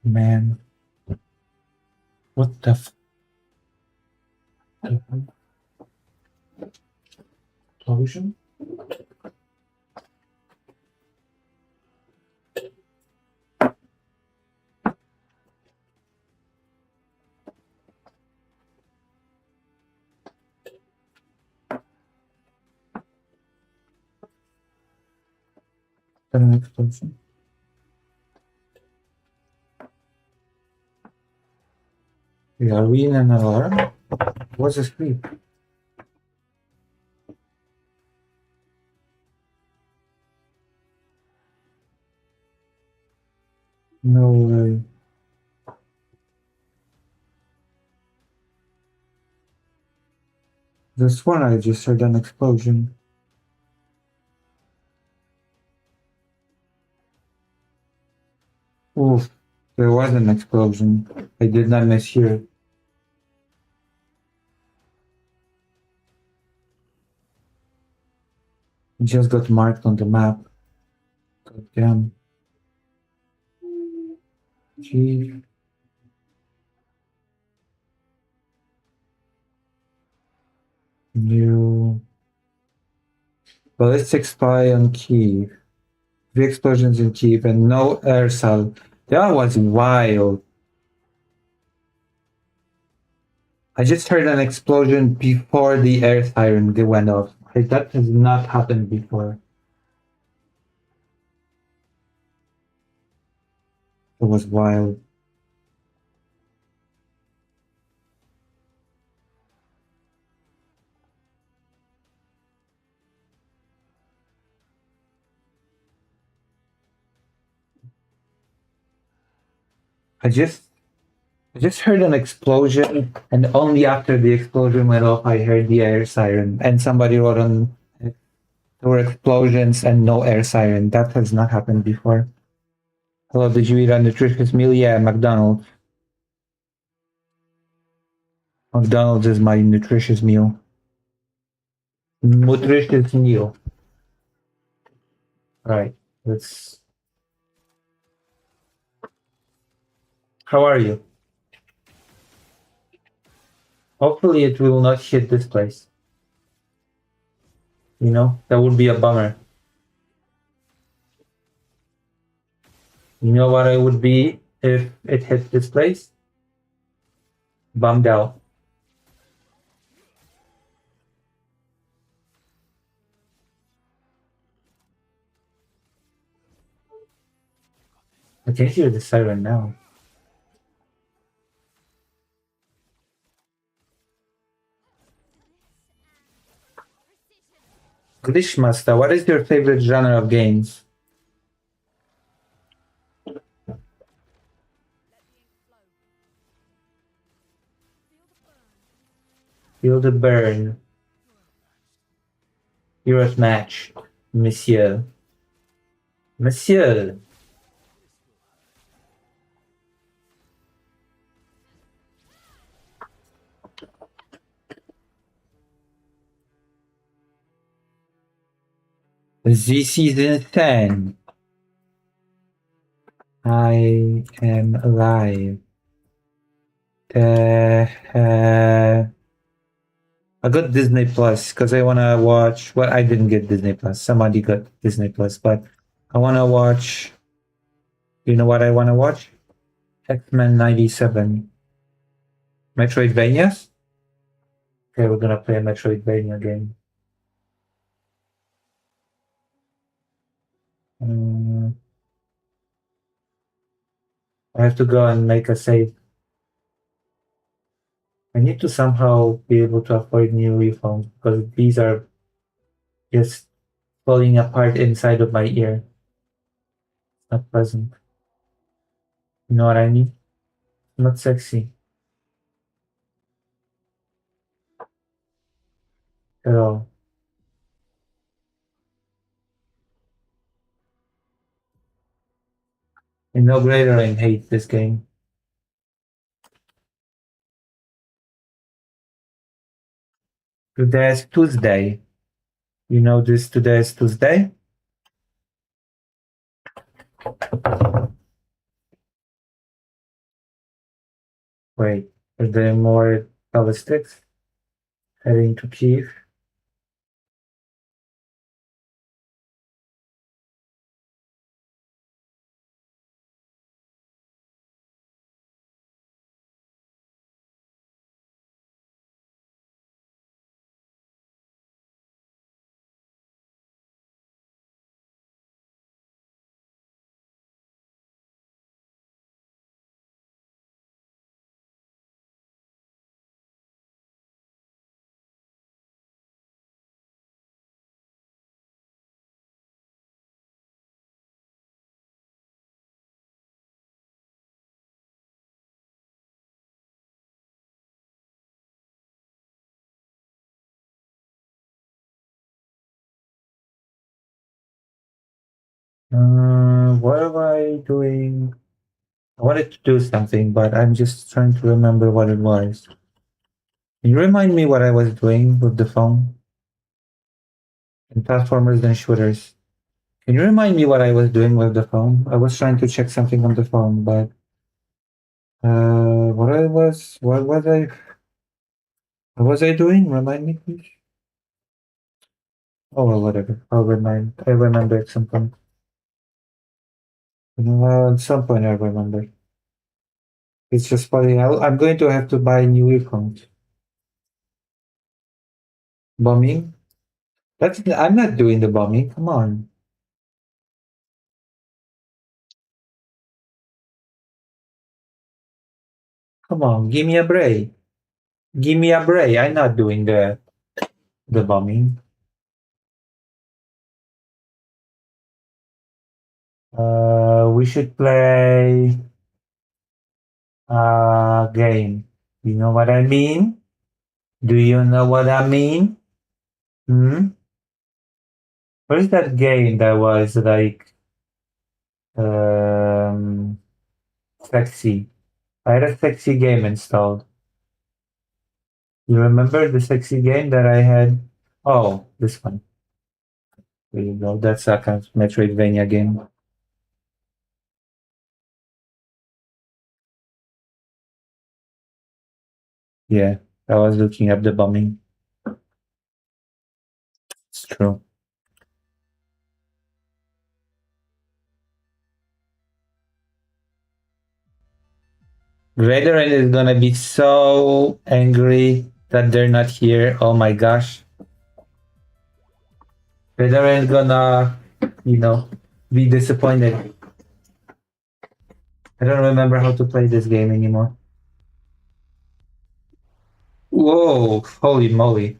Man. What the f... Explosion? An explosion. Are we in an alarm? What's the speed? No way. This one I just heard an explosion. Oof, there was an explosion. I did not mishear it. It just got marked on the map. God damn. Chief. New. Ballistic spy on Kiev. 3 explosions in Kiev and no air assault. That was wild. I just heard an explosion before the air siren went off. That has not happened before. It was wild. I just heard an explosion, and only after the explosion went off, I heard the air siren. And somebody wrote on it, there were explosions and no air siren. That has not happened before. Hello, did you eat a nutritious meal? Yeah, McDonald's. McDonald's is my nutritious meal. Nutritious meal. All right, let's. How are you? Hopefully, it will not hit this place. You know, that would be a bummer. You know what I would be if it hit this place? Bummed out. I can hear the siren now. Glishmaster, what is your favorite genre of games? Feel the burn. Heroes match. Monsieur. Monsieur. This is insane. I am alive. I got Disney Plus because I want to watch. Well, I didn't get Disney Plus. Somebody got Disney Plus, but I want to watch. You know what I want to watch? X-Men 97. Metroidvanias? Okay, we're gonna play a Metroidvania game. I have to go and make a save. I need to somehow be able to afford new earphones because these are just falling apart inside of my ear. It's not pleasant. You know what I mean? Not sexy at all. And no greater I hate this game. Today is Tuesday. You know this today is Tuesday? Wait, are there more ballistics heading to Kiev? What am I doing? I wanted to do something, but I'm just trying to remember what it was. Can you remind me what I was doing with the phone in platformers and shooters? Can you remind me what I was doing with the phone? I was trying to check something on the phone, but what was I doing? Remind me, please. Oh well, whatever. I remember at some point. At some point, I remember. It's just funny. I'm going to have to buy new earphones. Bombing? I'm not doing the bombing. Come on. Come on. Give me a break. Give me a break. I'm not doing the bombing. We should play a game. You know what I mean? Do you know what I mean? Hmm? What is that game that was like um sexy? I had a sexy game installed. You remember the sexy game that I had? Oh, this one. There you go. That's a kind of Metroidvania game. Yeah, I was looking up the bombing. It's true. Veteran is gonna be so angry that they're not here. Oh my gosh. Veteran is gonna, you know, be disappointed. I don't remember how to play this game anymore. Whoa, holy moly.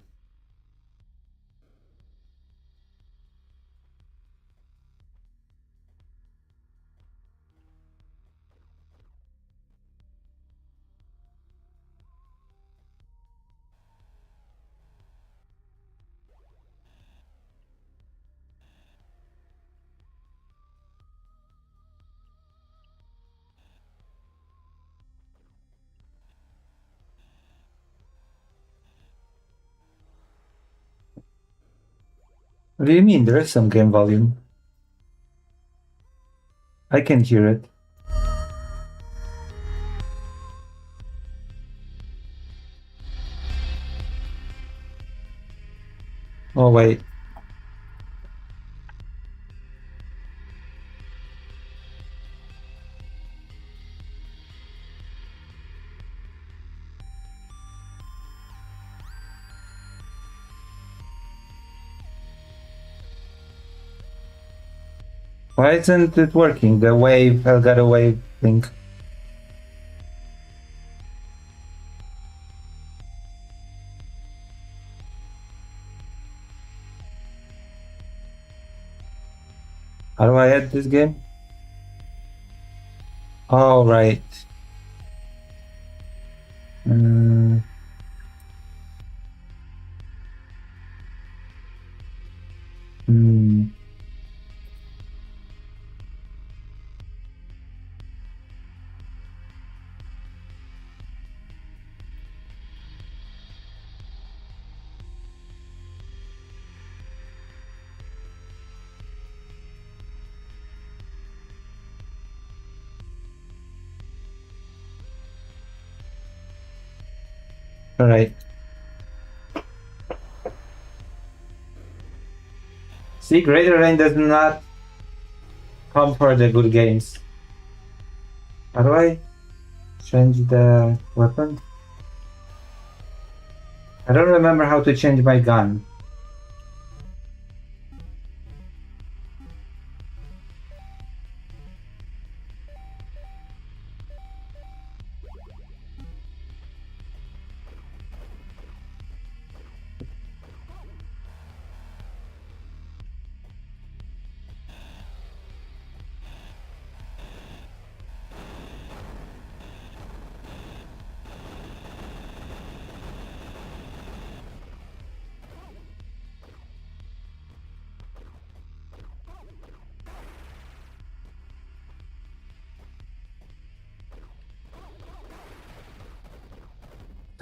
What do you mean? There is some game volume. I can hear it. Oh wait. Why isn't it working? The wave, Elgato wave thing. How do I add this game? Oh, right. Mm, mm. Alright. See, Greater Rain does not come for the good games. How do I change the weapon? I don't remember how to change my gun.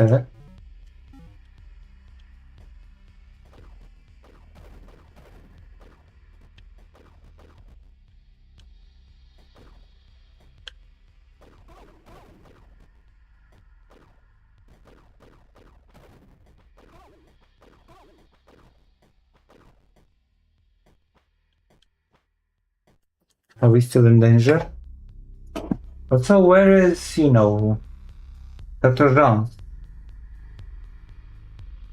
Okay. Are we still in danger? But so where is, Dr. Jean?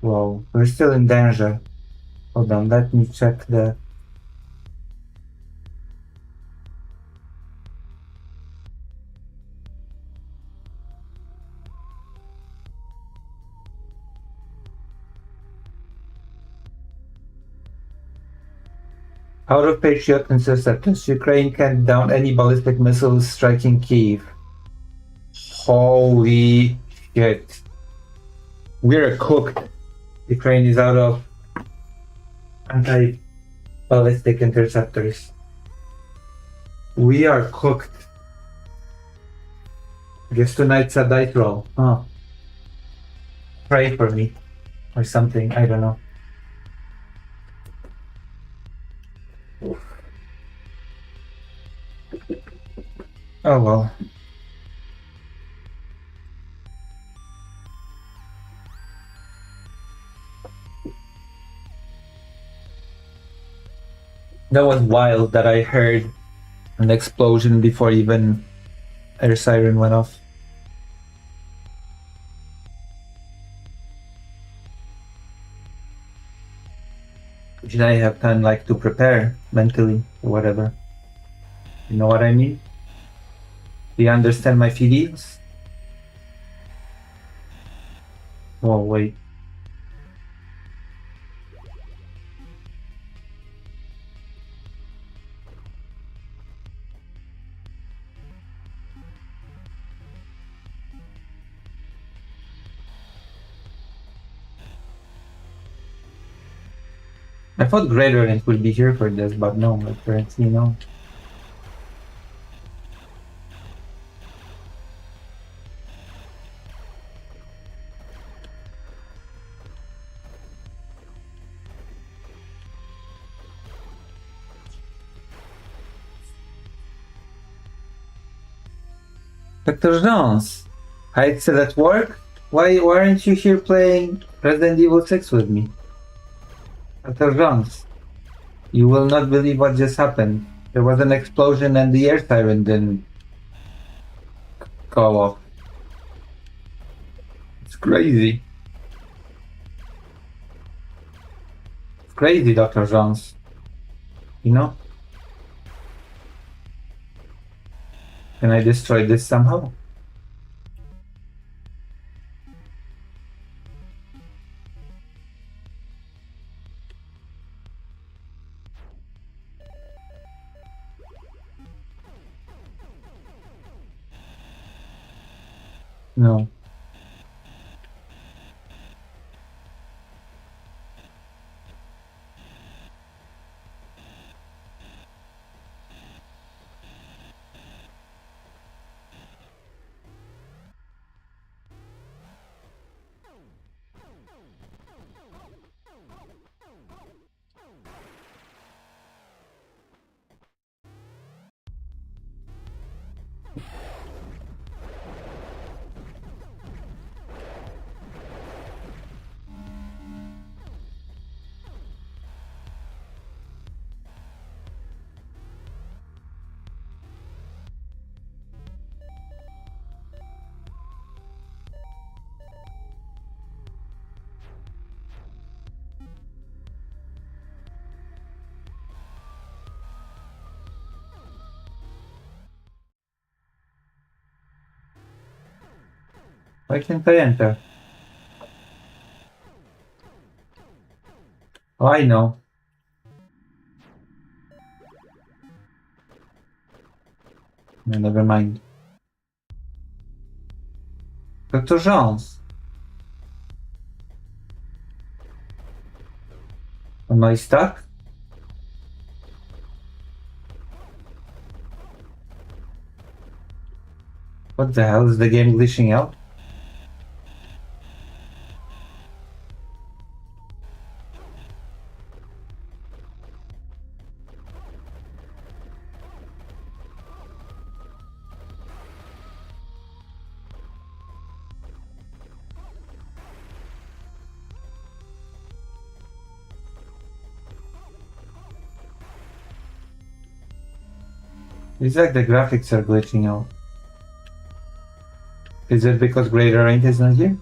Whoa, we're still in danger. Hold on, let me check the... Out of Patriot interceptors, Ukraine can't down any ballistic missiles striking Kyiv. Holy shit. We're cooked. Ukraine is out of anti-ballistic interceptors. We are cooked. Guess tonight's a dice roll. Huh. Pray for me. Or something, I don't know. Oh well. That was wild that I heard an explosion before even air siren went off. Should I have time like to prepare mentally or whatever? You know what I mean? Do you understand my feelings? Oh wait. I thought Greater Link would be here for this, but no, apparently no. Dr. Jones, I'm still at work? Why aren't you here playing Resident Evil 6 with me? Dr. Jones, you will not believe what just happened. There was an explosion and the air siren didn't go off. It's crazy. It's crazy, Dr. Jones. You know? Can I destroy this somehow? No. Why can't I enter? Oh, I know. No, never mind. Dr. Jones. Am I stuck? What the hell is the game glitching out? It's like the graphics are glitching out. Is it because Greater Rank is not here?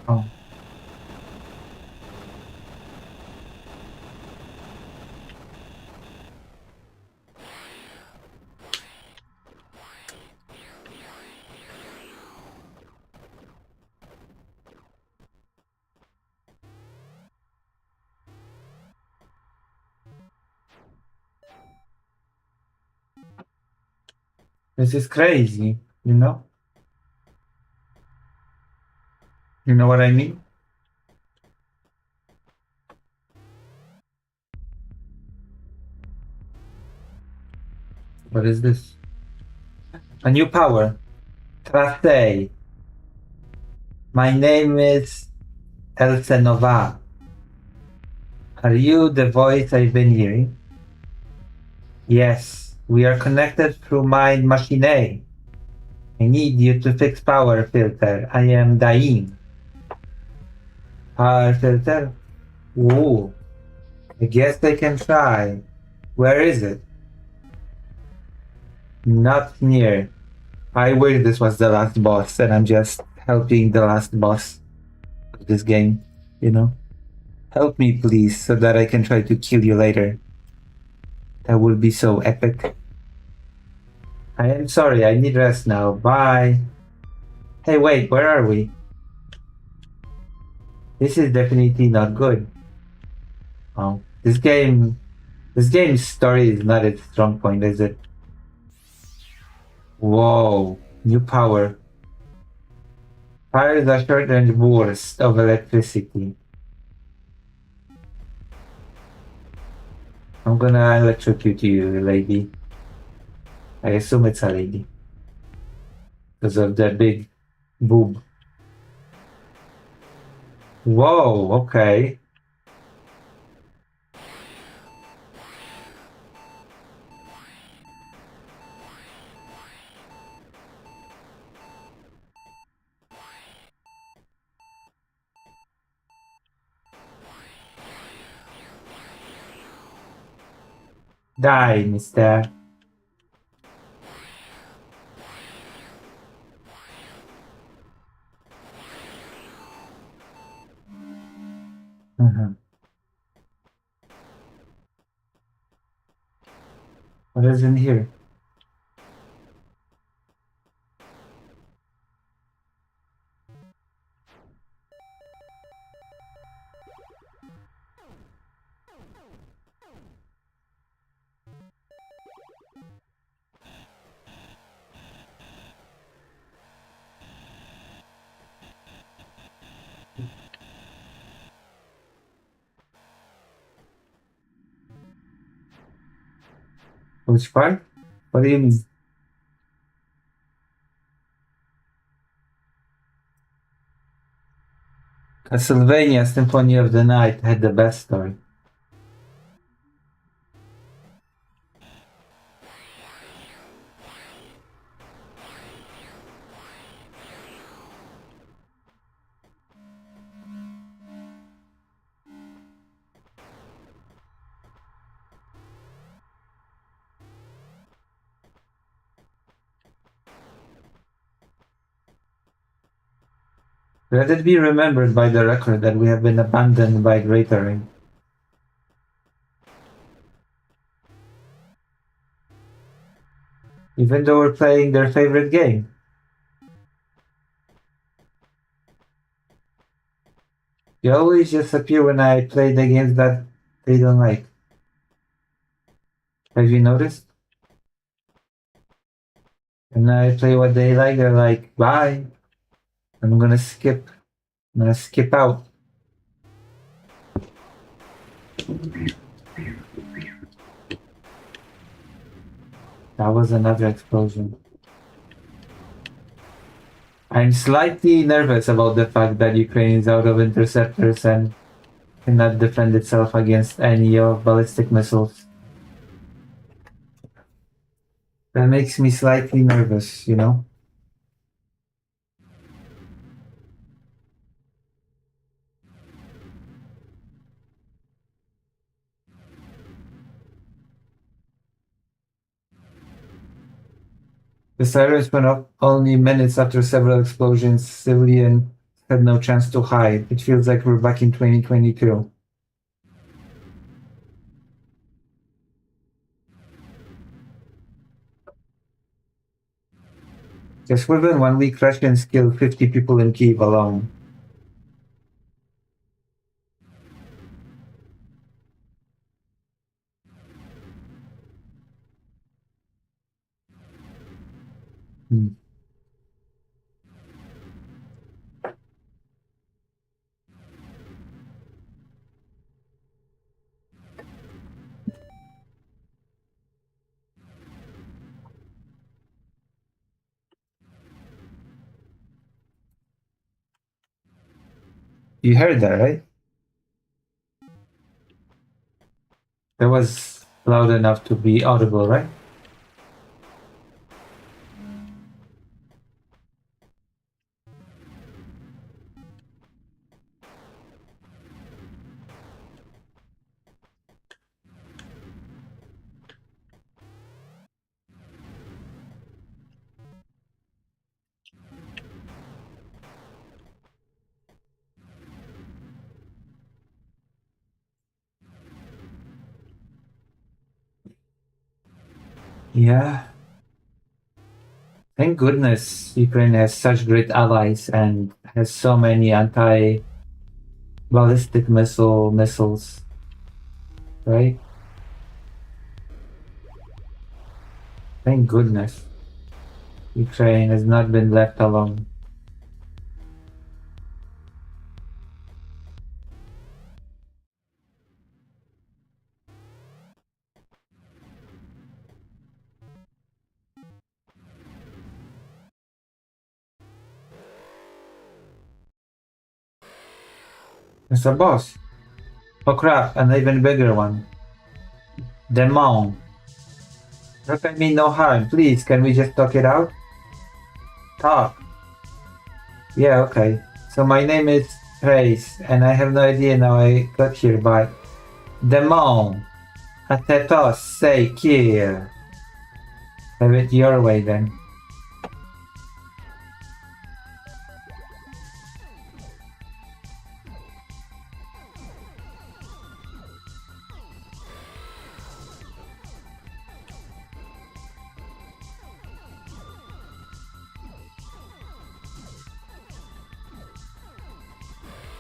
Oh. This is crazy, you know? You know what I mean? What is this? A new power. Tracey. My name is Elsenova. Are you the voice I've been hearing? Yes, we are connected through Mind Machine. I need you to fix power filter. I am dying. Power filter? Ooh, I guess I can try. Where is it? Not near. I wish this was the last boss and I'm just helping the last boss of this game, you know? Help me please so that I can try to kill you later. That would be so epic. I am sorry, I need rest now. Bye. Hey wait, where are we? This is definitely not good. Oh, this game's story is not its strong point, is it? Whoa, new power. Fires a short-range burst of electricity. I'm gonna electrocute you, lady. I assume it's a lady. Because of the big boob. Whoa, okay. Die, mister. Mhm. What is in here? Which part? What do you mean? Castlevania Symphony of the Night had the best story. Let it be remembered by the record that we have been abandoned by Greater Ring. Even though we're playing their favorite game. You always just appear when I play the games that they don't like. Have you noticed? When I play what they like, they're like, bye. I'm gonna skip. I'm gonna skip out. That was another explosion. I'm slightly nervous about the fact that Ukraine is out of interceptors and cannot defend itself against any of ballistic missiles. That makes me slightly nervous, you know? The sirens went off only minutes after several explosions. Civilians had no chance to hide. It feels like we're back in 2022. Just within 1 week, Russians killed 50 people in Kyiv alone. Hmm. You heard that, right? That was loud enough to be audible, right? Yeah. Thank goodness Ukraine has such great allies and has so many anti-ballistic missiles, right? Thank goodness Ukraine has not been left alone. It's a boss. Oh crap, an even bigger one. Demon. Look at me, no harm. Please, can we just talk it out? Talk. Yeah, okay. So my name is Trace, and I have no idea how I got here, but Demon. Atetos, say kill. Have it your way then.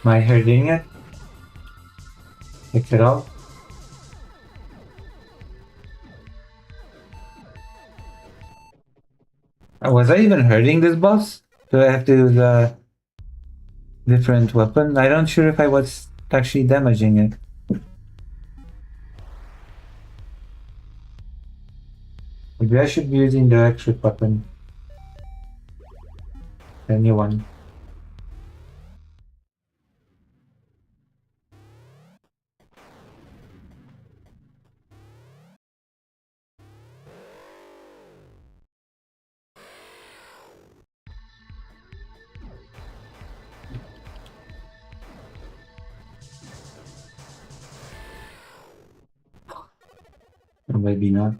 Am I hurting it? Pick it up. Was I even hurting this boss? Do I have to use a different weapon? I'm not sure if I was actually damaging it. Maybe I should be using the electric weapon. The new one. Or maybe not.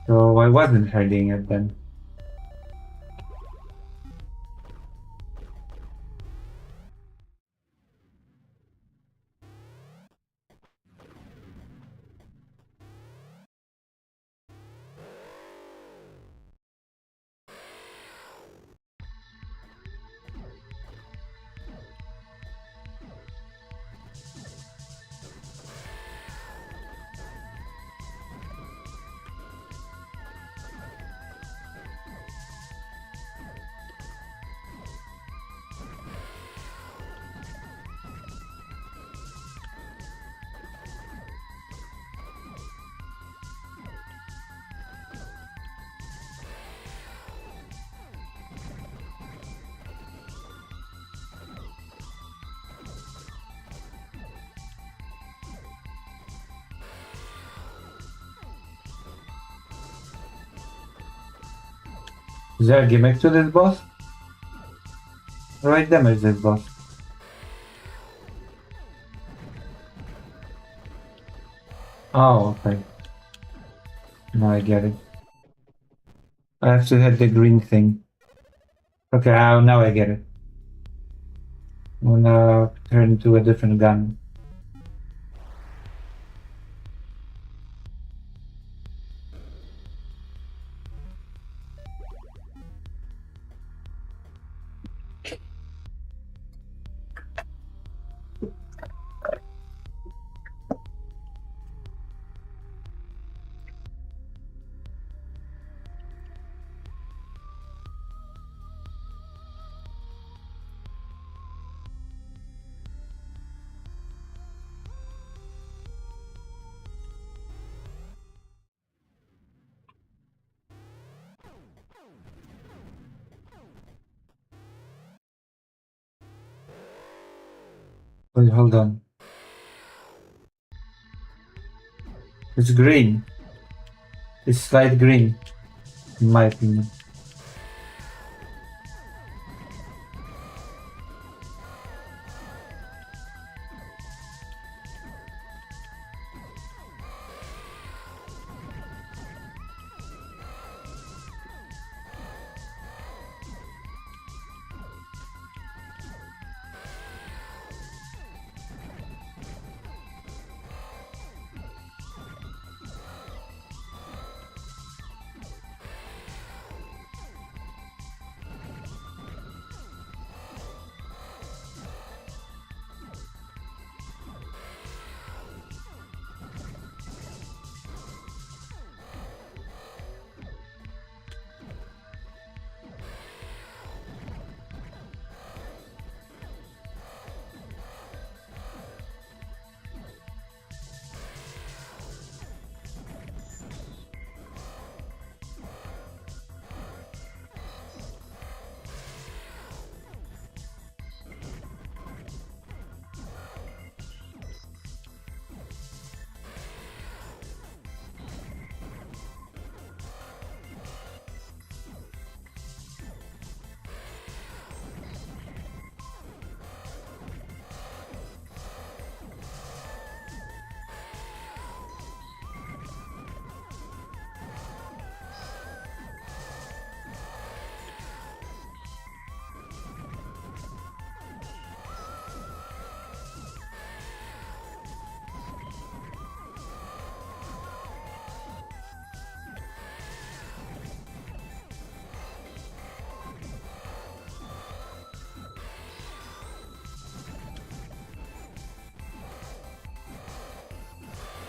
So I wasn't hurting it then. Is there a gimmick to this boss? How do I damage this boss? Oh, okay. Now I get it. I have to hit the green thing. Okay, now I get it. I'm gonna turn to a different gun. Wait, hold on. It's green. It's light green, in my opinion.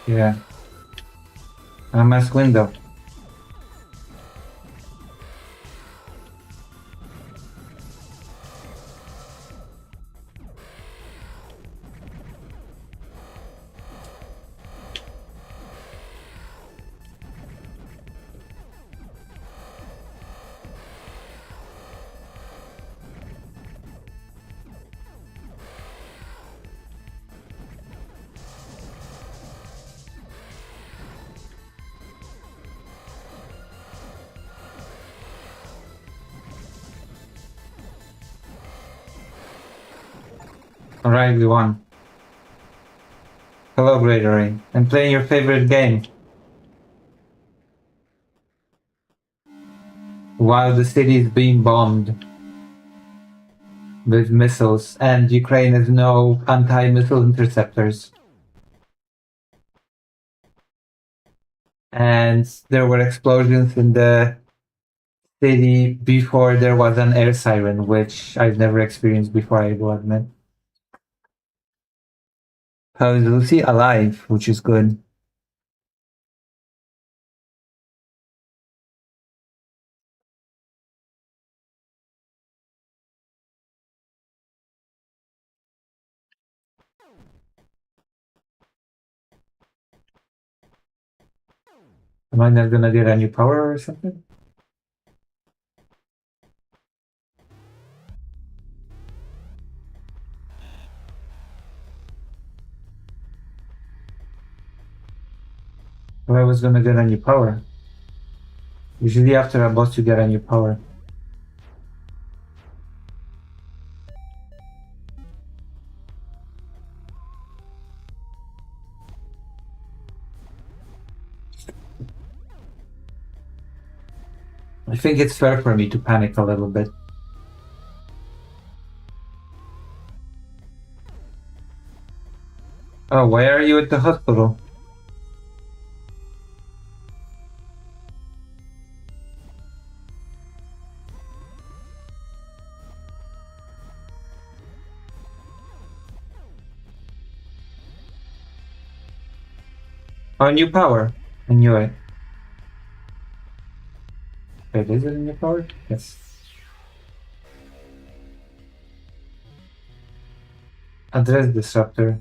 Yeah. A mask window. Alright, we won. Hello, Greatory. I'm playing your favorite game. While the city is being bombed with missiles, and Ukraine has no anti-missile interceptors. And there were explosions in the city before there was an air siren, which I've never experienced before, I will admit. How is Lucy? Alive, which is good. Am I not gonna get a new power or something? Or I was gonna get a new power. Usually after a boss you get a new power. I think it's fair for me to panic a little bit. Oh, why are you at the hospital? Oh, new power. I knew it. Wait, is it a new power? Yes. Address disruptor.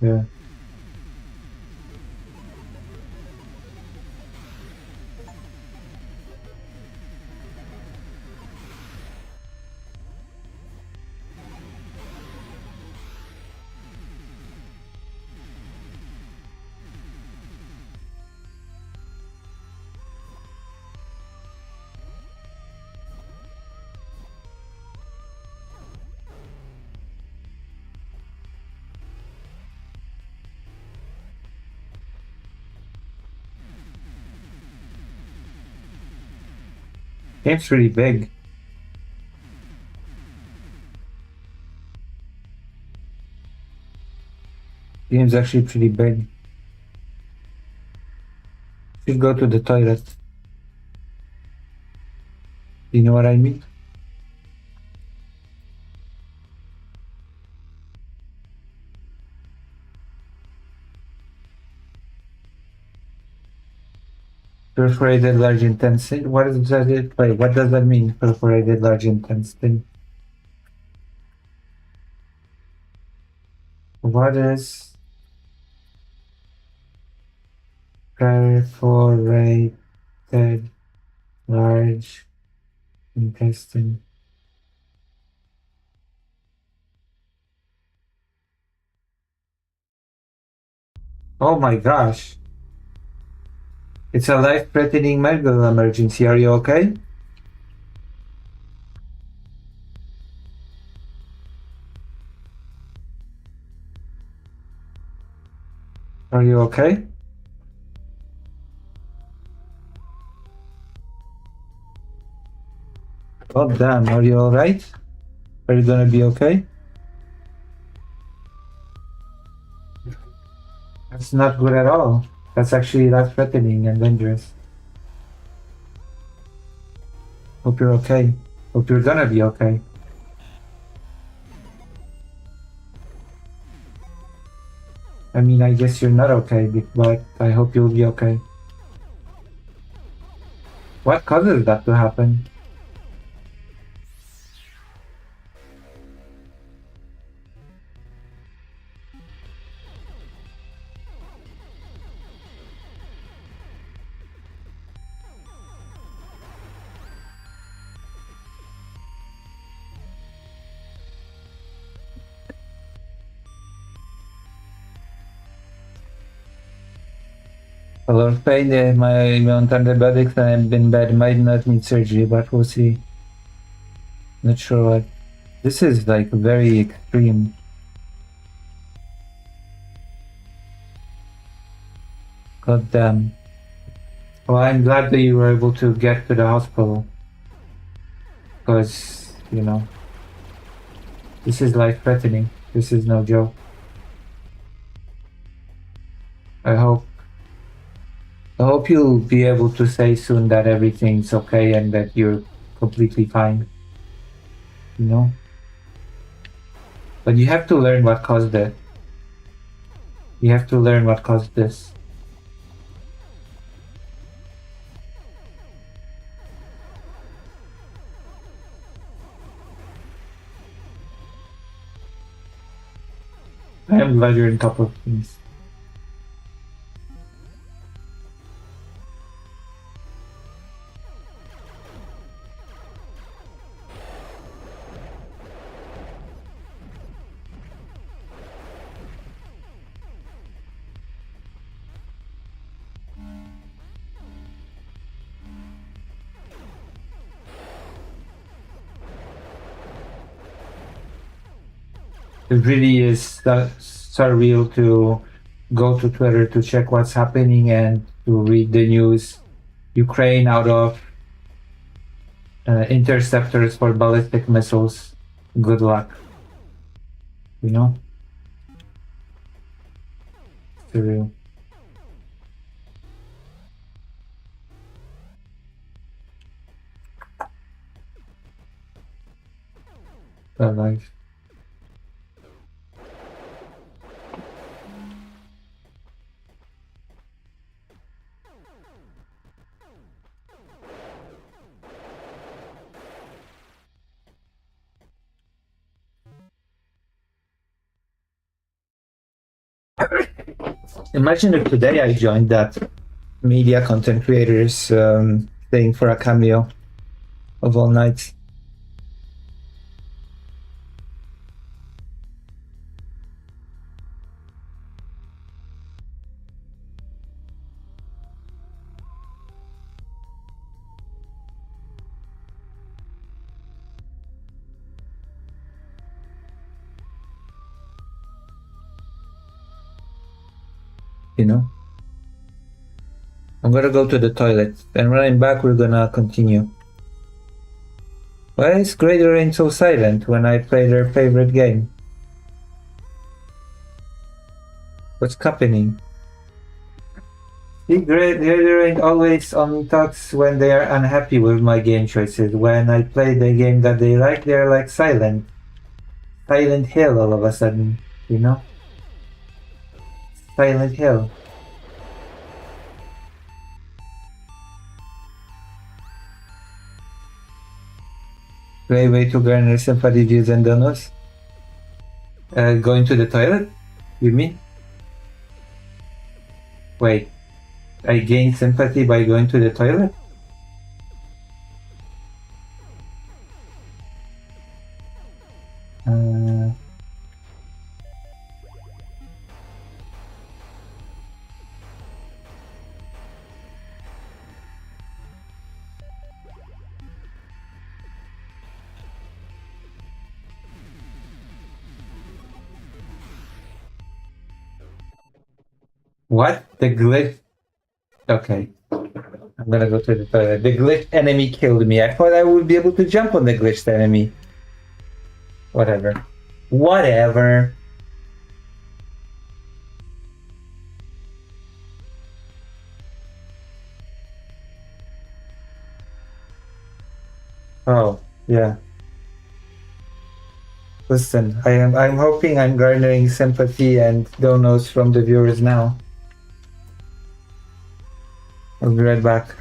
Yeah. Game's really big. Game's actually pretty big. Should go to the toilet. You know what I mean? Perforated large intestine. What is that? Wait, what does that mean? Perforated large intestine. What is perforated large intestine? Oh my gosh. It's a life-threatening medical emergency. Are you okay? Are you okay? Oh damn, are you alright? Are you gonna be okay? That's not good at all. That's actually life-threatening and dangerous. Hope you're okay. Hope you're gonna be okay. I mean, I guess you're not okay, but I hope you'll be okay. What causes that to happen? A lot of pain. My on antibiotics and I've been bad. Might not need surgery, but we'll see. Not sure what. This is like very extreme. God damn. Well, I'm glad that you were able to get to the hospital. Because, you know, this is life threatening. This is no joke. I hope you'll be able to say soon that everything's okay and that you're completely fine. You know? But you have to learn what caused it. You have to learn what caused this. I am glad you're on top of things. It really is surreal to go to Twitter to check what's happening and to read the news. Ukraine out of interceptors for ballistic missiles. Good luck. You know? Surreal. Bad life. Imagine if today I joined that media content creators thing for a cameo of all nights. You know? I'm gonna go to the toilet, and when I'm back, we're gonna continue. Why is Greater Rain so silent when I play their favorite game? What's happening? See, Greater Rain always talks when they are unhappy with my game choices. When I play the game that they like, they're like silent. Silent Hill all of a sudden, you know? Silent Hill. Great way to garner sympathy, views, and donos. Going to the toilet? You mean? Wait, I gain sympathy by going to the toilet? What? The glitch? Okay. I'm gonna go to the toilet. The glitched enemy killed me. I thought I would be able to jump on the glitched enemy. Whatever. Whatever. Oh, yeah. Listen, I'm hoping I'm garnering sympathy and donos from the viewers now. I'll be right back.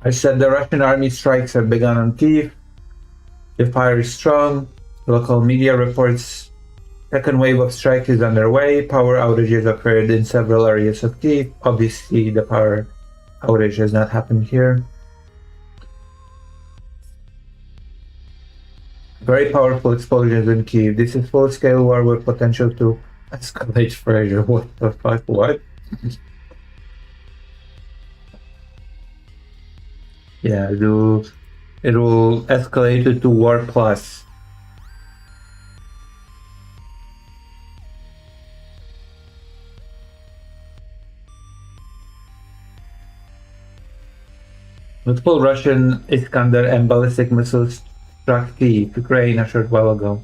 I said the Russian army strikes have begun on Kyiv. The fire is strong. Local media reports second wave of strike is underway. Power outages occurred in several areas of Kyiv. Obviously, the power outage has not happened here. Very powerful explosions in Kyiv. This is full-scale war with potential to escalate further. What the fuck? What? Yeah, it will escalate it to war plus. Multiple Russian Iskander and ballistic missiles struck Kyiv, Ukraine, a short while ago.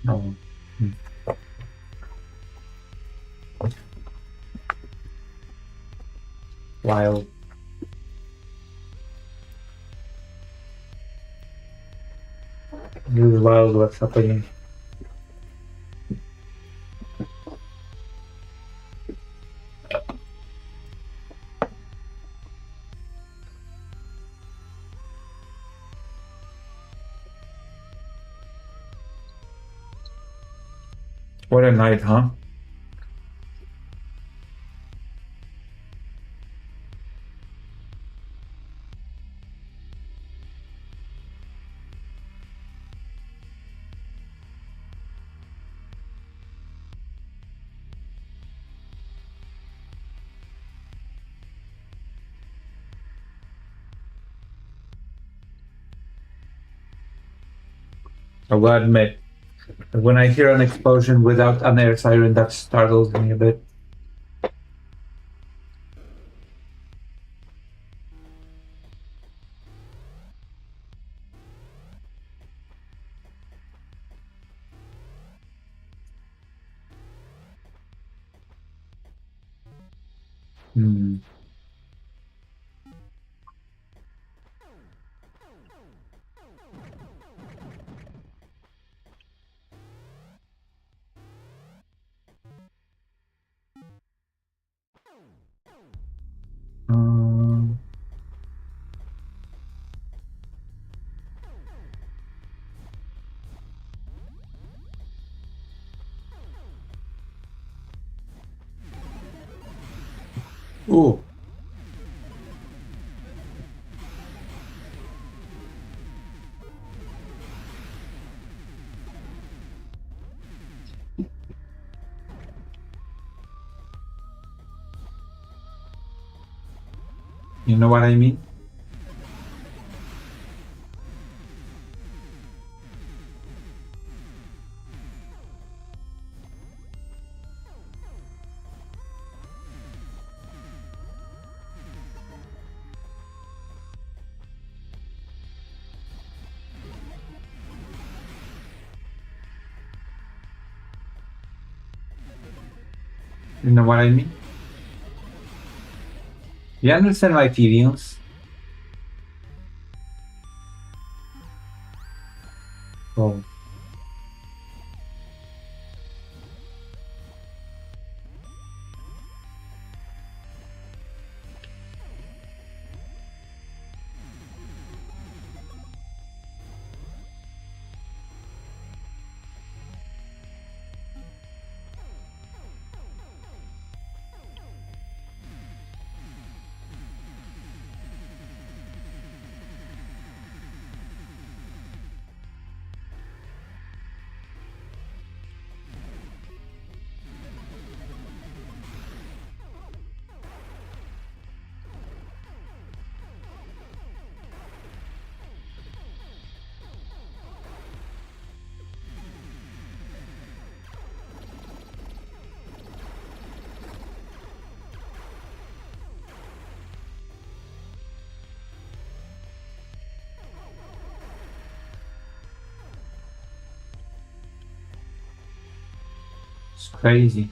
No. Wild. This is wild what's happening. What a night, huh? I will admit, when I hear an explosion without an air siren, that startles me a bit. Hmm. Um, ooh. You know what I mean? You know what I mean? You understand my feelings? Oh. It's crazy.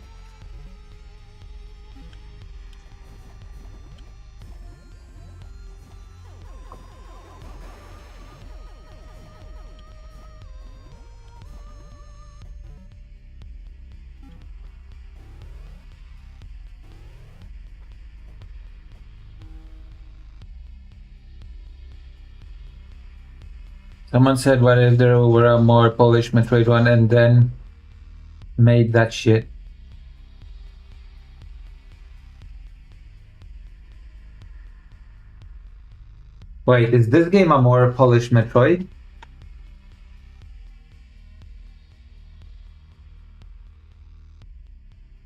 Someone said, what if there were a more polished Metroid one and then made that shit? Wait, is this game a more polished Metroid?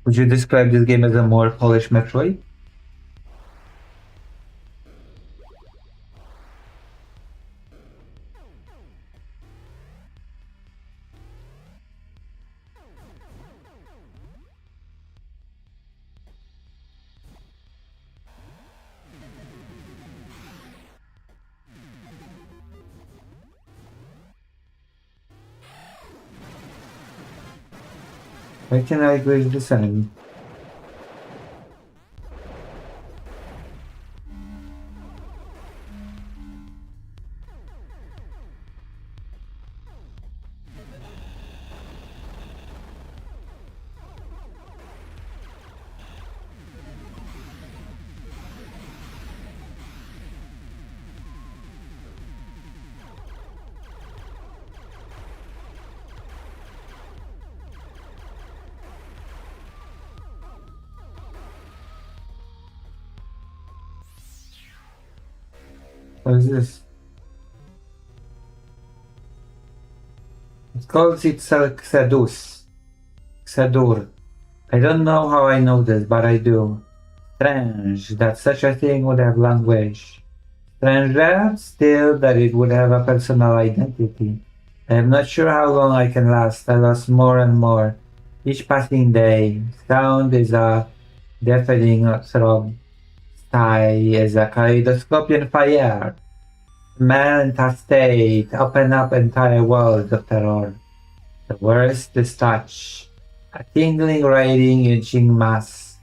Would you describe this game as a more polished Metroid? Why can I agree with the same? What is this? It's called Xedus. Xedur. I don't know how I know this, but I do. Strange that such a thing would have language. Stranger still that it would have a personal identity. I am not sure how long I can last. I lost more and more. Each passing day, sound is a deafening throb. Sigh is a kaleidoscopian fire. Mental state, open up entire world of terror. The worst is touch. A tingling, radiating, itching mass.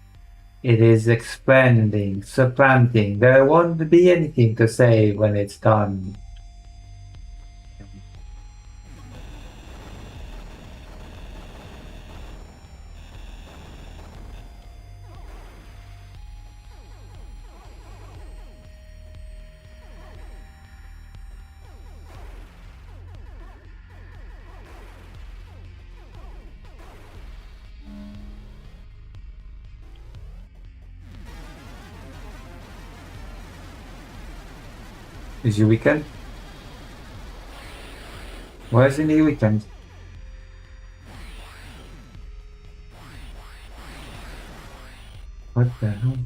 It is expanding, supplanting. There won't be anything to say when it's done. Is your weekend? Why is it the weekend? What the hell?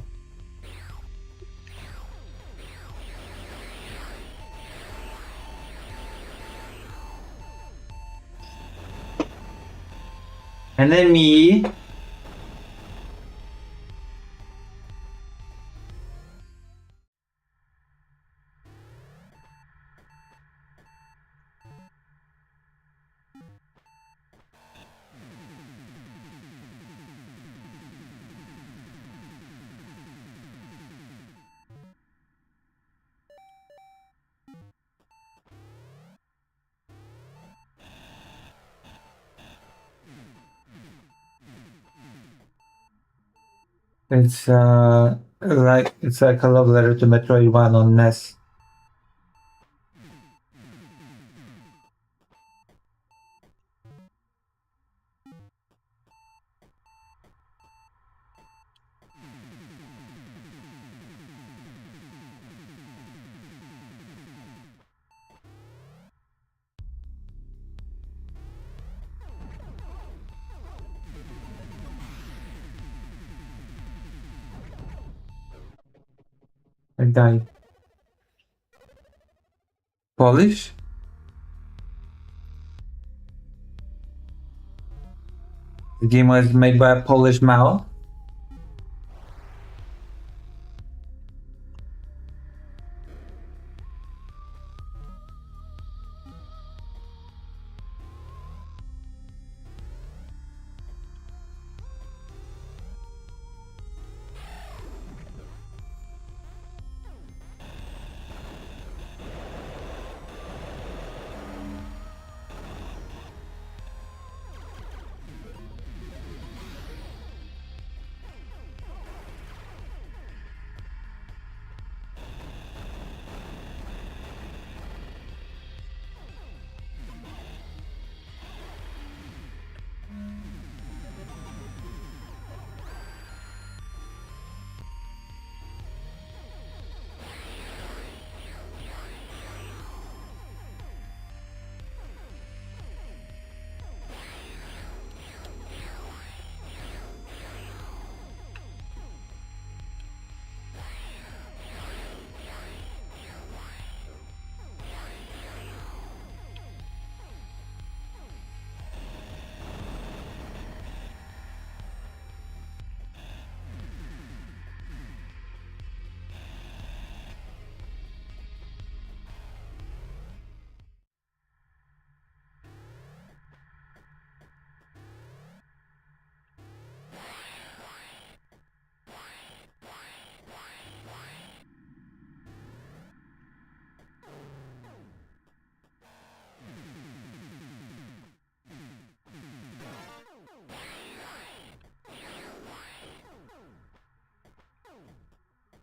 Enemy! It's like a love letter to Metroid 1 on NES. I died. Polish? The game was made by a Polish Mao.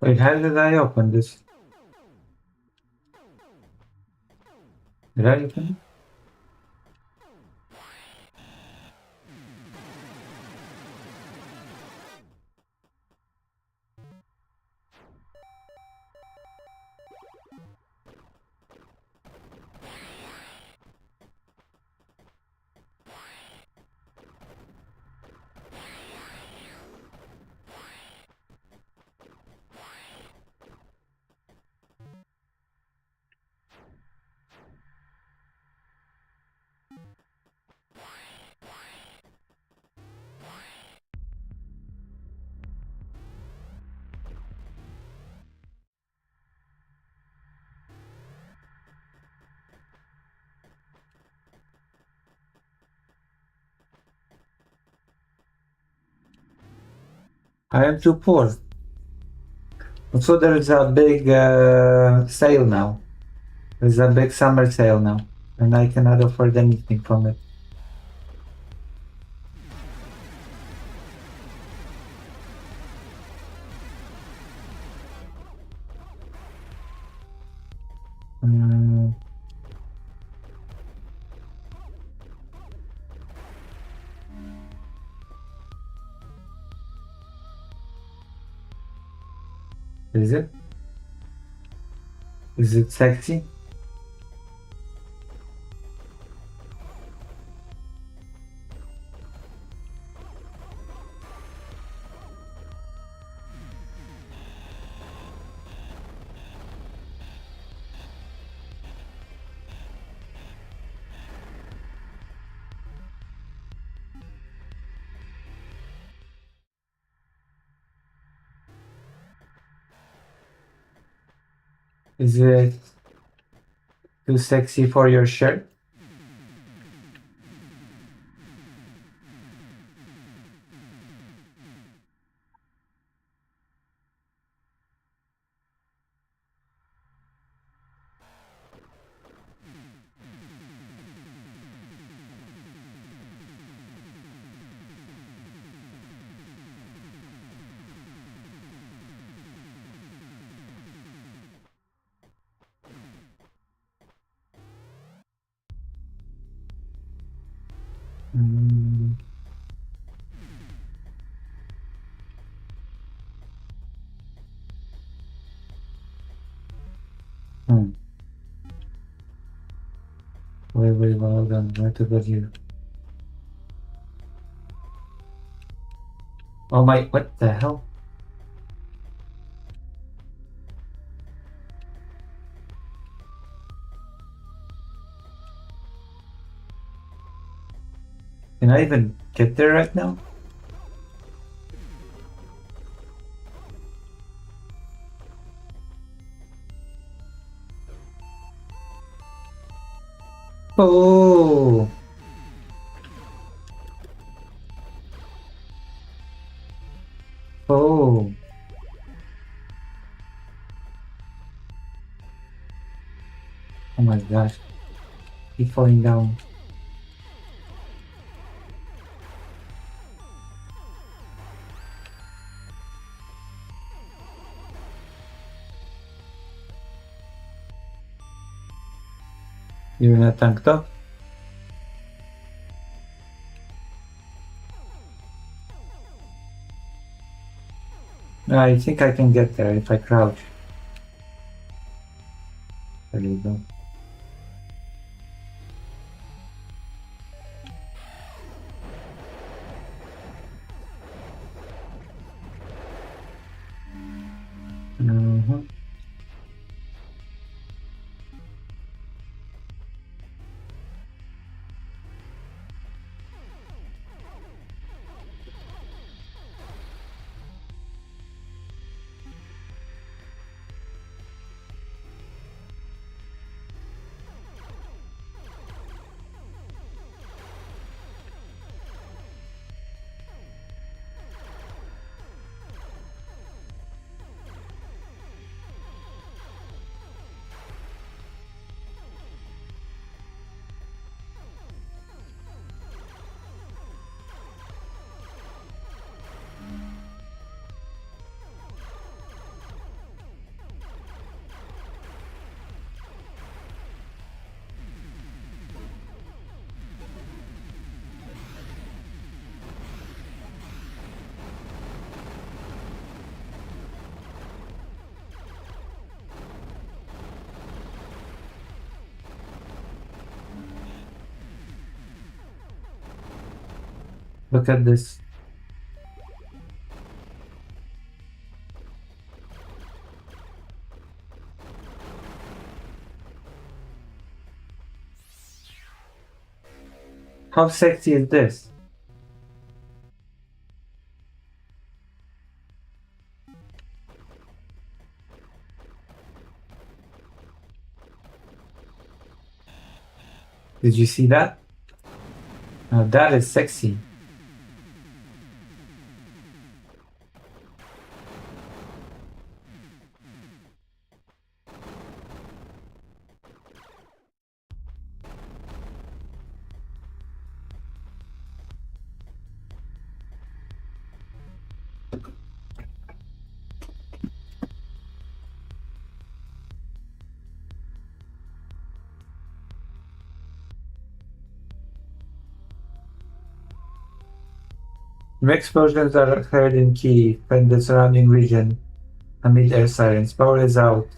Wait, how did I open this? Did I open it? I am too poor. So there's a big sale now. There's a big summer sale now, and I cannot afford anything from it. Mm, is it? Is it sexy? Is it too sexy for your shirt? Mm, hmm. Wait, hold on. Where to go here? Oh my, what the hell? Can I even get there right now? Oh, oh, oh my gosh. Keep falling down. You're in a tank top? No, I think I can get there if I crouch. There you go. Mm-hmm. Look at this. How sexy is this? Did you see that? Now that is sexy. Explosions are heard in Kyiv and the surrounding region amid air sirens. Power is out.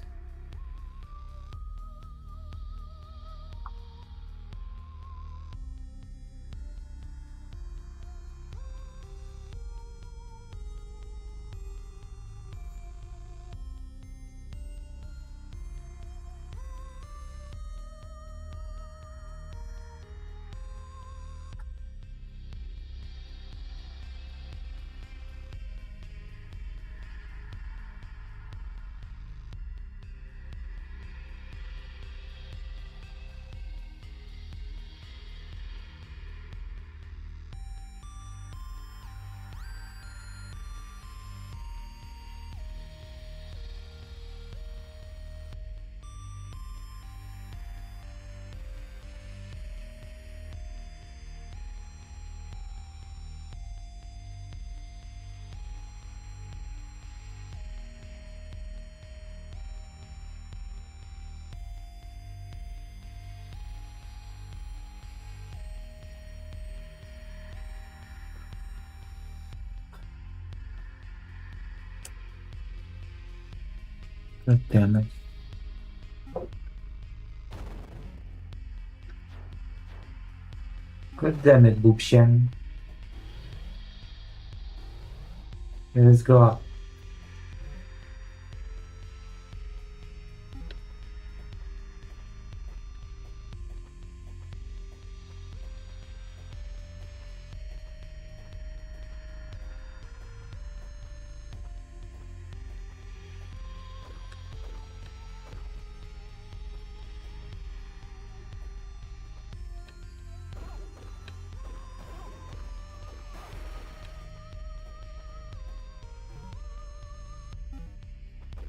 God damn it. God damn it, Boopshan. Okay, let's go up.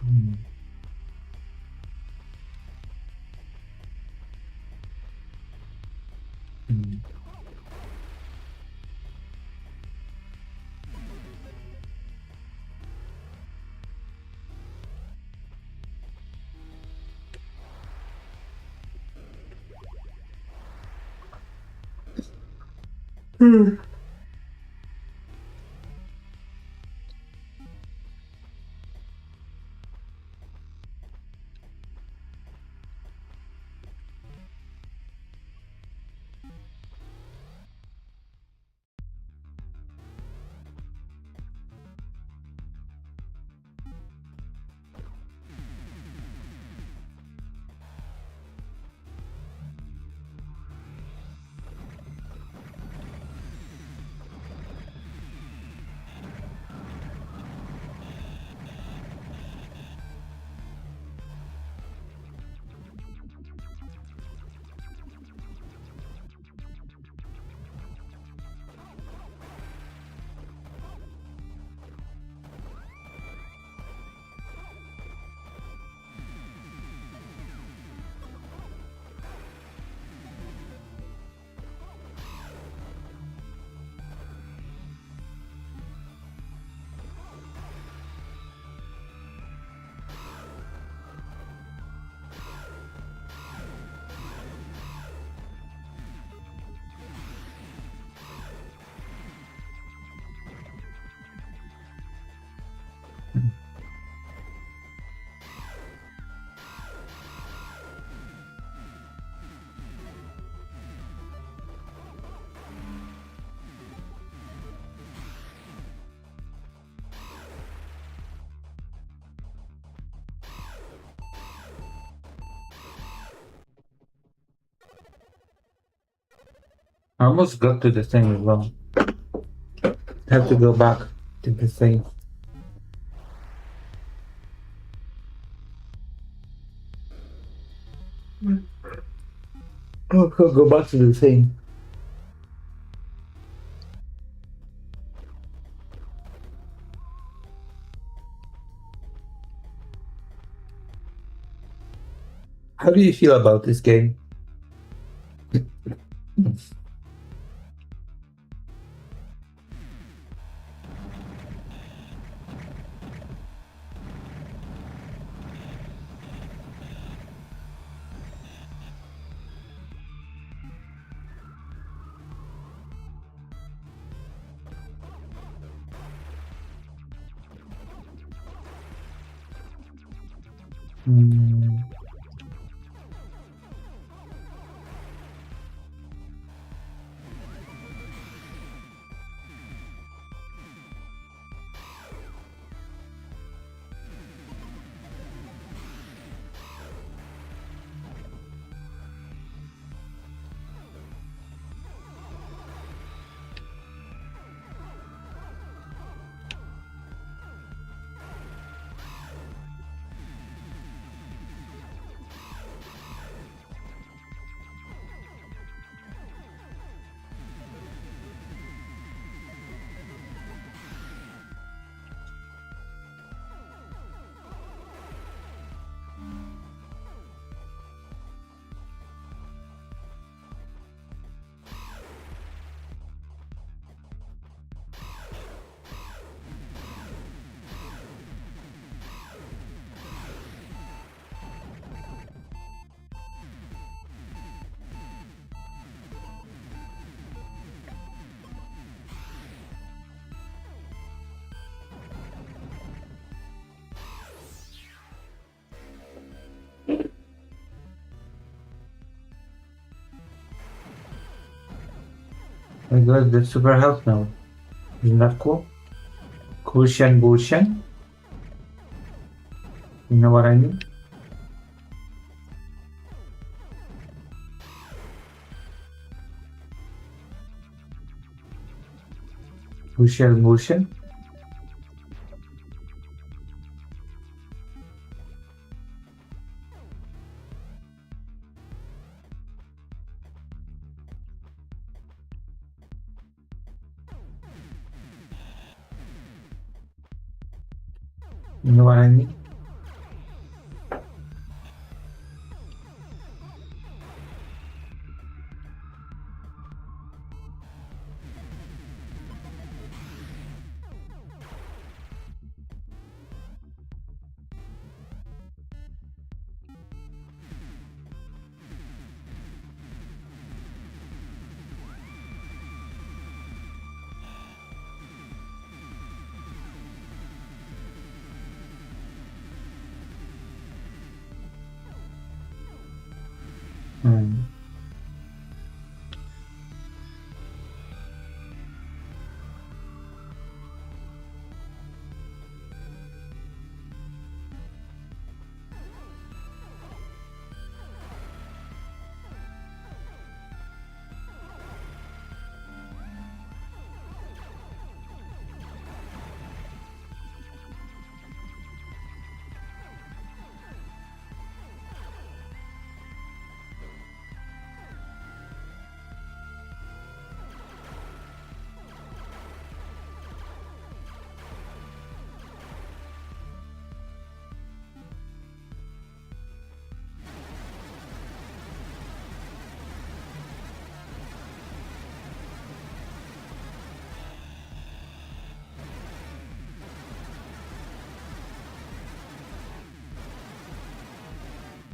Hmm. Hmm. Hmm. I almost got to the thing as well. Have to go back to the thing. Oh, go back to the thing. How do you feel about this game? Hmm. I got the super health now. Isn't that cool? Cushion Bushan? You know what I mean? Cushion Bushan? You know what I mean? Hmm.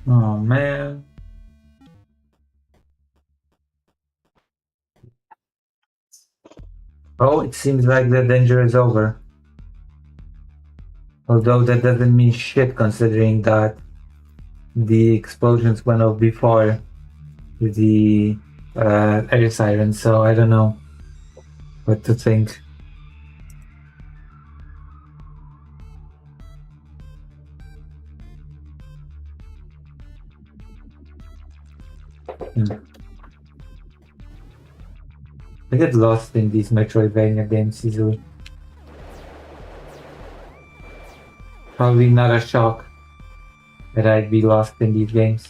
Oh man. Oh, it seems like the danger is over. Although that doesn't mean shit considering that the explosions went off before the air siren, so I don't know what to think. Hmm. I get lost in these Metroidvania games easily. Probably not a shock that I'd be lost in these games.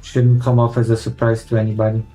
Shouldn't come off as a surprise to anybody.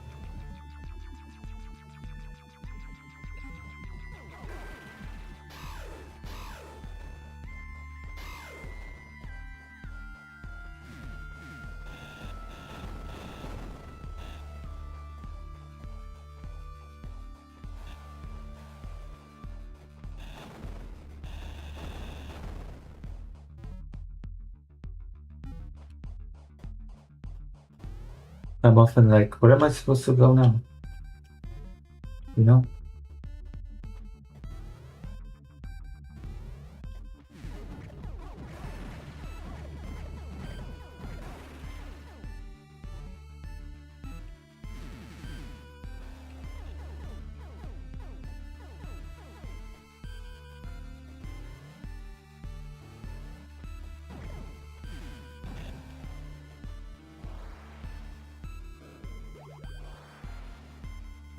I'm often like, where am I supposed to go now? You know?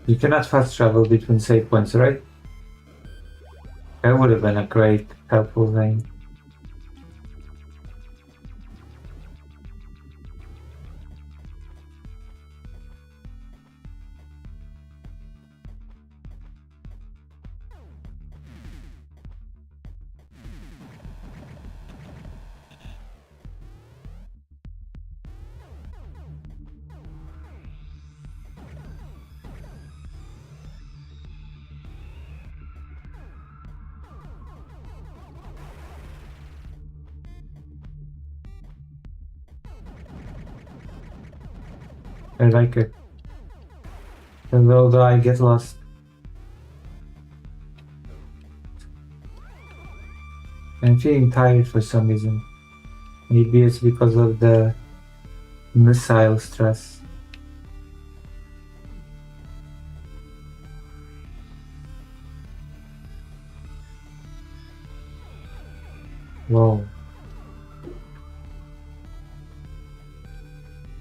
You cannot fast travel between save points, right? That would have been a great, helpful thing. I like it. Although I get lost. I'm feeling tired for some reason. Maybe it's because of the missile stress. Whoa.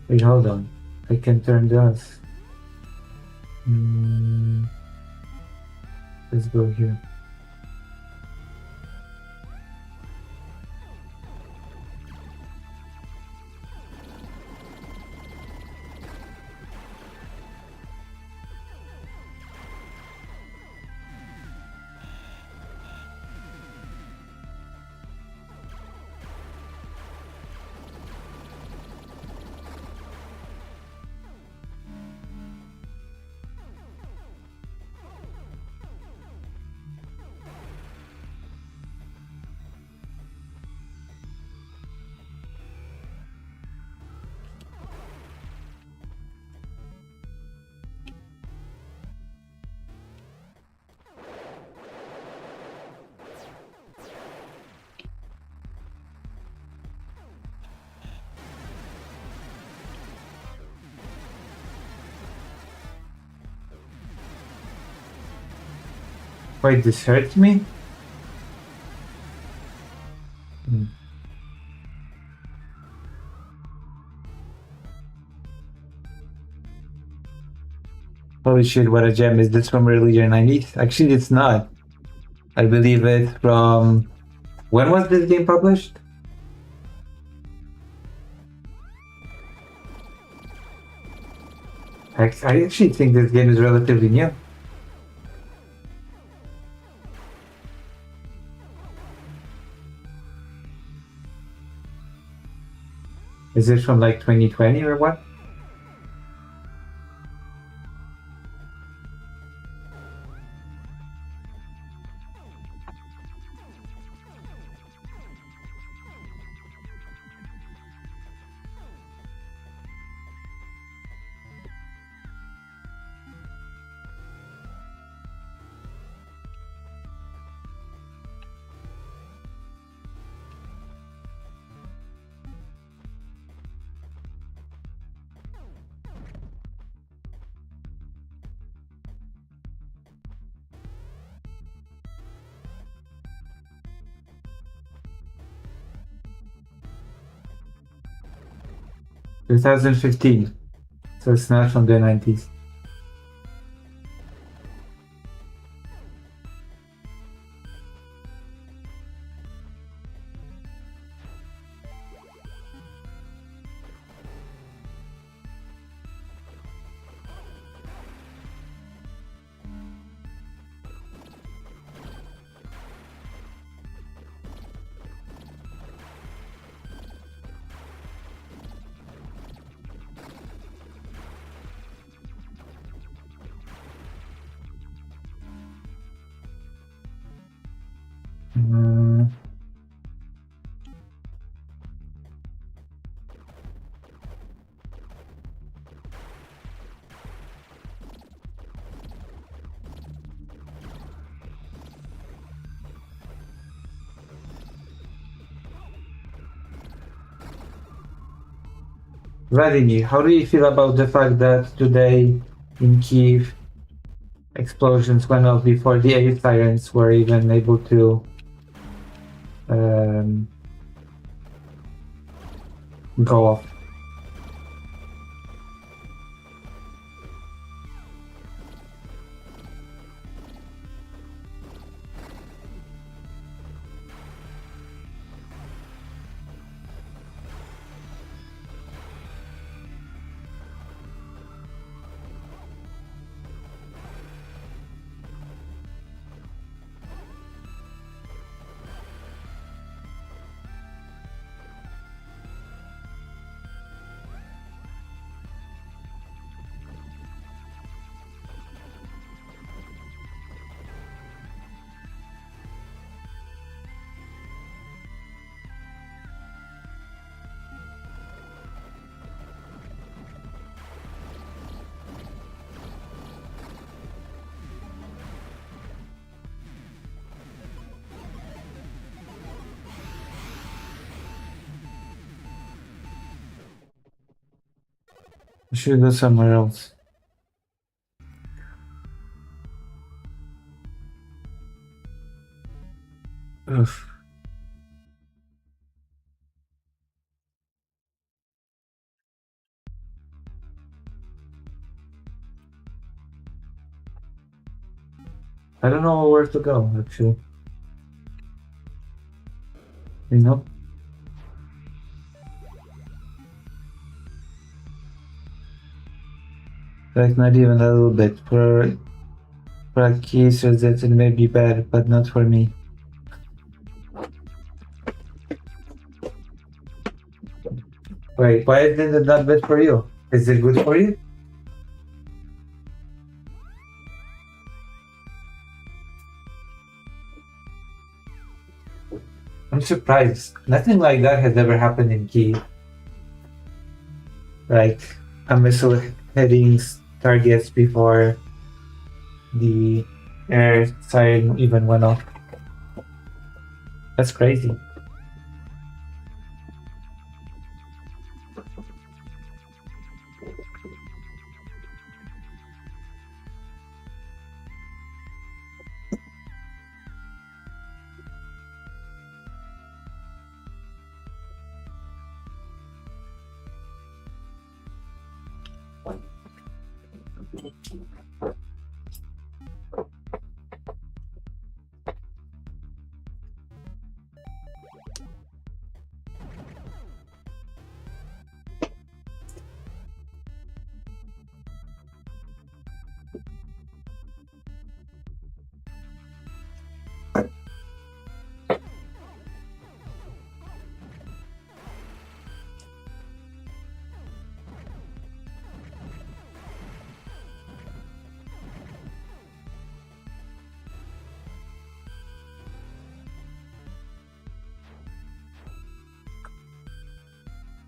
Wait, hold on. I can turn this. Let's go here. Wait, this hurts me? Holy shit, what a gem. Is this from earlier 90s? Actually, it's not. I believe it's from... When was this game published? I actually think this game is relatively new. Is it from like 2020 or what? 2015. So it's not from the 90s. Mm, Vladimir, how do you feel about the fact that today in Kiev explosions went off before the air sirens were even able to um, go off? We should go somewhere else. Oof. I don't know where to go, actually. You know? Like, not even a little bit. For a kiss or that it may be bad, but not for me. Wait, why isn't it not bad for you? Is it good for you? I'm surprised. Nothing like that has ever happened in Kiev. Like a missile hitting targets before the air siren even went off. That's crazy.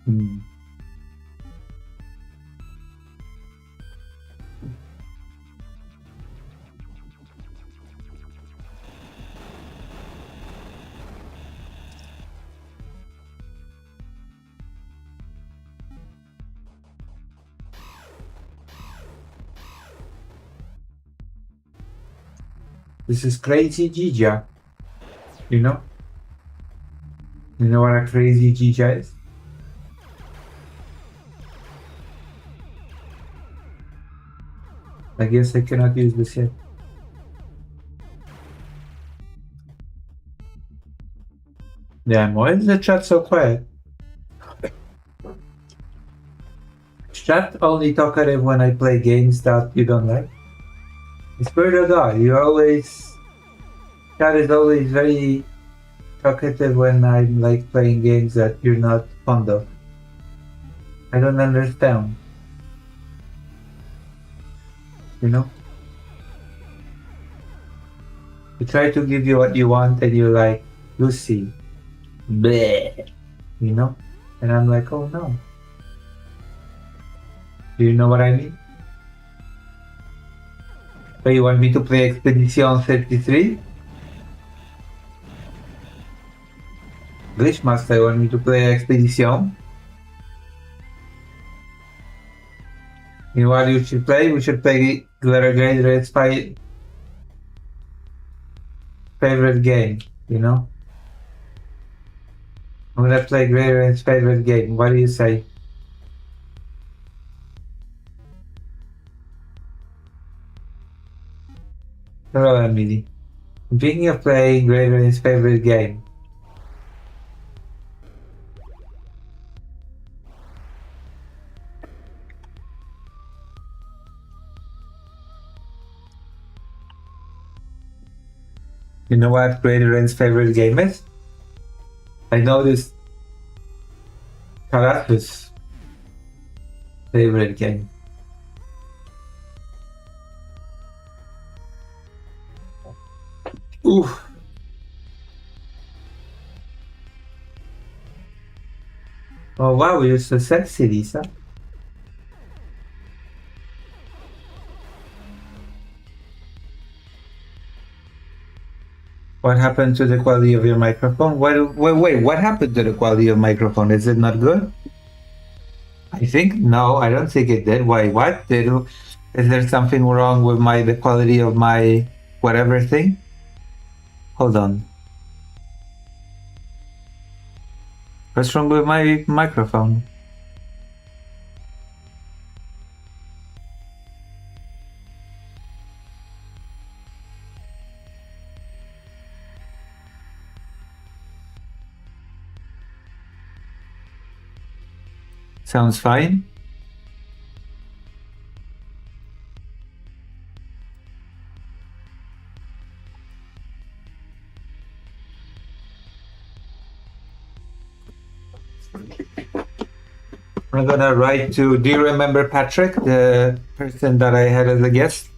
Hmm. This is crazy Gija. You know? You know what a crazy Gija is? I guess I cannot use this yet. Damn, why is the chat so quiet? Chat only talkative when I play games that you don't like. I swear to God, you always... Chat is always very talkative when I'm like playing games that you're not fond of. I don't understand. You know? You try to give you what you want and you're like, Lucy, bleh, you know? And I'm like, oh no. Do you know what I mean? So you want me to play Expedition 33? Glitch Master want me to play Expedition? You know what you should play? We should play Glitter Red Spy favorite game, you know? I'm gonna play Greater favorite game. What do you say? Hello, Emily. Speaking of playing Greater favorite game, you know what Greater favorite game is? I know this Karatu's favorite game. Oof. Oh wow, you're so sexy, Lisa. What happened to the quality of your microphone? Wait, what happened to the quality of microphone? Is it not good? I think, no, I don't think it did. Why, what? Is there something wrong with the quality of my whatever thing? Hold on. What's wrong with my microphone? Sounds fine. I'm gonna write to, do you remember Patrick, the person that I had as a guest?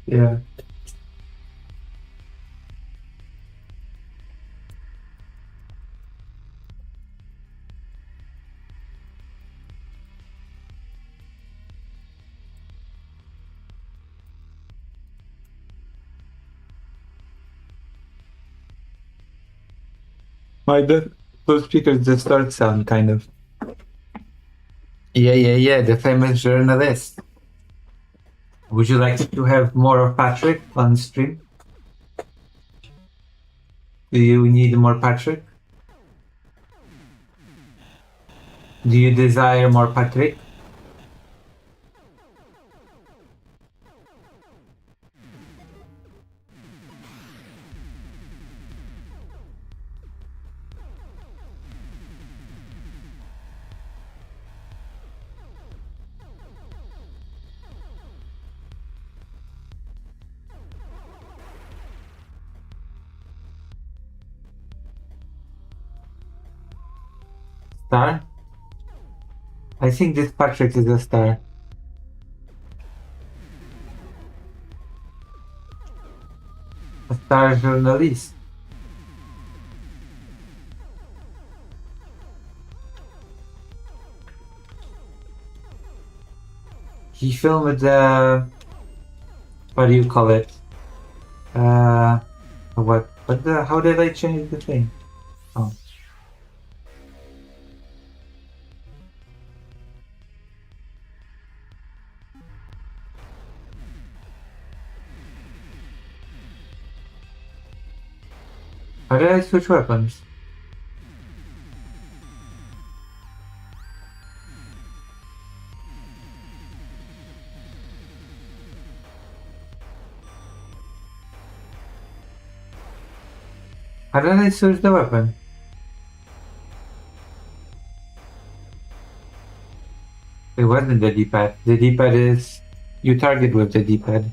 Yeah. Those speakers distort sound, kind of. Yeah, the famous journalist. Would you like to have more of Patrick on stream? Do you need more Patrick? Do you desire more Patrick? Star? I think this Patrick is a star. star journalist. He filmed the what do you call it? What the how did I change the thing? Oh. How did I switch weapons? How did I switch the weapon? It wasn't the D-pad. The D-pad is you target with the D-pad.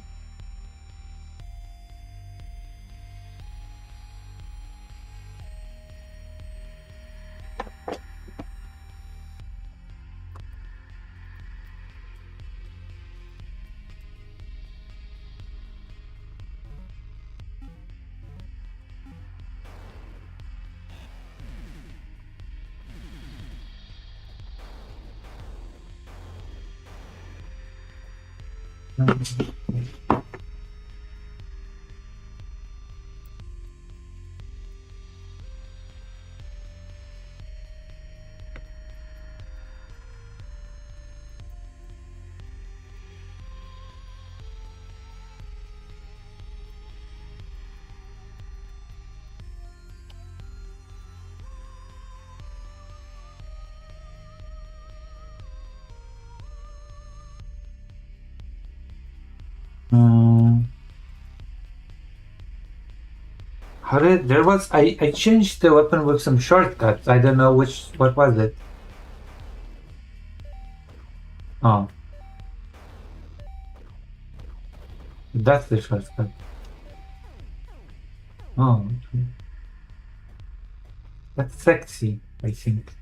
How did there was I changed the weapon with some shortcuts. I don't know what was it. Oh, that's the shortcut. Oh, that's sexy. I think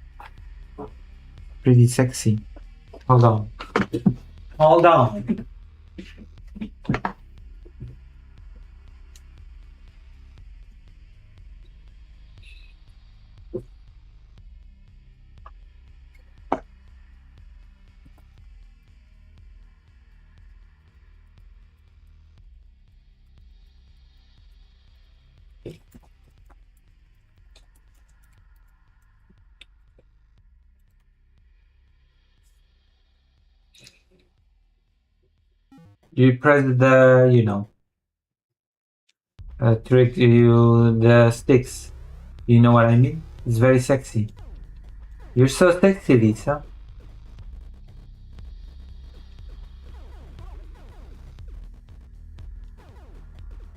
pretty sexy. Hold on. Hold on. You press trick you the sticks. You know what I mean? It's very sexy. You're so sexy, Lisa.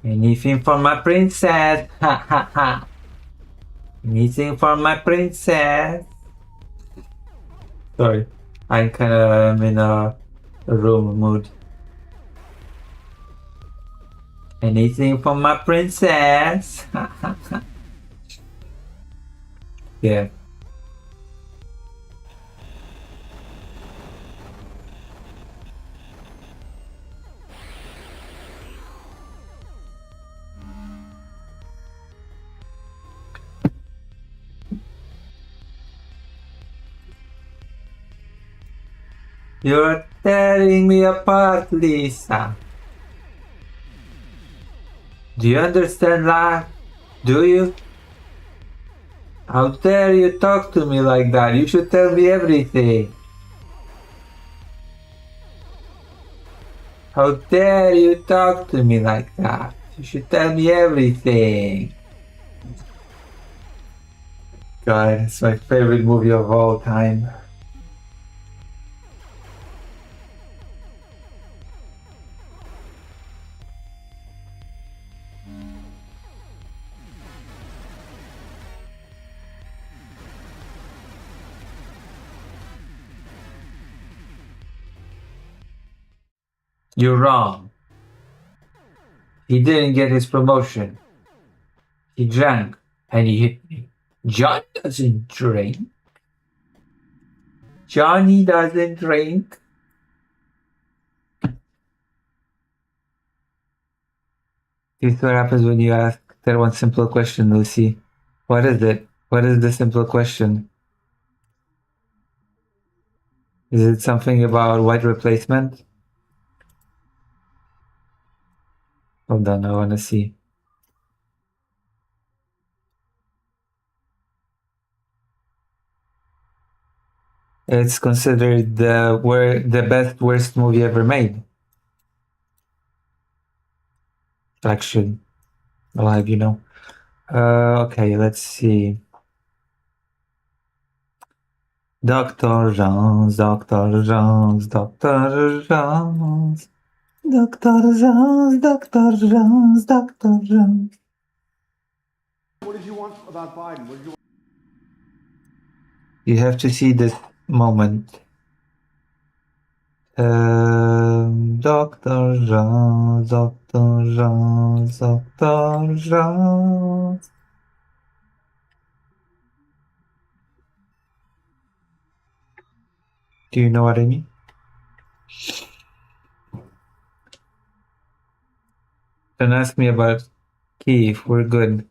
Anything for my princess. Ha ha ha. Anything for my princess. Sorry, I'm kind of in a room mood. Anything for my princess. Yeah. You're tearing me apart, Lisa. Do you understand life? Do you? How dare you talk to me like that? You should tell me everything. How dare you talk to me like that? You should tell me everything. God, it's my favorite movie of all time. You're wrong. He didn't get his promotion. He drank and he hit me. Johnny doesn't drink. Johnny doesn't drink. – This is what happens when you ask that one simple question, Lucy. What is it? What is the simple question? Is it something about white replacement? Hold on, I want to see. It's considered the best worst movie ever made. Actually, I'll have you know. Okay, let's see. Dr. Jones, Dr. Jones, Dr. Jones. Dr. Jones, Dr. Jones, Dr. Jones. What did you want about Biden? What did you want? You have to see this moment. Dr. Jones, Dr. Jones, Dr. Jones. Do you know what I mean? Don't ask me about Kiev. We're good.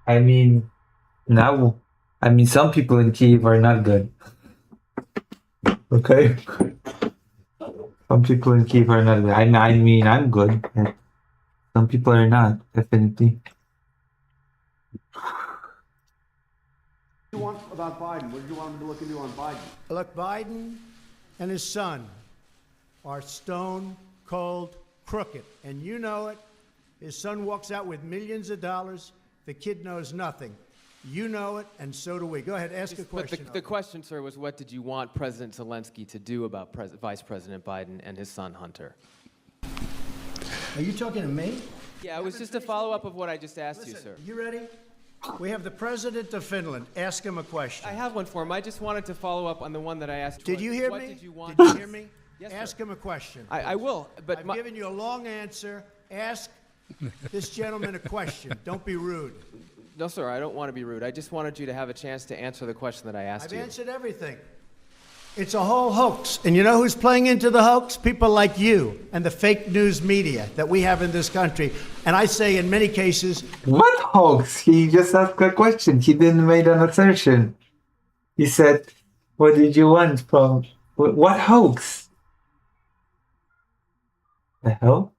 I mean, now, some people in Kiev are not good. Okay? Some people in Kiev are not good. I mean, I'm good. But some people are not, definitely. What did you want about Biden? What did you want him to look into on Biden? Look, Biden and his son are stone cold crooked, and you know it. His son walks out with millions of dollars. The kid knows nothing. You know it, and so do we. Go ahead, ask a question. But the question, sir, was what did you want President Zelensky to do about Vice President Biden and his son Hunter? Are you talking to me? Yeah, it was just a follow-up of what I just asked you, Listen, sir. you ready? We have the president of Finland. Ask him a question. I have one for him. I just wanted to follow up on the one that I asked. Did you hear what me? Did you want? Did you hear me? Yes, ask sir. him a question. I will, but I've given you a long answer. Ask this gentleman a question. Don't be rude. No, sir, I don't want to be rude. I just wanted you to have a chance to answer the question that I asked I've you. answered everything. It's a whole hoax. And you know who's playing into the hoax? People like you and the fake news media that we have in this country. And I say in many cases, What hoax? He just asked a question. He didn't make an assertion. He said, what did you want from... What hoax? The hell?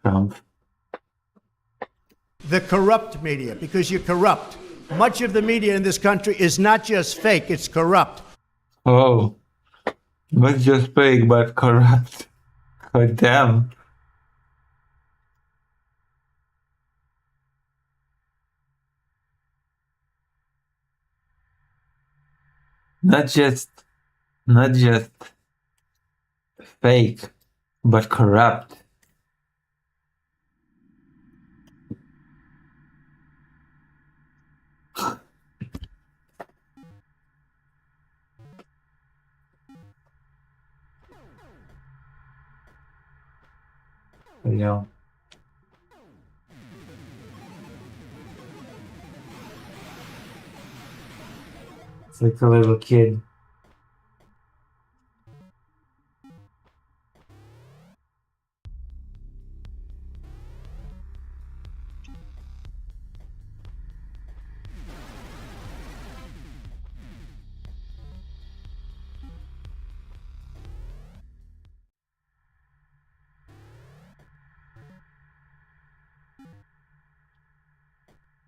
Trump. the corrupt media, because you're corrupt. Much of the media in this country is not just fake, it's corrupt. Oh. Not just fake, but corrupt. God damn. Not just fake, but corrupt. You know. It's like a little kid.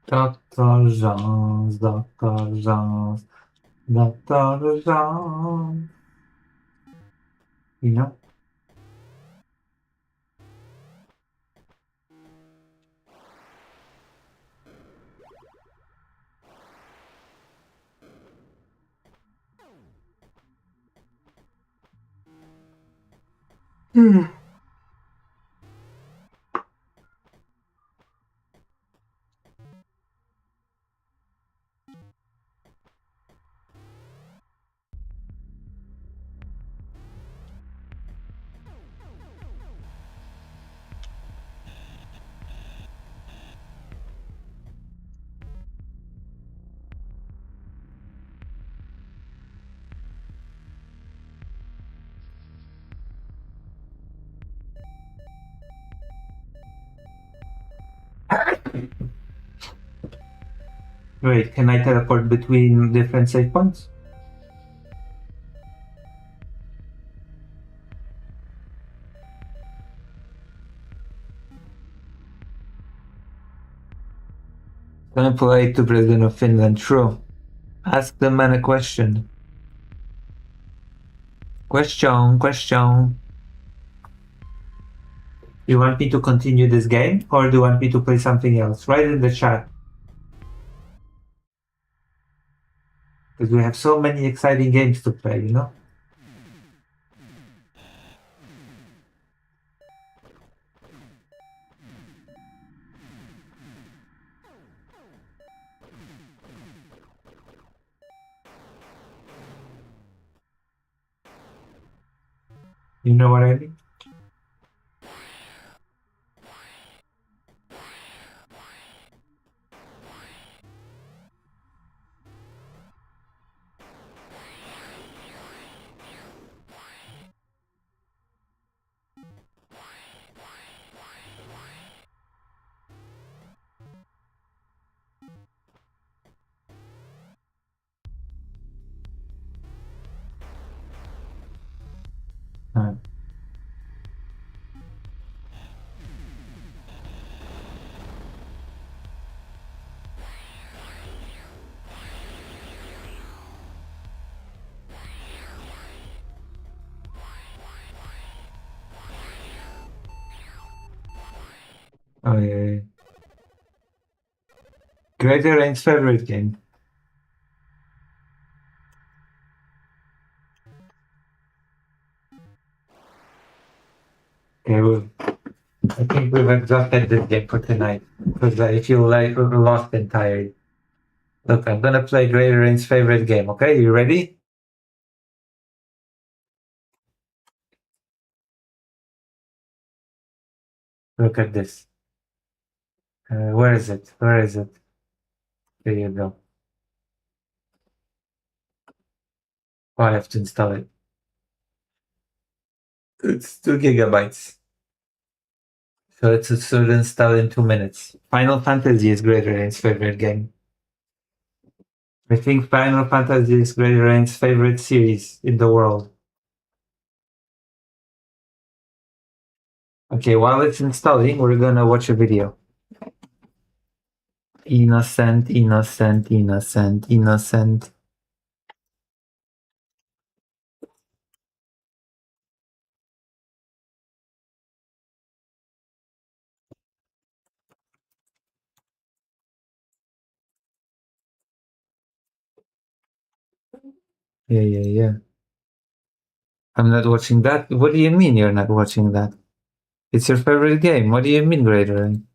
Dr. Jones, Dr. Jones, Dr. Jones. You know? Wait, can I teleport between different save points? Gonna play to President of Finland, true. Ask the man a question. Question. You want me to continue this game, or do you want me to play something else? Write in the chat. Because we have so many exciting games to play, you know? You know what I mean? Oh yeah. Greater Rain's favorite game. Okay, well, I think we've exhausted this game for tonight because I feel like we're lost and tired. Look, I'm gonna play Greater Rain's favorite game. Okay, you ready? Look at this. Where is it? Where is it? There you go. Oh, I have to install it. It's 2 gigabytes. So it should install in 2 minutes. Final Fantasy is Greater Rain's favorite game. I think Final Fantasy is Greater Rain's favorite series in the world. Okay, while it's installing, we're gonna watch a video. Innocent. Yeah. I'm not watching that. What do you mean you're not watching that? It's your favorite game. What do you mean, Greater Rain?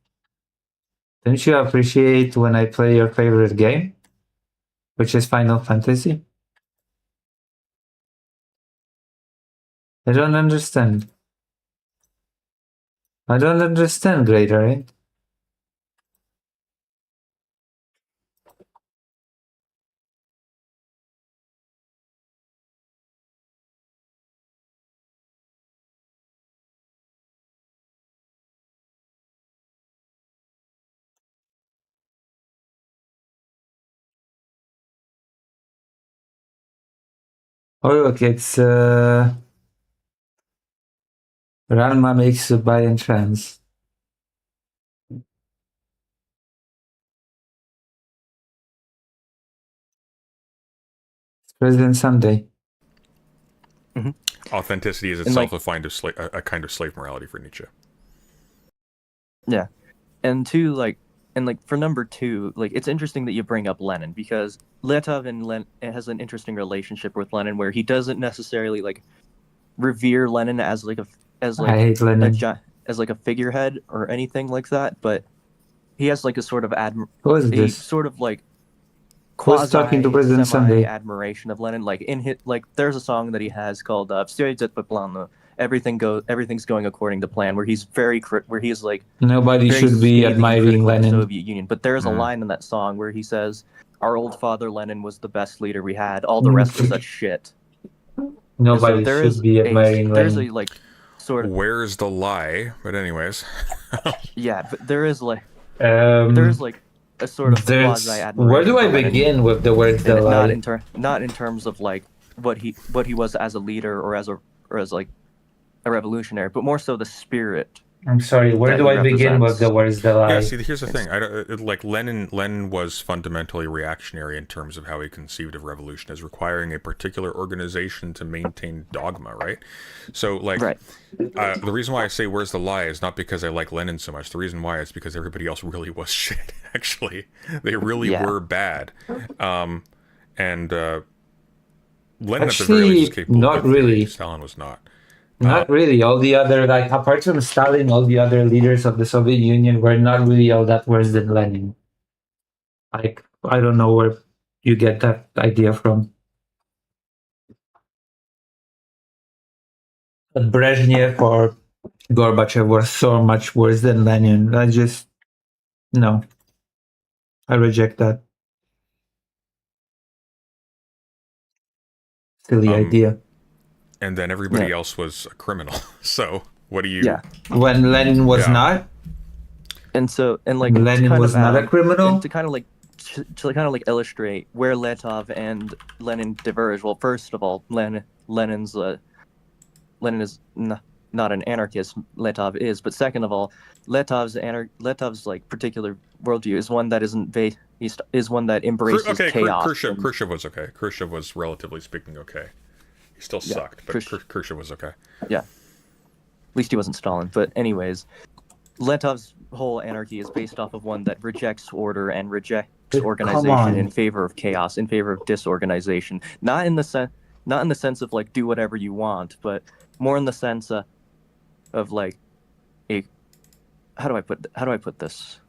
Don't you appreciate when I play your favorite game? Which is Final Fantasy? I don't understand. Greater Rain. Oh, look, it's Ranma makes you buy in trans. It's President Sunday. Authenticity is And, itself like- a kind of slave morality for Nietzsche. Yeah, and two, for number two, it's interesting that you bring up Lenin, because Letov and Lenin has an interesting relationship with Lenin, where he doesn't necessarily revere Lenin as I hate Lenin. as a figurehead or anything like that, but he has a sort of Who is a this? sort of Who's talking to President Sunday? admiration of Lenin. There's a song that he has called "Всё идёт по плану." Everything's going according to plan, where he's Nobody very should be scathing admiring critical of the Lenin. Soviet Union. But there's a line in that song where he says, "Our old father Lenin was the best leader we had. All the rest was such shit." Nobody there should is be admiring there's Lenin. a sort of Where's the lie? But anyways, yeah, but there is there's like a sort of There's quasi where admiration do I for Lenin, begin with the words the and lie? not in terms of like what he was as a leader or as like a revolutionary, but more so the spirit I'm sorry, where that do he I begin with the represents. words the Yeah, lie? see, here's the thing. I don't, like Lenin was fundamentally reactionary in terms of how he conceived of revolution as requiring a particular organization to maintain dogma, right? So, like, Right. the reason why I say "Where's the lie" is not because I like Lenin so much. The reason why is because everybody else really was shit. Actually, they really Yeah. were bad, and Lenin at the very least was Actually, capable of not good theory. really. Stalin was not. Not really. All the other, like, apart from Stalin, all the other leaders of the Soviet Union were not really all that worse than Lenin. Like, I don't know where you get that idea from. But Brezhnev or Gorbachev were so much worse than Lenin. No, I reject that silly idea. And then everybody Yeah. else was a criminal. So what do you? Yeah. When Lenin was Yeah. not, And so, and like to Lenin kind was of not a criminal. and to kind of like illustrate where Letov and Lenin diverge. Well, first of all, Lenin is not an anarchist. Letov is, but second of all, Letov's like particular worldview is one that is one that embraces chaos. Khrushchev was okay. Khrushchev was relatively speaking okay. He still sucked, but Khrushchev was okay. Yeah. At least he wasn't Stalin. But anyways, Letov's whole anarchy is based off of one that rejects order and rejects organization in favor of chaos, in favor of disorganization. Not in the sense of like do whatever you want, but more in the sense of like a how do I put this?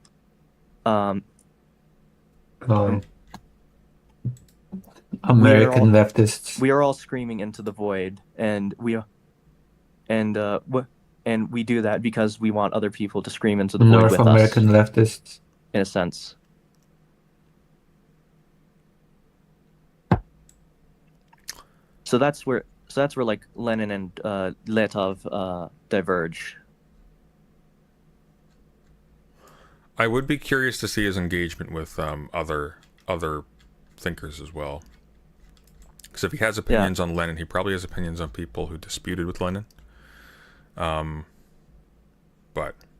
American leftists. We are all screaming into the void, and we do that because we want other people to scream into the void North with American us, leftists. in a sense. So that's where like Lenin and Letov diverge. I would be curious to see his engagement with other thinkers as well. Because if he has opinions on Lenin, he probably has opinions on people who disputed with Lenin. But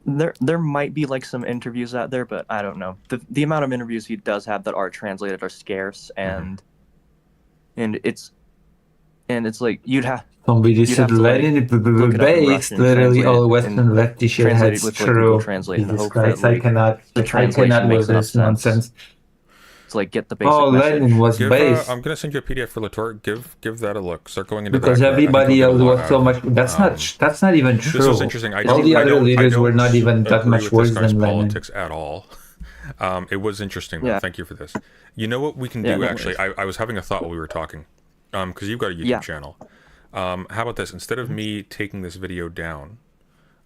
there might be like some interviews out there, but I don't know. The amount of interviews he does have that are translated are scarce, and it's like you'd have. Somebody said Lenin based literally all Western lefty shitheads true. Jesus Christ, I cannot with this nonsense. To like get the basic message. Lenin was based. I'm gonna send you a PDF for Latour. Give that a look. Start going into because that. Everybody else was so much. That's not even true. This was interesting. All the other leaders were not even that much worse than Lenin. Politics at all. It was interesting. Though. Thank you for this. You know what we can do? Actually, I was having a thought while we were talking. Because you've got a YouTube channel. How about this? Instead of me taking this video down,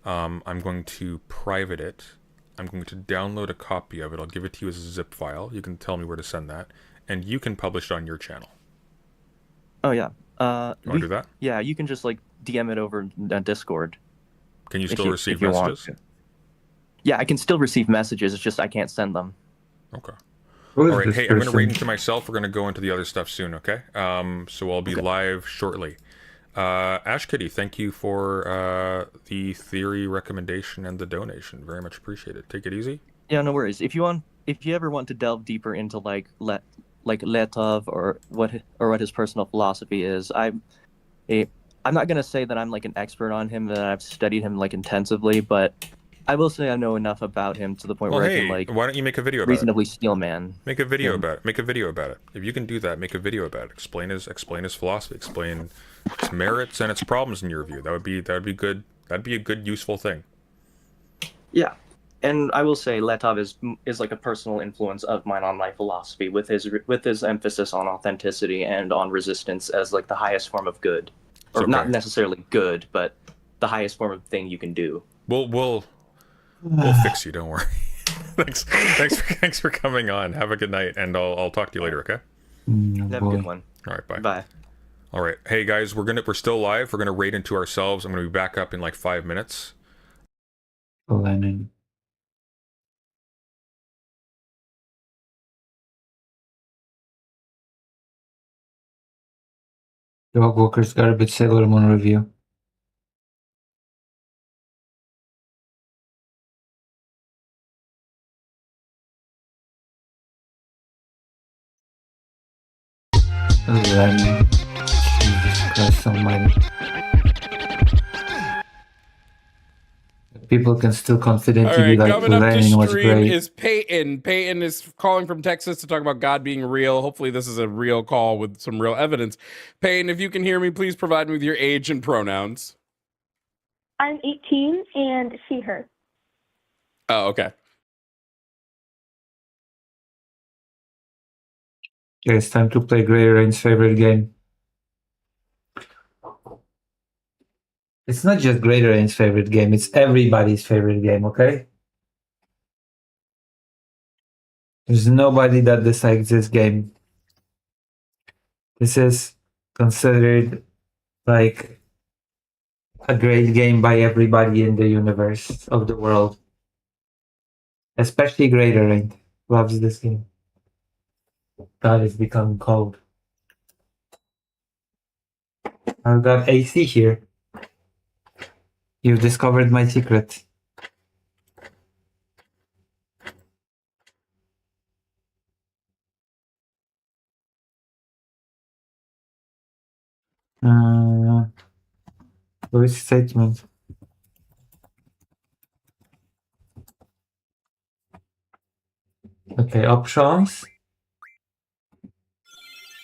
I'm going to private it. I'm going to download a copy of it. I'll give it to you as a zip file. You can tell me where to send that, and you can publish it on your channel. Oh yeah. You want to do that? Yeah, you can just like DM it over Discord. Can you still receive messages? Yeah, I can still receive messages. It's just I can't send them. Okay. All right. Hey, I'm going to raid into myself. We're going to go into the other stuff soon. Okay. So I'll be live shortly. Ash Kitty, thank you for the theory recommendation and the donation. Very much appreciated. Take it easy. Yeah, no worries. If you ever want to delve deeper into like Letov or what his personal philosophy is, I'm not gonna say that I'm like an expert on him, that I've studied him like intensively, but I will say I know enough about him to the point where I can like. Why don't you make a video about reasonably steel man? Make a video about it. Make a video about it. If you can do that, make a video about it. Explain his philosophy. Explain its merits and its problems in your view. That would be good. That'd be a good, useful thing. Yeah, and I will say Letov is like a personal influence of mine on my philosophy, with his emphasis on authenticity and on resistance as like the highest form of good, or not necessarily good, but the highest form of thing you can do. We'll fix you. Don't worry. thanks for coming on. Have a good night, and I'll talk to you later. Okay. Have a good one. All right. Bye. Bye. All right. Hey guys, we're still live. We're gonna raid into ourselves. I'm gonna be back up in like 5 minutes. Lenin. Dog Walker's Garbage Sailor Moon review. Lemon. Jesus Christ almighty. People can still confidently be like, coming up to Lenin was stream great. is Peyton. Peyton is calling from Texas to talk about God being real. Hopefully this is a real call with some real evidence. Peyton, if you can hear me, please provide me with your age and pronouns. I'm 18 and she, her. Oh, okay. Okay, it's time to play Greater Rain's favorite game. It's not just Greater Rain's favorite game, it's everybody's favorite game, okay? There's nobody that dislikes this game. This is considered like a great game by everybody in the universe of the world. Especially Greater Rain loves this game. God, it's becoming cold. I've got AC here. You've discovered my secret. Which statement? Okay, options.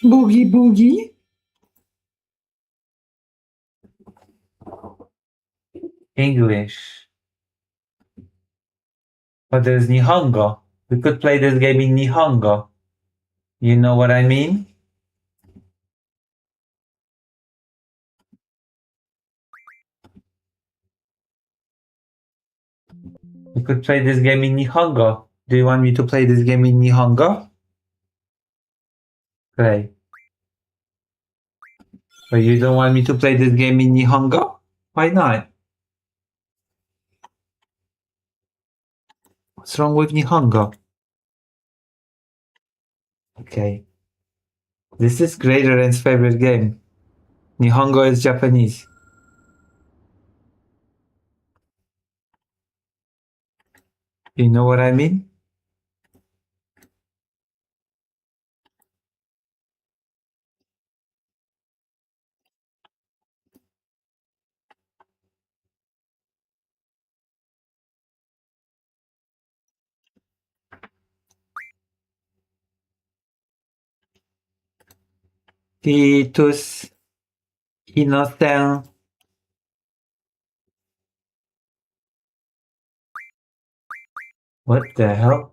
Boogie Boogie. English. But there's Nihongo. We could play this game in Nihongo. You know what I mean? We could play this game in Nihongo. Do you want me to play this game in Nihongo? Okay. But you don't want me to play this game in Nihongo? Why not? What's wrong with Nihongo? Okay. This is Greater Rain's favorite game. Nihongo is Japanese. You know what I mean? Titus Innocent. What the hell?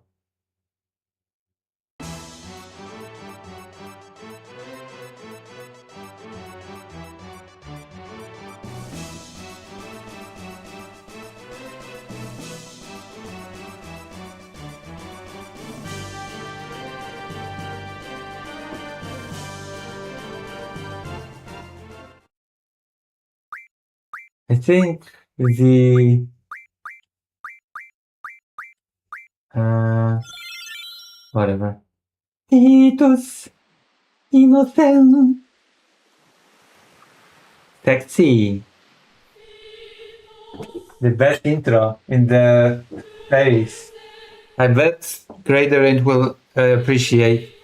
I think the whatever. Titus Innocent. Sexy. The best intro in the series. I bet Greater Rain will appreciate.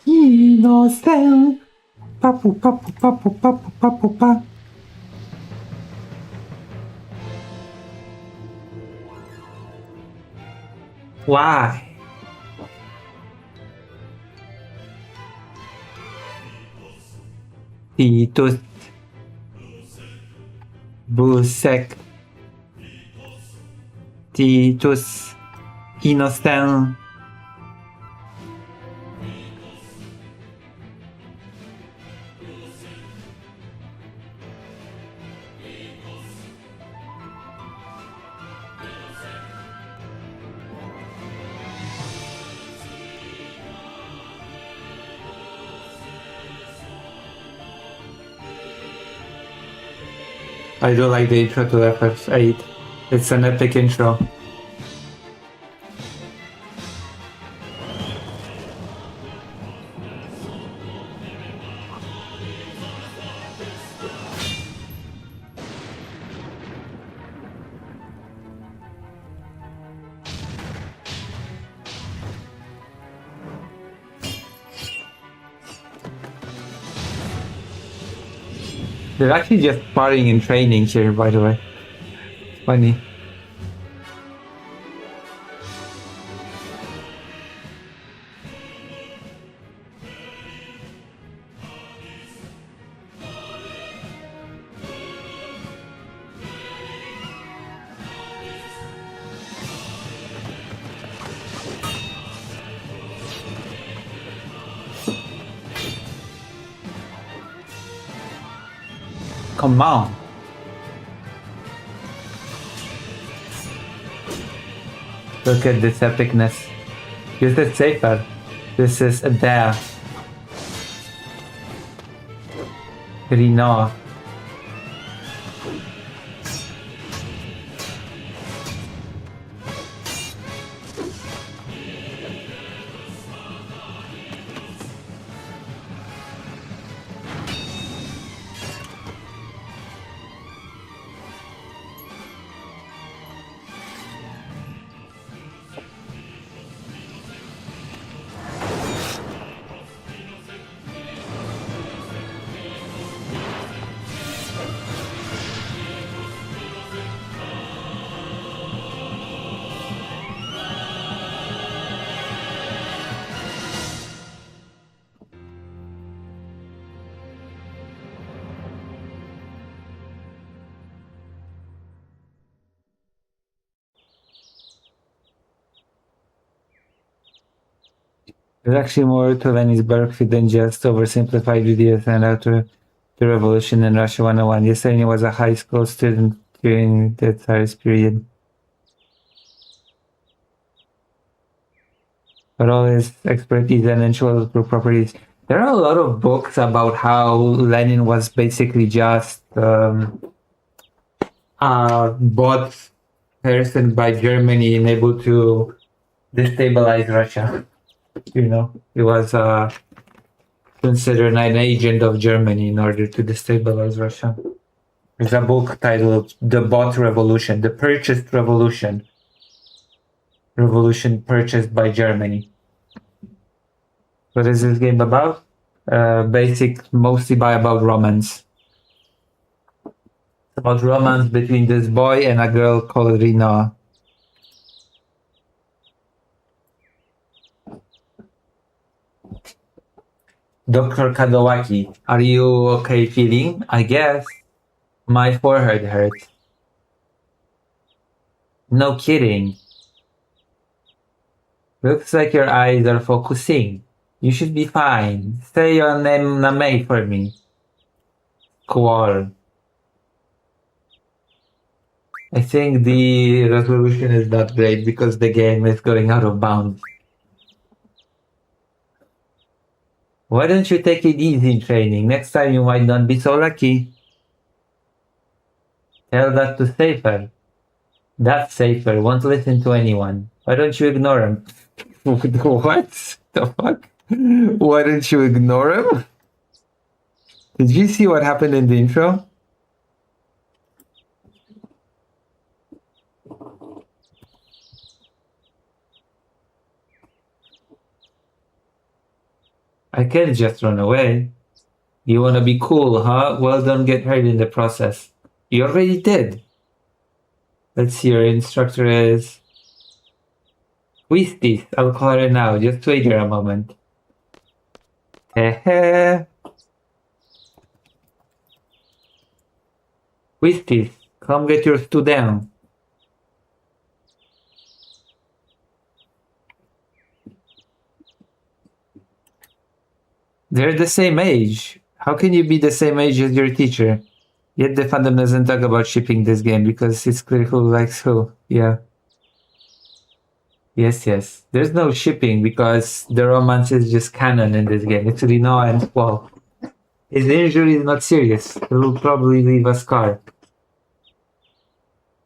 Innocent. Papu papu papu papu papu pa. Why? Titus Busek Titus Innocent. I do like the intro to FF8. It's an epic intro. They're actually just sparring and training here, by the way. Funny. Come on. Look at this epicness. This is safer. This is there. Rino. There's actually more to Lenin's biography than just oversimplified videos and after the revolution in Russia 101. Yes, Lenin was a high school student during the Tsarist period. But all his expertise and intellectual properties. There are a lot of books about how Lenin was basically just bought person by Germany and able to destabilize Russia. You know, he was considered an agent of Germany in order to destabilize Russia. There's a book titled The Bought Revolution, The Purchased Revolution. Revolution purchased by Germany. What is this game about? Mostly about romance. It's about romance between this boy and a girl called Rina. Dr. Kadowaki, are you okay feeling? I guess. My forehead hurts. No kidding. Looks like your eyes are focusing. You should be fine. Stay on Name for me. Cool. I think the resolution is not great because the game is going out of bounds. Why don't you take it easy in training? Next time you might not be so lucky. Tell that to Safer. That's Safer. Won't listen to anyone. Why don't you ignore him? What the fuck? Why don't you ignore him? Did you see what happened in the intro? I can't just run away. You wanna be cool, huh? Well, don't get hurt in the process. You already did. Let's see, your instructor is... Twisties. I'll call her now. Just wait here a moment. Hehe. Twisties, come get your stew down. They're the same age. How can you be the same age as your teacher? Yet the fandom doesn't talk about shipping this game because it's clear who likes who. Yeah. Yes. There's no shipping because the romance is just canon in this game. It's Rino and well, his injury is not serious. It will probably leave a scar.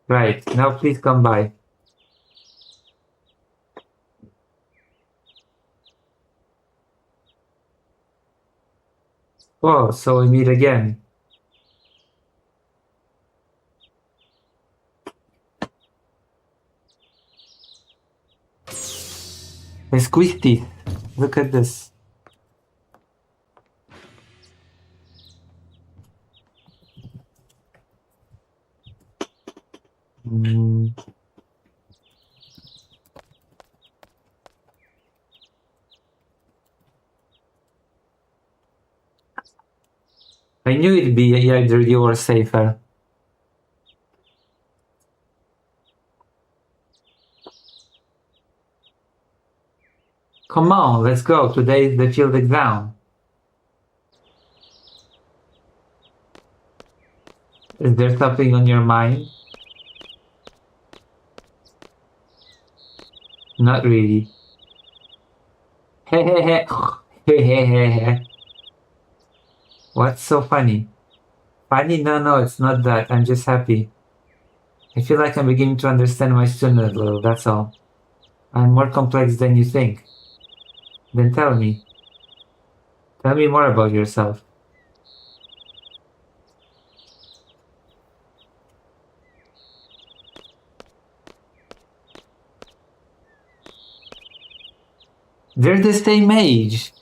Right, now please come by. Oh, so we meet again. Squishy. Look at this. I knew it'd be either you or safer. Come on, let's go. Today is the field exam. Is there something on your mind? Not really. Hey, hey, hey. Hey, hey, hey, hey. What's so funny? Funny? No, it's not that. I'm just happy. I feel like I'm beginning to understand my student a little, that's all. I'm more complex than you think. Then tell me. Tell me more about yourself. They're the same age.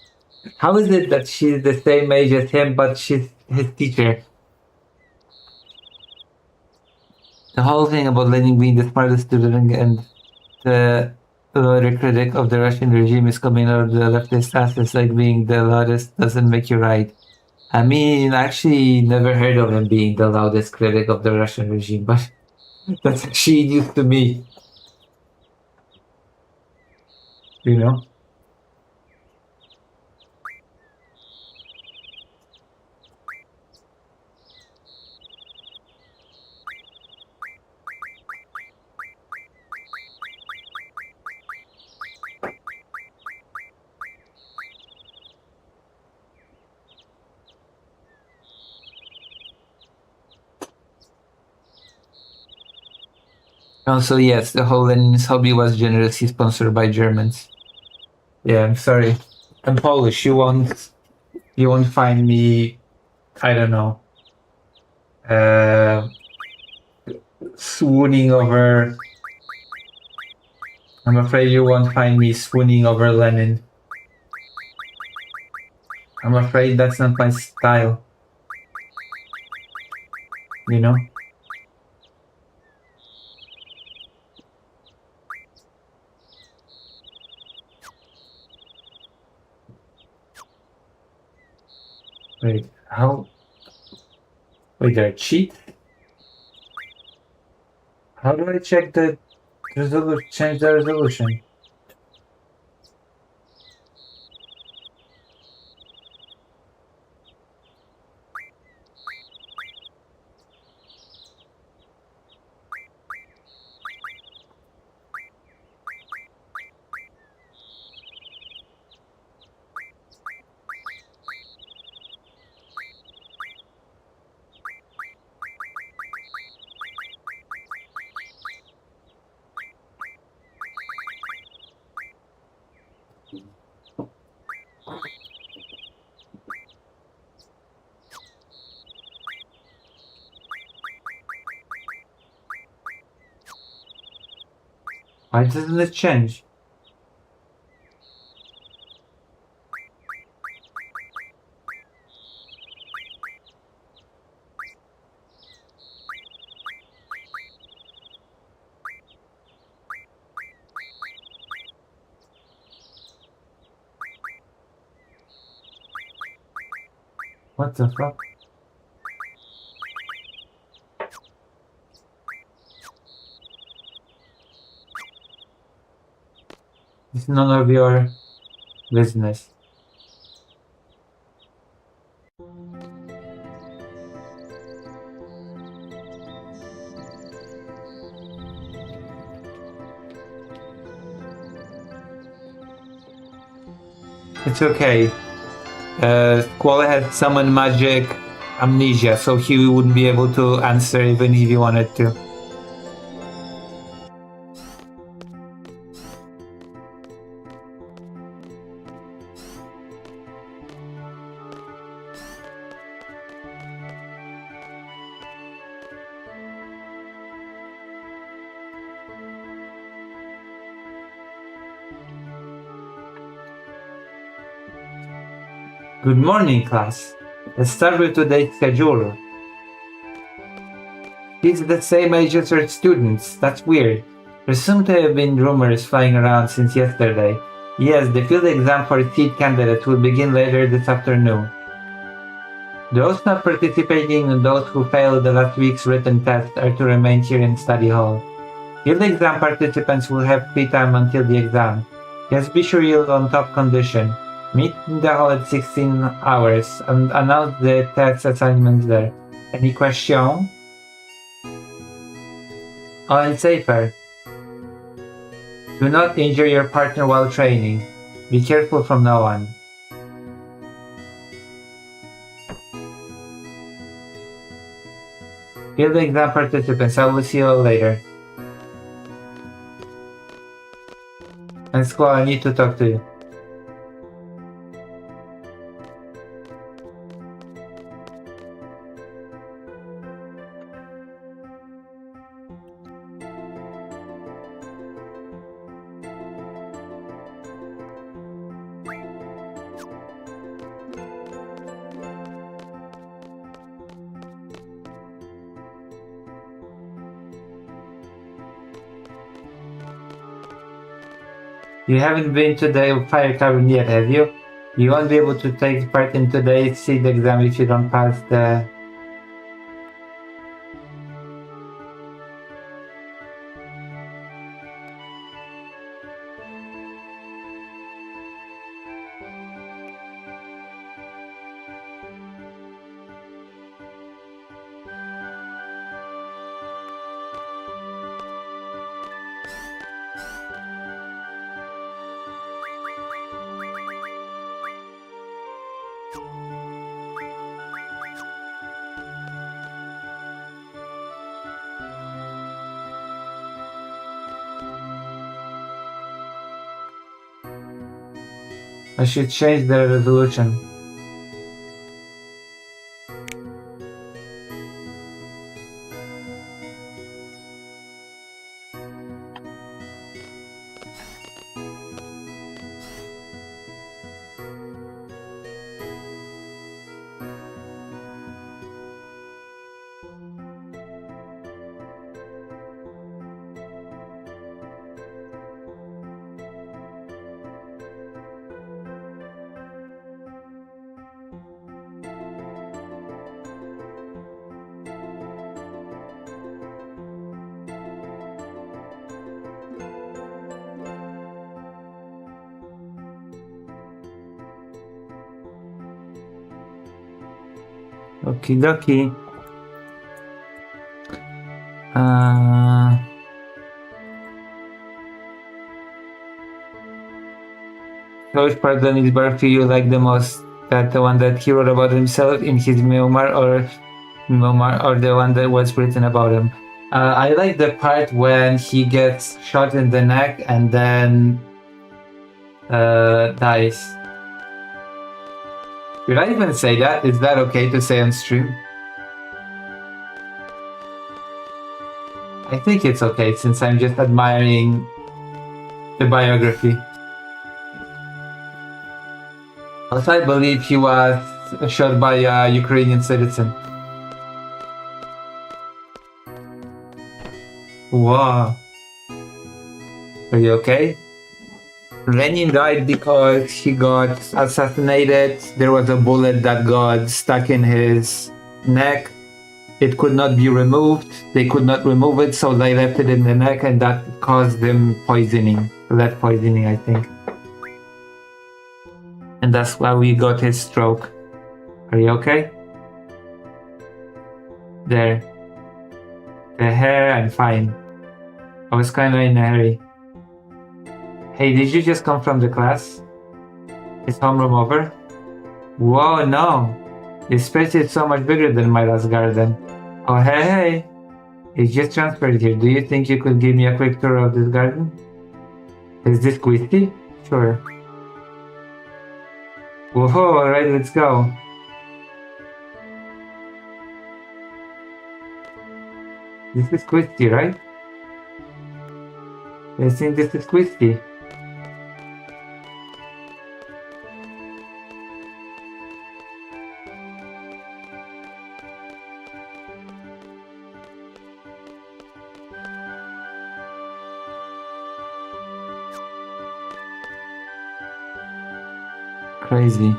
How is it that she's the same age as him, but she's his teacher? The whole thing about Lenin being the smartest student and the critic of the Russian regime is coming out of the leftist asses like being the loudest doesn't make you right. I mean, I actually never heard of him being the loudest critic of the Russian regime, but that's actually news to me. You know? Also, yes, the whole Lenin's hobby was generously sponsored by Germans. Yeah, I'm sorry. I'm Polish. You won't find me, I don't know, swooning over. I'm afraid you won't find me swooning over Lenin. I'm afraid that's not my style. You know? Wait, how? Wait, there are cheats? How do I check the resolution? Change the resolution? Why doesn't it change? What the fuck? It's none of your business. It's okay. Squall had summon magic amnesia, so he wouldn't be able to answer even if he wanted to. Good morning, class. Let's start with today's schedule. He's the same age as our students. That's weird. There seem to have been rumors flying around since yesterday. Yes, the field exam for seed candidates will begin later this afternoon. Those not participating and those who failed the last week's written test are to remain here in study hall. Field exam participants will have free time until the exam. Just be sure you're on top condition. Meet in the hall at 16 hours and announce the test assignments there. Any question? Oh, and safer. Do not injure your partner while training. Be careful from now on. Field exam participants, I will see you all later. And Squall, I need to talk to you. You haven't been to the fire cavern yet, have you? You won't be able to take part in today's seed exam if you don't pass the... I should change the resolution. Okie dokie. Which part of his biography you like the most? That the one that he wrote about himself in his memoir, or the one that was written about him? I like the part when he gets shot in the neck and then dies. Should I even say that? Is that okay to say on stream? I think it's okay since I'm just admiring the biography. Also, I believe he was shot by a Ukrainian citizen. Wow. Are you okay? Lenin died because he got assassinated. There was a bullet that got stuck in his neck. It could not be removed. They could not remove it, so they left it in the neck, and that caused him poisoning. Lead poisoning, I think. And that's why we got his stroke. Are you okay? There. The hair, I'm fine. I was kinda in a hurry. Hey, did you just come from the class? Is homeroom over? Whoa, no! This space is so much bigger than my last garden. Oh, hey! It's just transferred here. Do you think you could give me a quick tour of this garden? Is this Quisty? Sure. Whoa, alright, let's go. This is Quisty, right? I think this is Quisty. Crazy.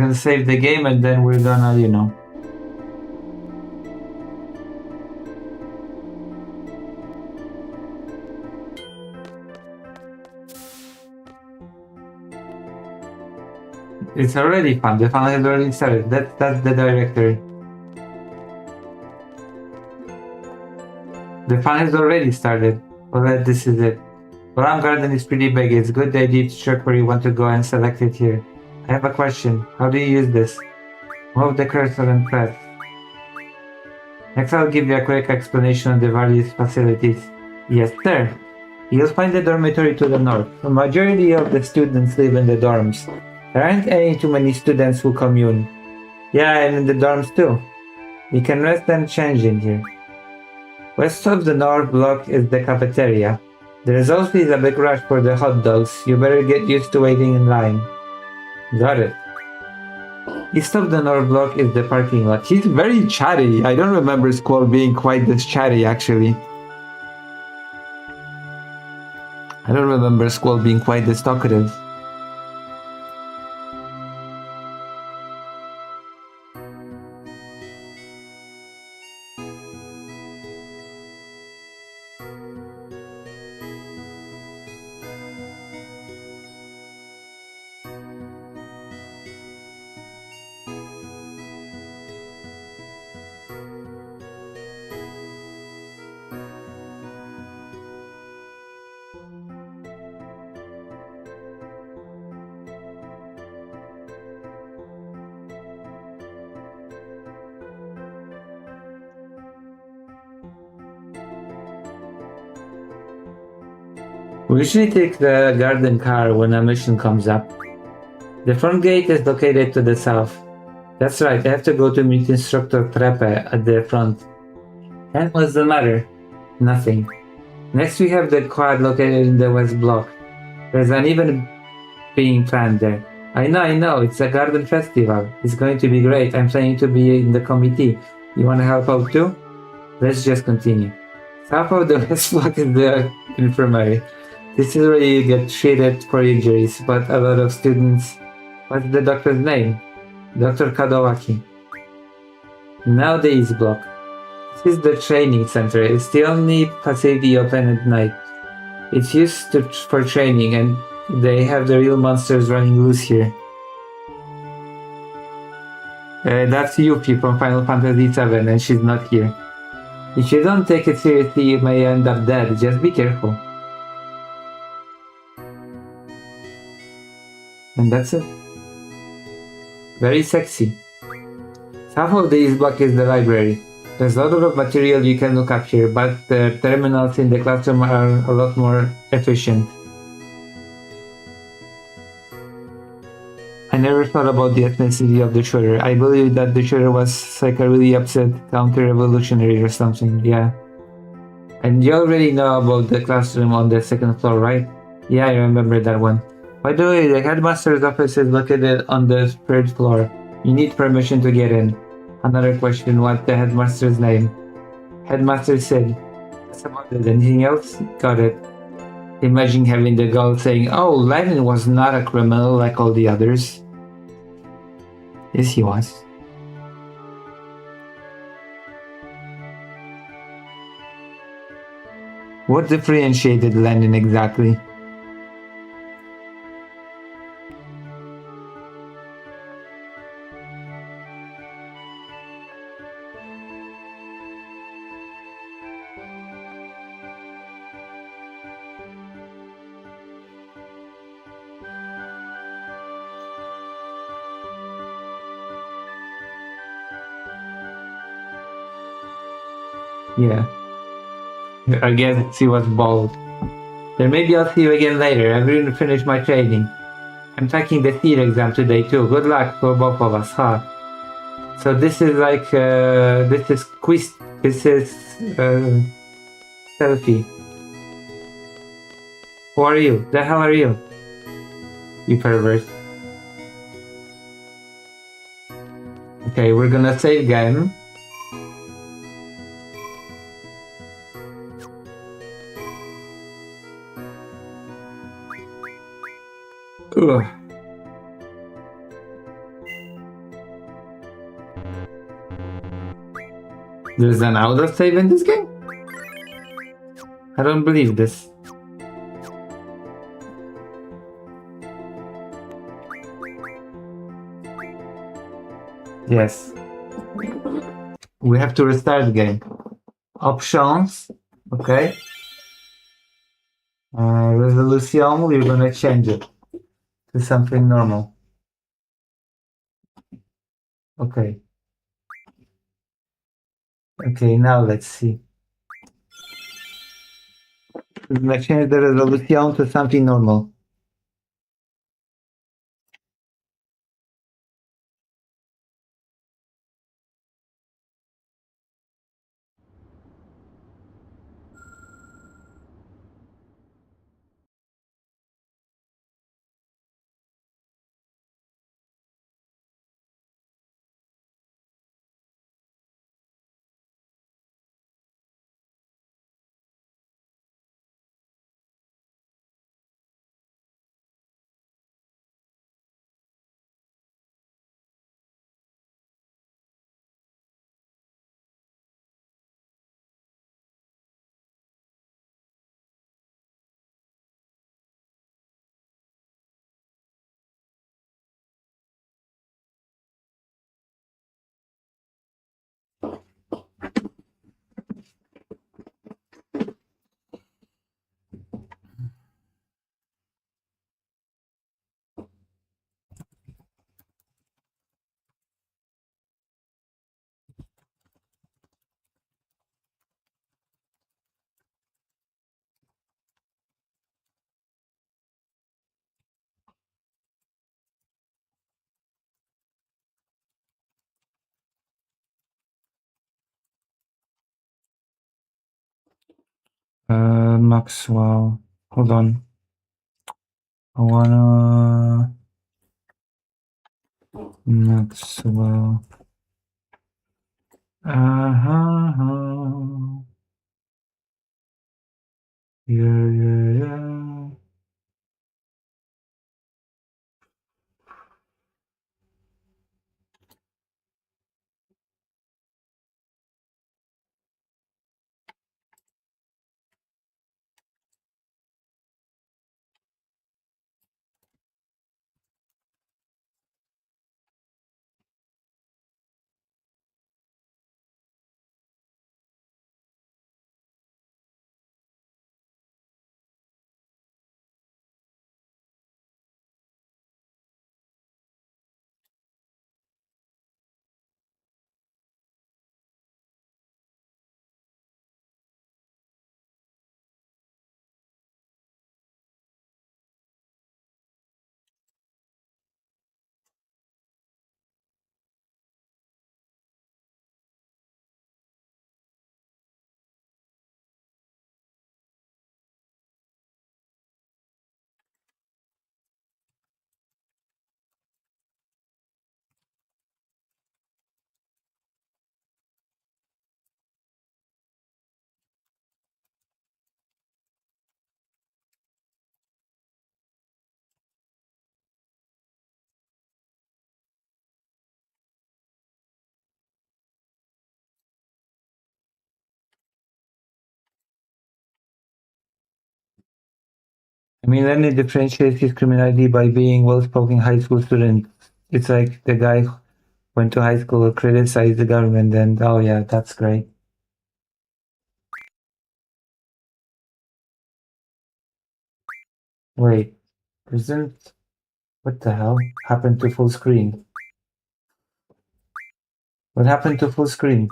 gonna save the game and then we're gonna, you know. It's already fun. The fun has already started. That's the director. The fun has already started. Well, this is it. Alarm Garden is pretty big. It's a good idea to check where you want to go and select it here. I have a question. How do you use this? Move the cursor and press. Next I'll give you a quick explanation of the various facilities. Yes, sir. You'll find the dormitory to the north. The majority of the students live in the dorms. There aren't any too many students who commune. Yeah, and in the dorms too. You can rest and change in here. West of the north block is the cafeteria. There is always a big rush for the hot dogs. You better get used to waiting in line. Got it. East of the north block is the parking lot. He's very chatty. I don't remember Squall being quite this chatty, actually. I don't remember Squall being quite this talkative. We usually take the garden car when a mission comes up. The front gate is located to the south. That's right, I have to go to meet Instructor Trepe at the front. And what's the matter? Nothing. Next we have the quad located in the west block. There's an event being planned there. I know, it's a garden festival. It's going to be great. I'm planning to be in the committee. You wanna help out too? Let's just continue. South of the west block is the infirmary. This is where you get treated for injuries, but a lot of students... What's the doctor's name? Dr. Kadowaki. Now the East Block. This is the training center. It's the only facility open at night. It's used for training and they have the real monsters running loose here. That's Yuffie from Final Fantasy VII and she's not here. If you don't take it seriously, you may end up dead. Just be careful. And that's it. Very sexy. South of the East Block is the library. There's a lot of material you can look up here, but the terminals in the classroom are a lot more efficient. I never thought about the ethnicity of the shooter. I believe that the shooter was like a really upset counter-revolutionary or something, yeah. And you already know about the classroom on the second floor, right? Yeah, I remember that one. By the way, the headmaster's office is located on the third floor. You need permission to get in. Another question, what's the headmaster's name? Headmaster said. That's about it. Anything else? Got it. Imagine having the girl saying, oh, Lenin was not a criminal like all the others. Yes, he was. What differentiated Lenin exactly? Yeah. I guess he was bald. Then maybe I'll see you again later. I'm going to finish my training. I'm taking the theater exam today too. Good luck for both of us, huh? So this is like, this is quiz, this is, selfie. Who are you? The hell are you? You pervert. Okay, we're gonna save game. Ugh. There's an autosave in this game? I don't believe this. Yes. We have to restart the game. Options. Okay. Resolution, we're gonna change it to something normal. Okay. Okay, now let's see. We're gonna change the resolution to something normal. Maxwell. Hold on. I wanna Maxwell. Uh-huh. Yeah. I mean, Lenny differentiates his criminality by being well-spoken high school student. It's like the guy who went to high school, criticized the government, and oh yeah, that's great. Wait, isn't what the hell happened to full screen? What happened to full screen?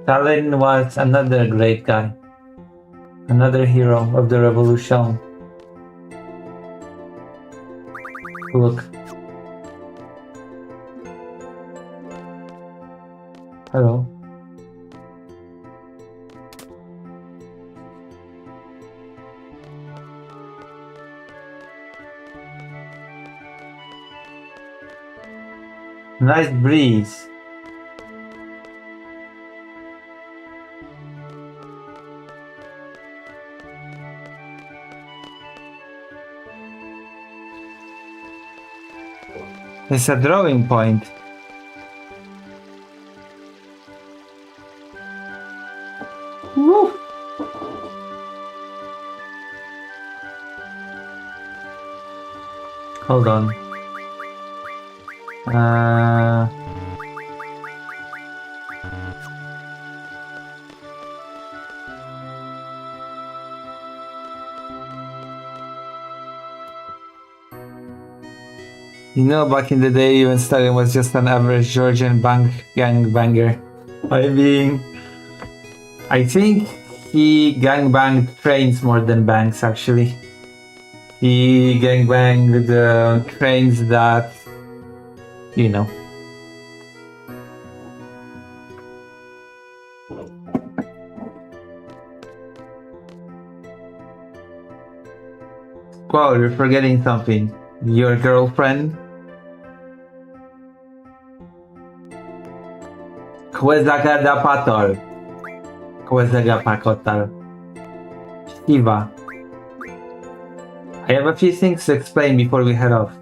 Stalin was another great guy. Another hero of the revolution. Look. Hello. Nice breeze. It's a drawing point. Woo! Hold on. You know, back in the day, even Stalin was just an average Georgian gangbanger. I think he gangbanged trains more than banks, actually. He gangbanged trains that, you know. Wow, you're forgetting something. Your girlfriend? Kwezagadapator. Shiva. I have a few things to explain before we head off.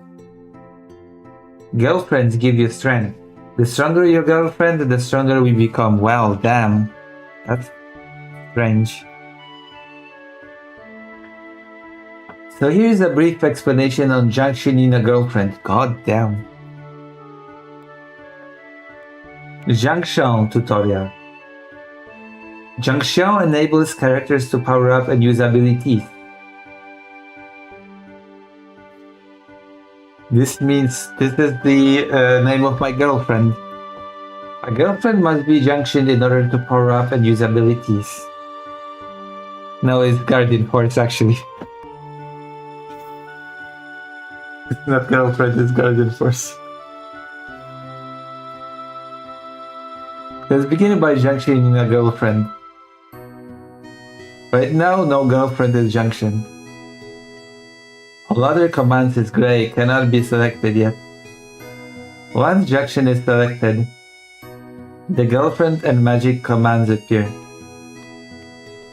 Girlfriends give you strength. The stronger your girlfriend, the stronger we become. Well, damn. That's strange. So here's a brief explanation on junction in a girlfriend. God damn. Junction tutorial. Junction enables characters to power up and use abilities. This means this is the name of my girlfriend. A girlfriend must be junctioned in order to power up and use abilities. No, it's Guardian Force actually. It's not girlfriend, it's Guardian Force. Let's begin by junctioning a girlfriend. Right now, no girlfriend is junctioned. All other commands is gray, cannot be selected yet. Once junction is selected, the girlfriend and magic commands appear.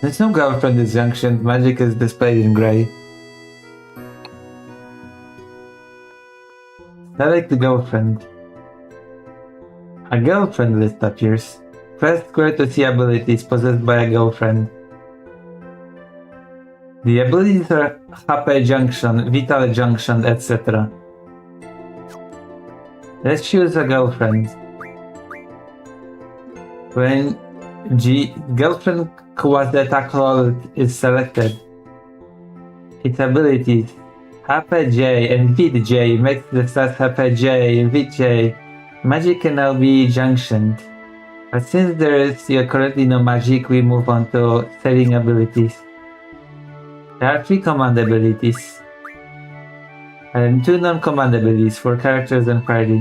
Since no girlfriend is junctioned, magic is displayed in gray. Select the girlfriend. A girlfriend list appears. Press square to see abilities possessed by a girlfriend. The abilities are HP Junction, Vital Junction, etc. Let's choose a girlfriend. When girlfriend Quaseta Claw is selected, its abilities HP J and Vid J makes the stats HP J and Vid J. Magic can now be junctioned. But since there is currently no magic, we move on to setting abilities. There are 3 command abilities and 2 non-command abilities for characters and party.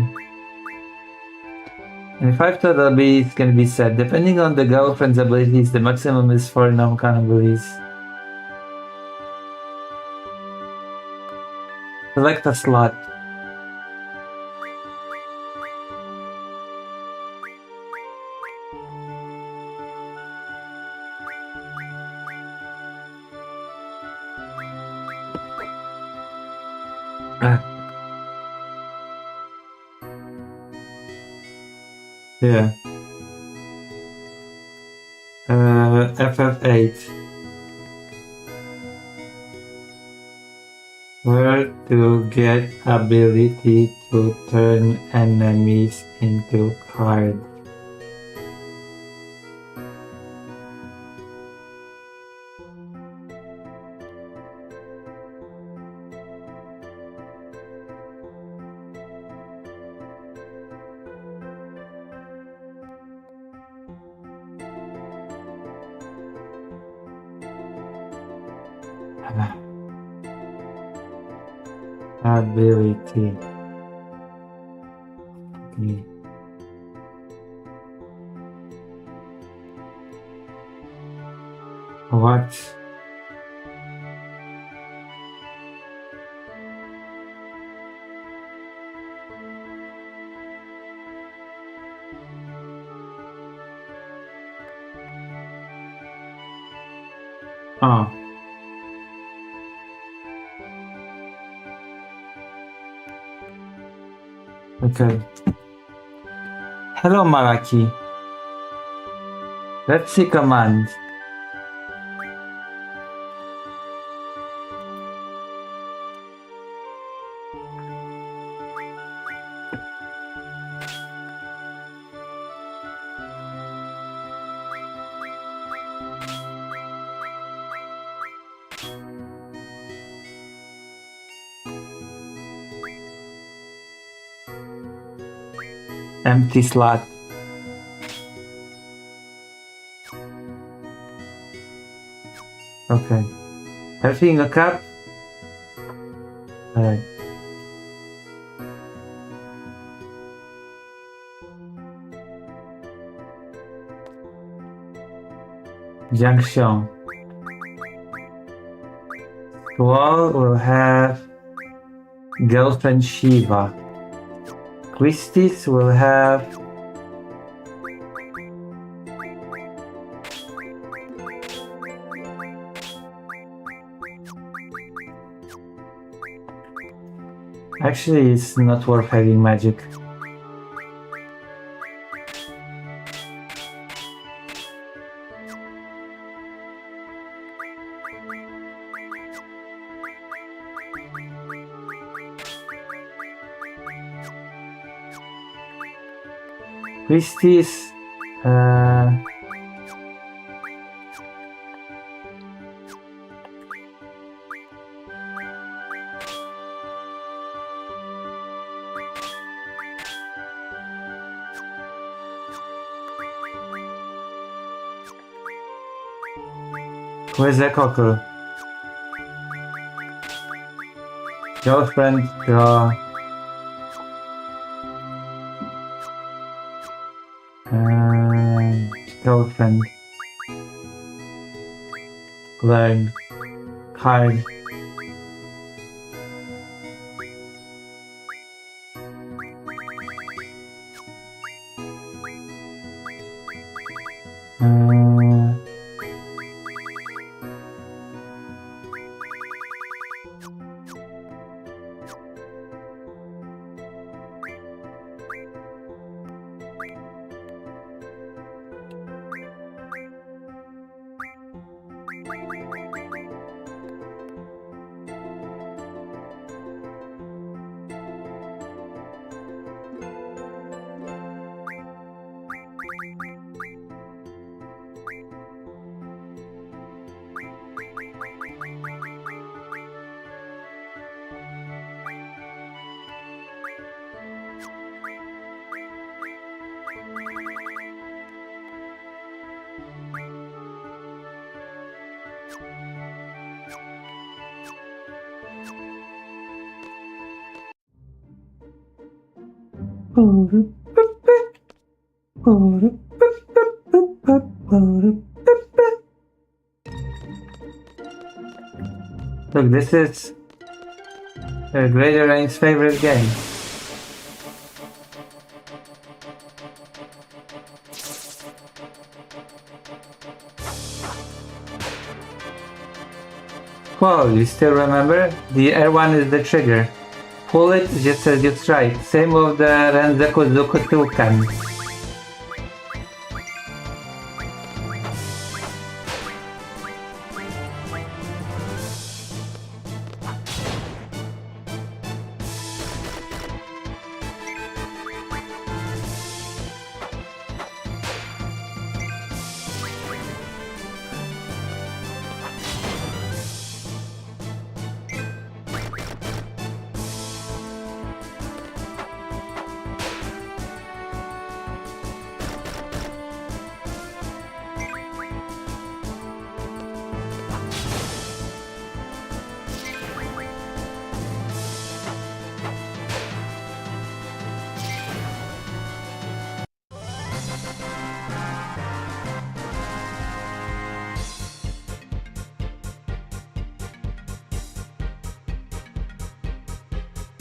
And 5 total abilities can be set. Depending on the girlfriend's abilities, the maximum is 4 non-command abilities. Select a slot. Yeah. FF8. Where to get ability to turn enemies into cards. Ability. Okay. What? Oh. Okay. Hello, Malaki. Let's see command. Empty slot. Okay. Everything a cup? Alright. Junction. Squall will have girlfriend Shiva. Christie's will have actually it's not worth having magic. Christie's where's the cockle? Girlfriend, draw. Girlfriend. Learn. Card. Look, this is Greater Rain's favorite game. Whoa, you still remember? The R1 is the trigger. Pull it just as you try. Same with the Renzaku Zukutukan.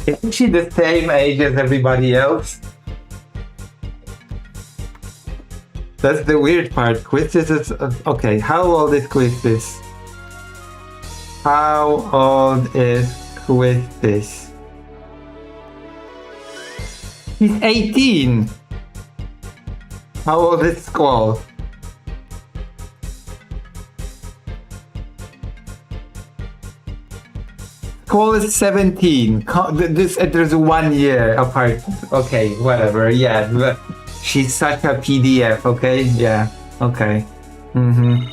Isn't she the same age as everybody else? That's the weird part. Quistis is... okay, how old is Quistis? How old is Quistis? He's 18! How old is Squall? Squall is 17. There's 1 year apart. Okay, whatever. Yeah, but she's such a PDF. Okay, yeah. Okay. Mm-hmm.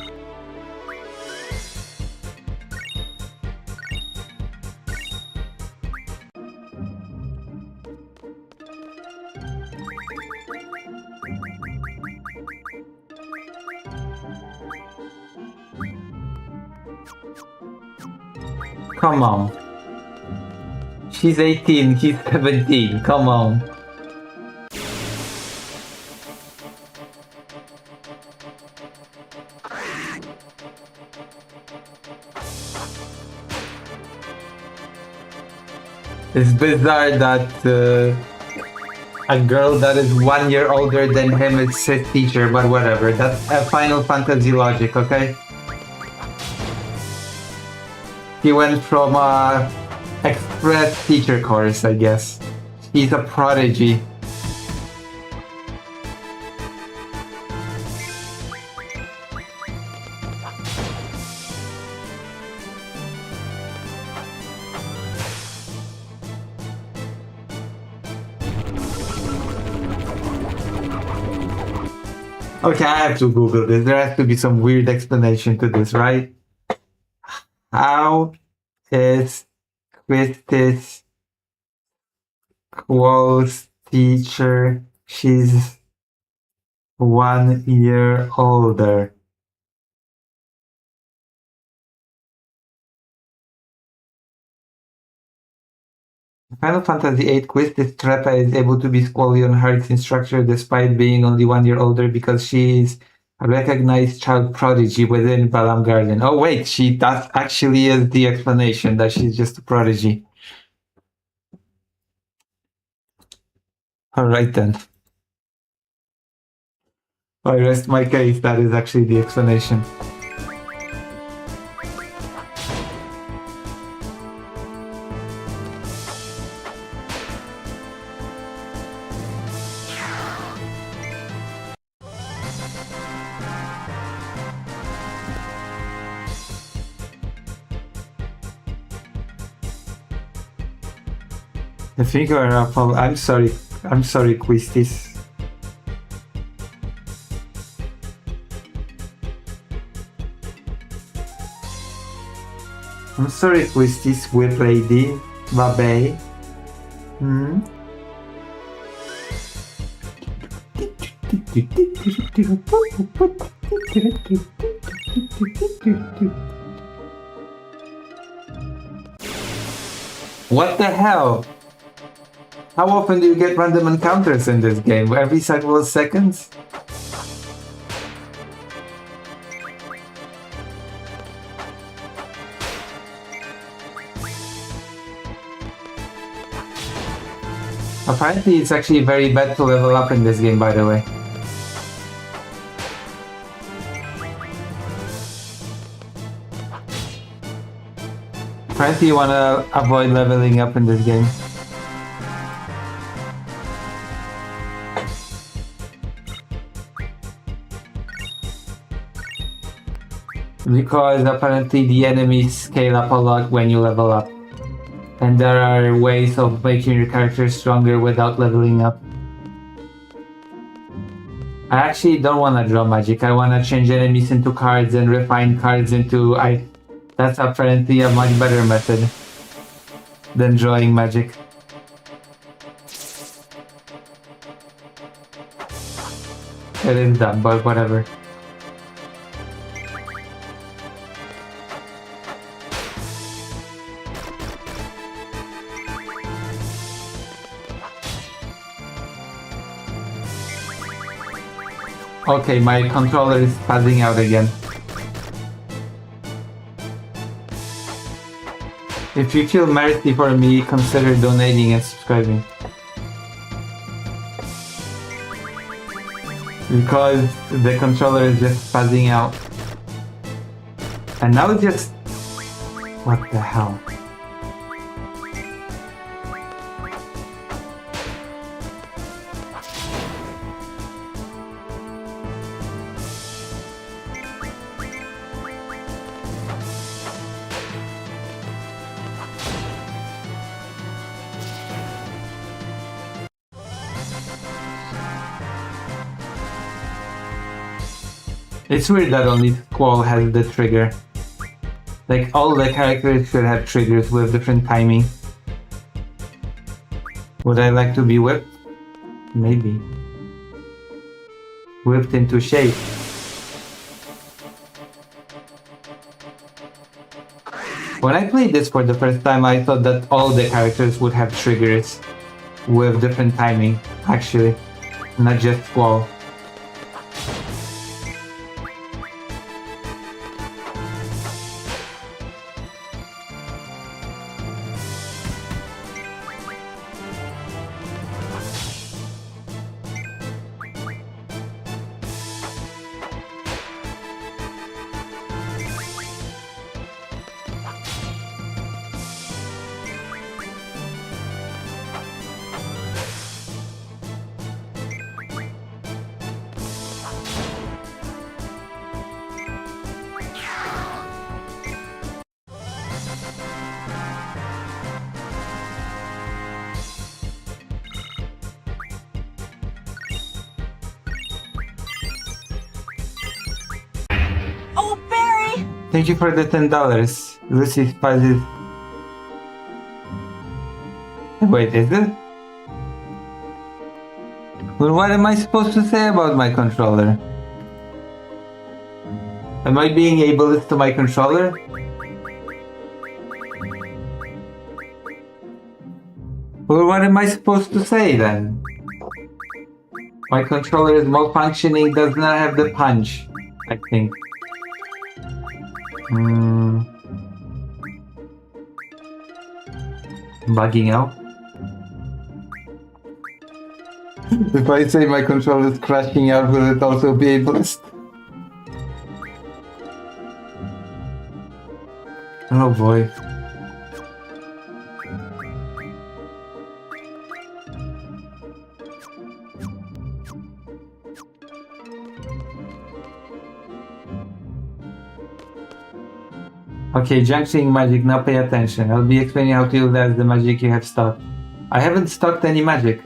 Come on. She's 18, he's 17. Come on. It's bizarre that a girl that is 1 year older than him is his teacher, but whatever. That's a Final Fantasy logic, okay? He went from a express teacher course, I guess. He's a prodigy. Okay, I have to Google this. There has to be some weird explanation to this, right? How is Quistis Quo's teacher? She's 1 year older. Final Fantasy VIII Quistis Treppa is able to be Squallion Heart's instructor despite being only 1 year older because she's a recognized child prodigy within Balam Garden. Oh wait, that actually is the explanation, that she's just a prodigy. Alright then. I rest my case, that is actually the explanation. I think you're I'm sorry, Quistis. I'm sorry, Quistis, whip lady, babe. Hmm? What the hell? How often do you get random encounters in this game? Every several seconds? Apparently it's actually very bad to level up in this game, by the way. Apparently you wanna avoid leveling up in this game. Because apparently the enemies scale up a lot when you level up. And there are ways of making your character stronger without leveling up. I actually don't want to draw magic. I want to change enemies into cards and refine cards into... That's apparently a much better method than drawing magic. It is dumb, but whatever. Okay, my controller is spazzing out again. If you feel mercy for me, consider donating and subscribing. Because the controller is just buzzing out. And now it's just... What the hell? It's weird that only Squall has the trigger. Like, all the characters should have triggers with different timing. Would I like to be whipped? Maybe. Whipped into shape. When I played this for the first time, I thought that all the characters would have triggers with different timing, actually. Not just Squall. Thank you for the $10. Lucy Spices. Wait, is it? Well, what am I supposed to say about my controller? Am I being ableist to my controller? Well, what am I supposed to say then? My controller is malfunctioning, does not have the punch, I think. Bugging out. If I say my controller is crashing out, will it also be ableist? Oh boy. Okay, junctioning magic, now pay attention. I'll be explaining how to utilize the magic you have stocked. I haven't stocked any magic.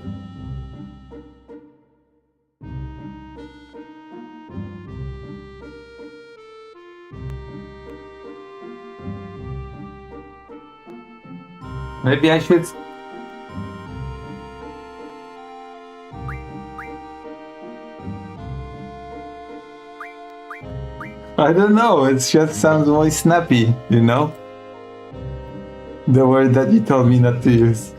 Maybe I should... I don't know, it just sounds more snappy, you know? The word that you told me not to use.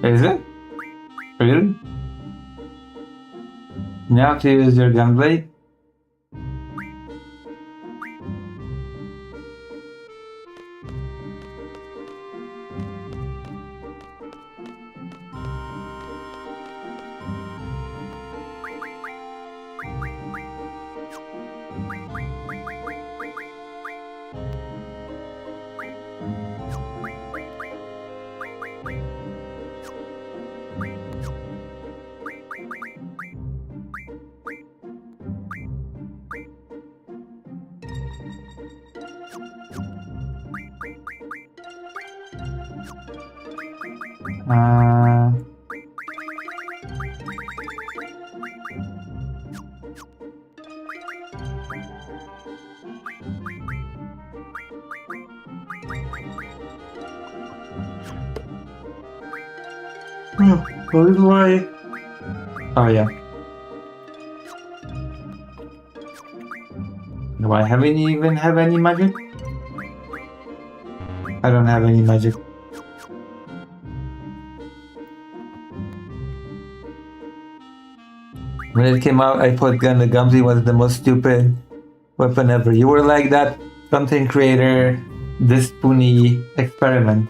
Is it? Really? Now to use your gunblade? Uh, what is why? Oh yeah. Do I haven't even have any magic? I don't have any magic. When it came out, I thought Gun the Gumsy was the most stupid weapon ever. You were like that content creator, this spoony experiment.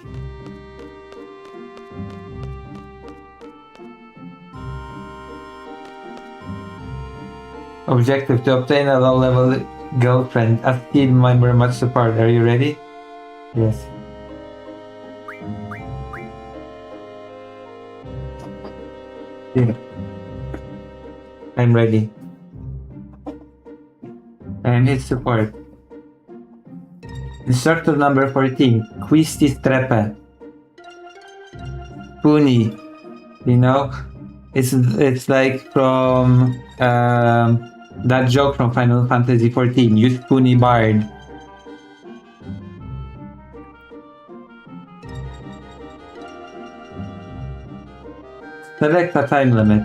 Objective to obtain a low-level girlfriend. As team member much support. Are you ready? Yes. Yeah. I'm ready. And hit support. Instructor number 14. Quistis Strepe. Spoony. You know? It's like from that joke from Final Fantasy XIV. You Spoony Bard. Select a time limit.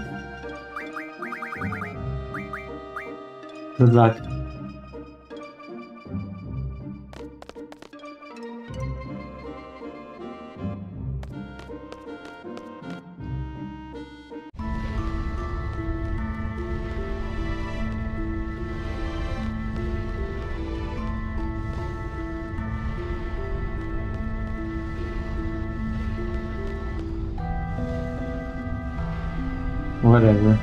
Good luck. Whatever.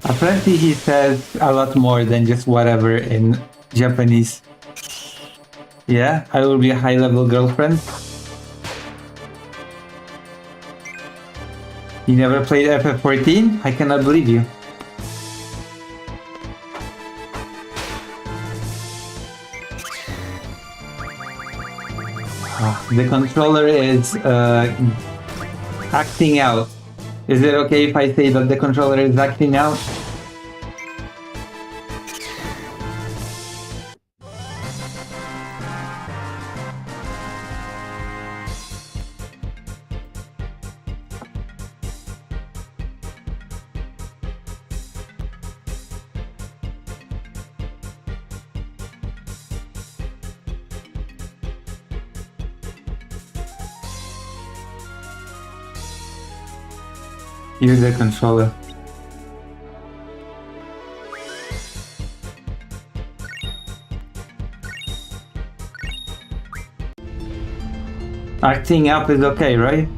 Apparently he says a lot more than just whatever in Japanese. Yeah, I will be a high-level girlfriend. You never played FF14? I cannot believe you. The controller is acting out. Is it okay if I say that the controller is acting out? Use the controller. Acting up is okay, right?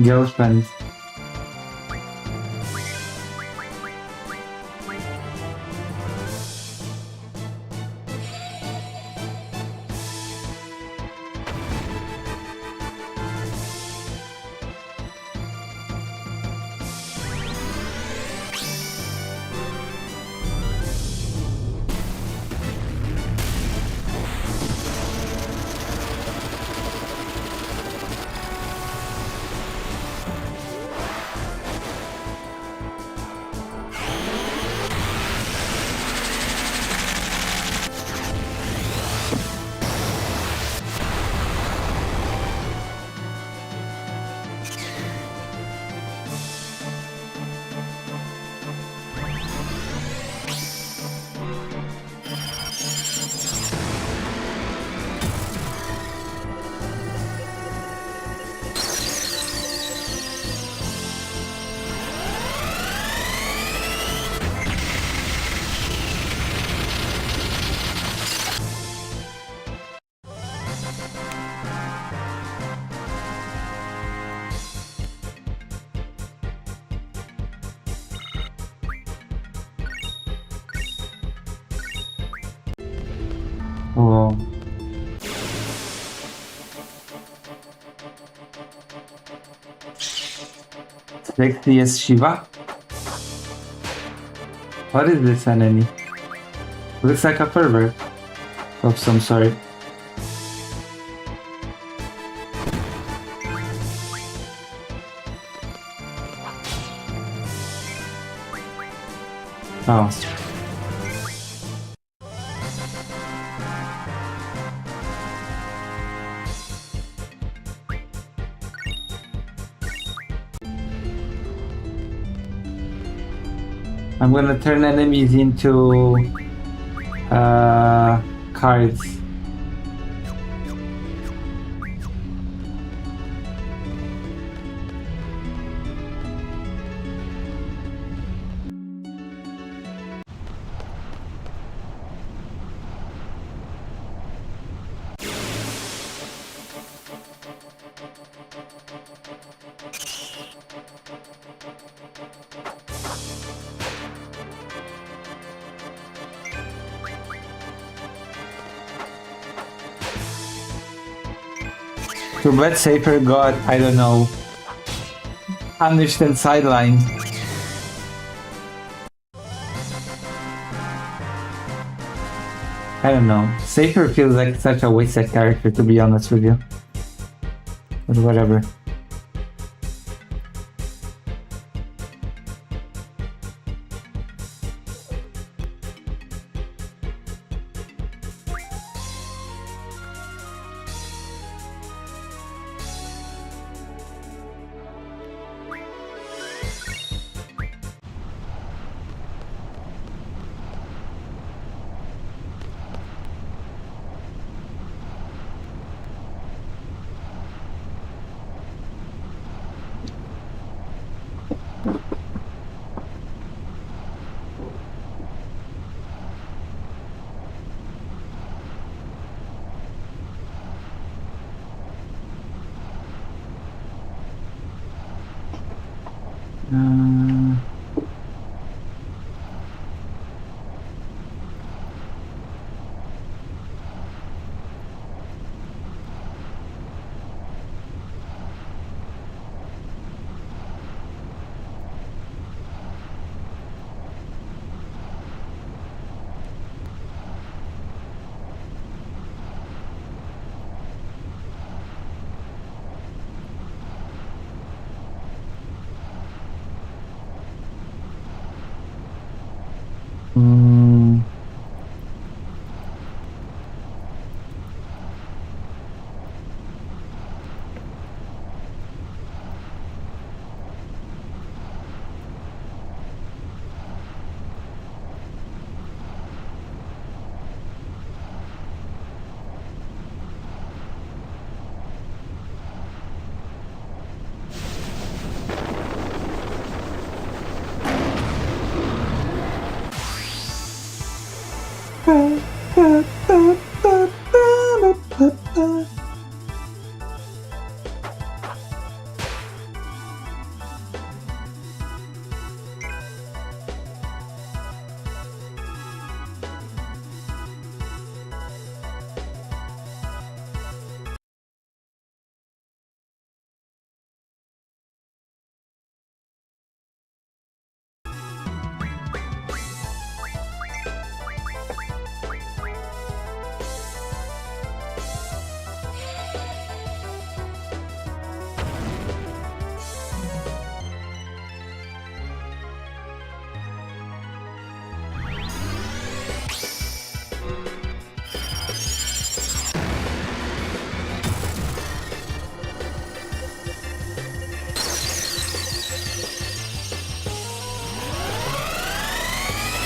Girlfriends. Lexi is Shiva? What is this enemy? Looks like a pervert of some sort. Oh. I'm gonna turn enemies into cards. Too bad Safer got, I don't know, punished and sidelined. I don't know. Safer feels like such a wasted character, to be honest with you. But whatever.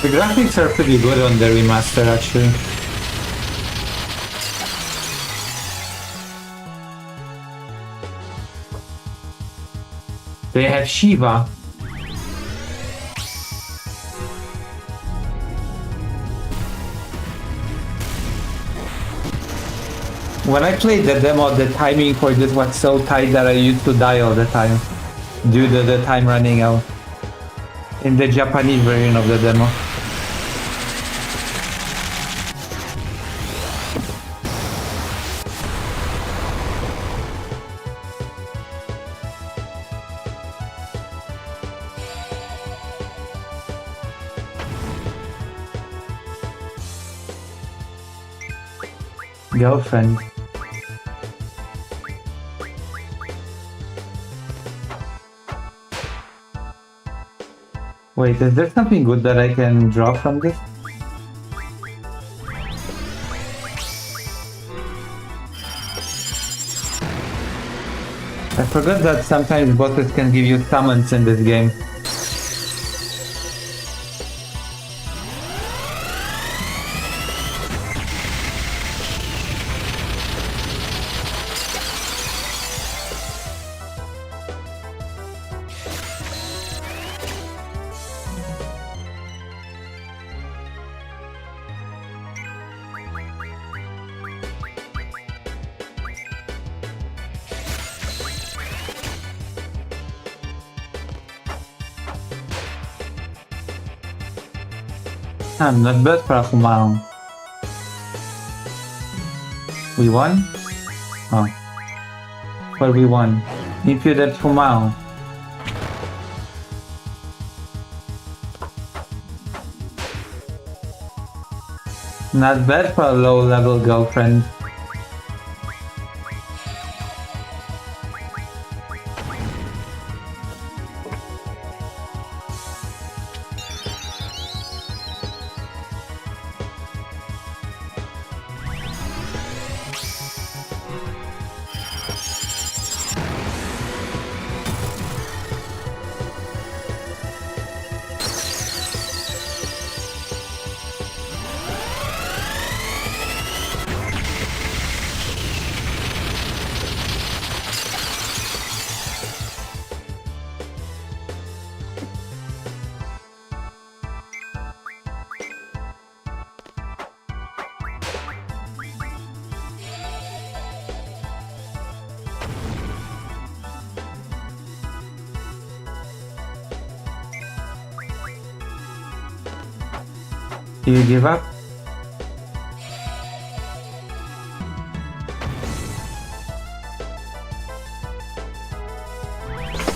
The graphics are pretty good on the remaster, actually. They have Shiva. When I played the demo, the timing for this was so tight that I used to die all the time due to the time running out in the Japanese version of the demo. girlfriend. Wait, is there something good that I can draw from this? I forgot that sometimes bosses can give you summons in this game. Not bad for a Humao. We won? Oh. But we won. Imputed Humao. Not bad for a low-level girlfriend. Do you give up?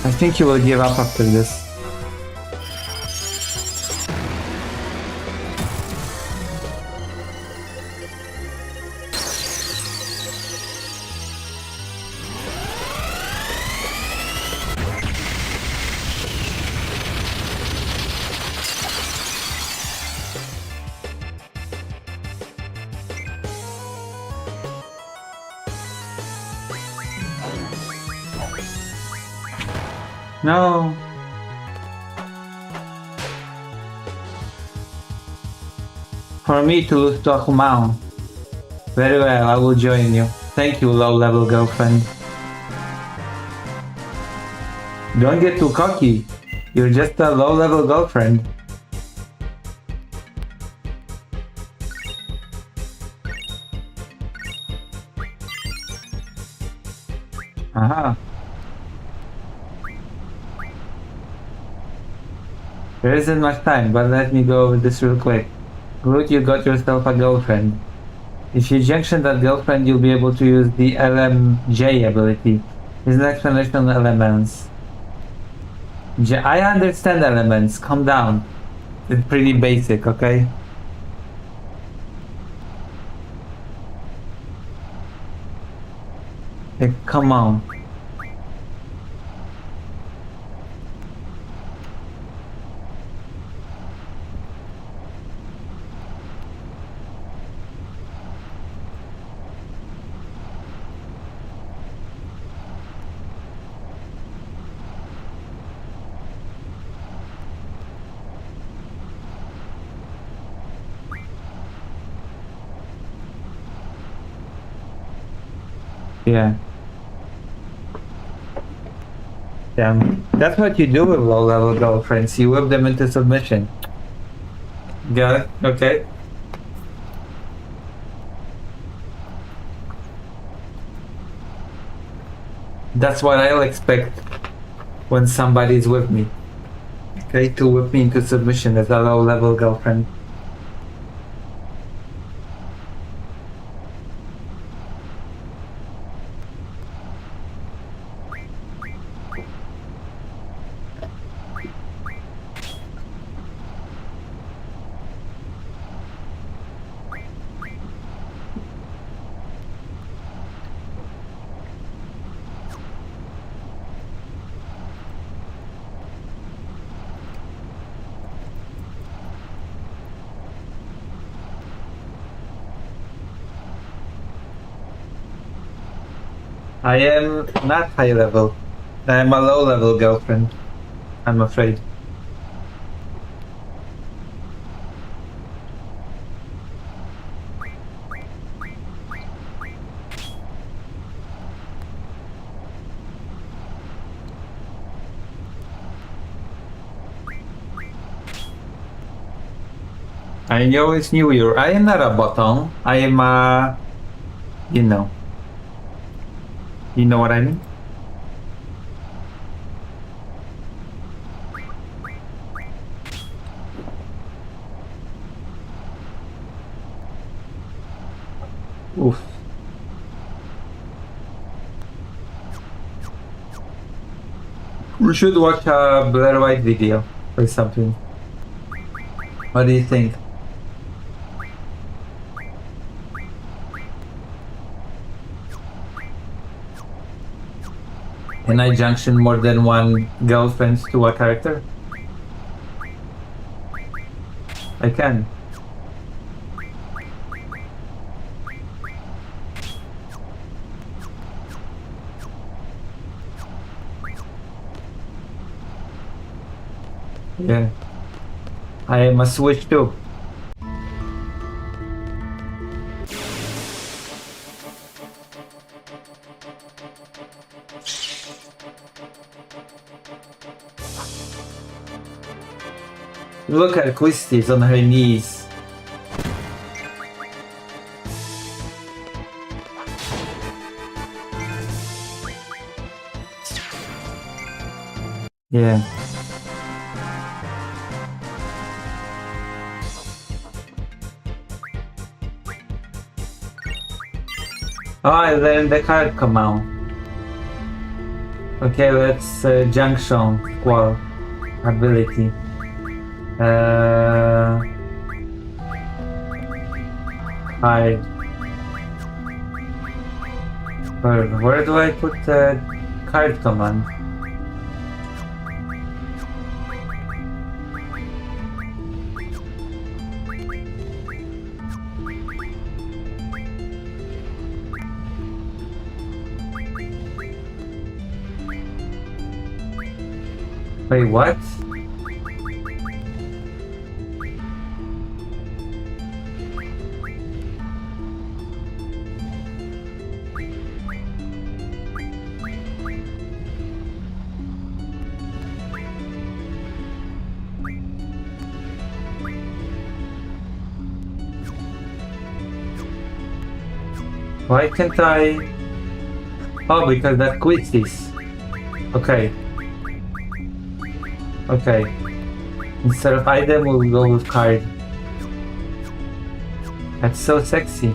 I think you will give up after this. No. For me to lose to a Humao. Very well, I will join you. Thank you, low-level girlfriend. Don't get too cocky. You're just a low-level girlfriend. Aha. There isn't much time, but let me go over this real quick. Groot, you got yourself a girlfriend. If you junction that girlfriend, you'll be able to use the LMJ ability. It's an explanation on elements. I understand elements, calm down. It's pretty basic, okay? Like, come on. Yeah. Yeah. That's what you do with low-level girlfriends. You whip them into submission. Got it? Okay. That's what I'll expect when somebody's with me. Okay, to whip me into submission as a low-level girlfriend. I am not high level. I am a low level girlfriend, I'm afraid. I always knew you. I am not a bottom. I am a, you know. You know what I mean? Oof. We should watch a Blair White video or something. What do you think? Can I junction more than one girlfriend to a character? I can. Yeah. I am a switch too. Look at Christie's on her knees. Yeah. Oh, and then the card come out. Okay, let's junction squall ability. Hide. Where do I put the card command? Wait, what? Why can't I? Oh, because that quits this. Okay. Okay. Instead of item, we'll go with card. That's so sexy.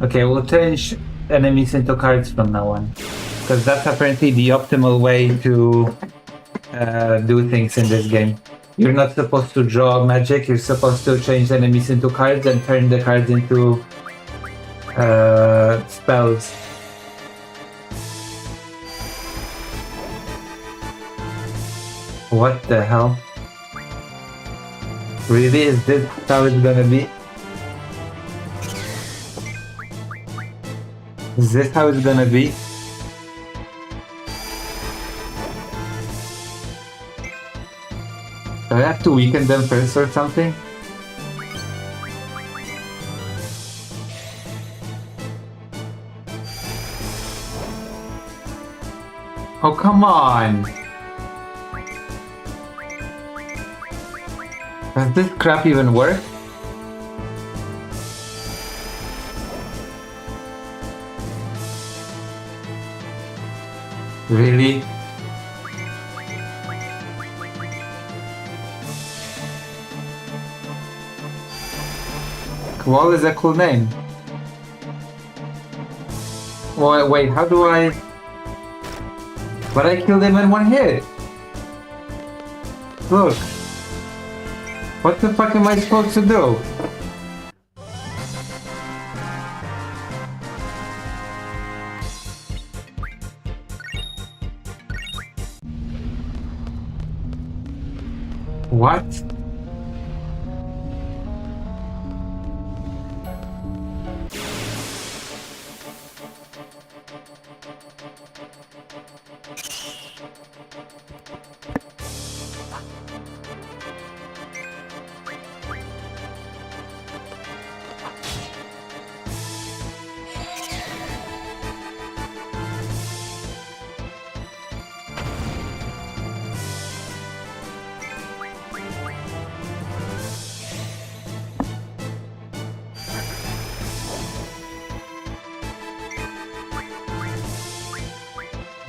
Okay, we'll change enemies into cards from now on. Because that's apparently the optimal way to do things in this game. You're not supposed to draw magic, you're supposed to change enemies into cards and turn the cards into spells. What the hell? Really? Is this how it's gonna be? Is this how it's gonna be? Do I have to weaken them first or something? Oh, come on! Does this crap even work? Really? Wall is a cool name. Wait, how do I... But I killed him in one hit! Look! What the fuck am I supposed to do? What?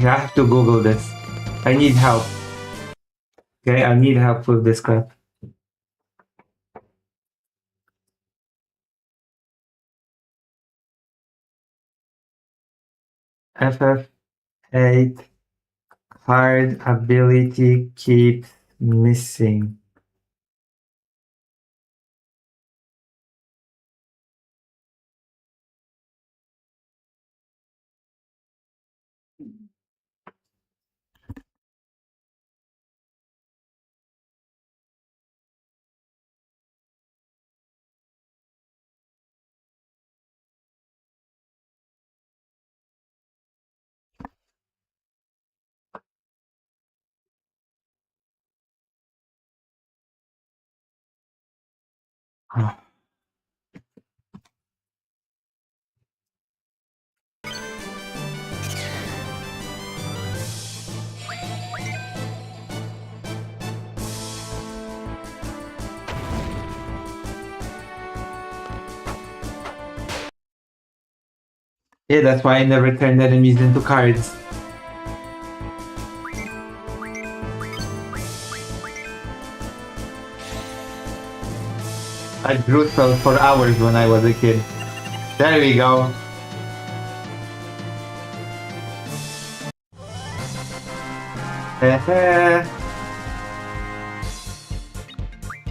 You have to Google this. I need help. Okay, I need help with this crap. FF8 card ability keeps missing. Yeah, that's why I never turned enemies into cards. I drew spells for hours when I was a kid. There we go.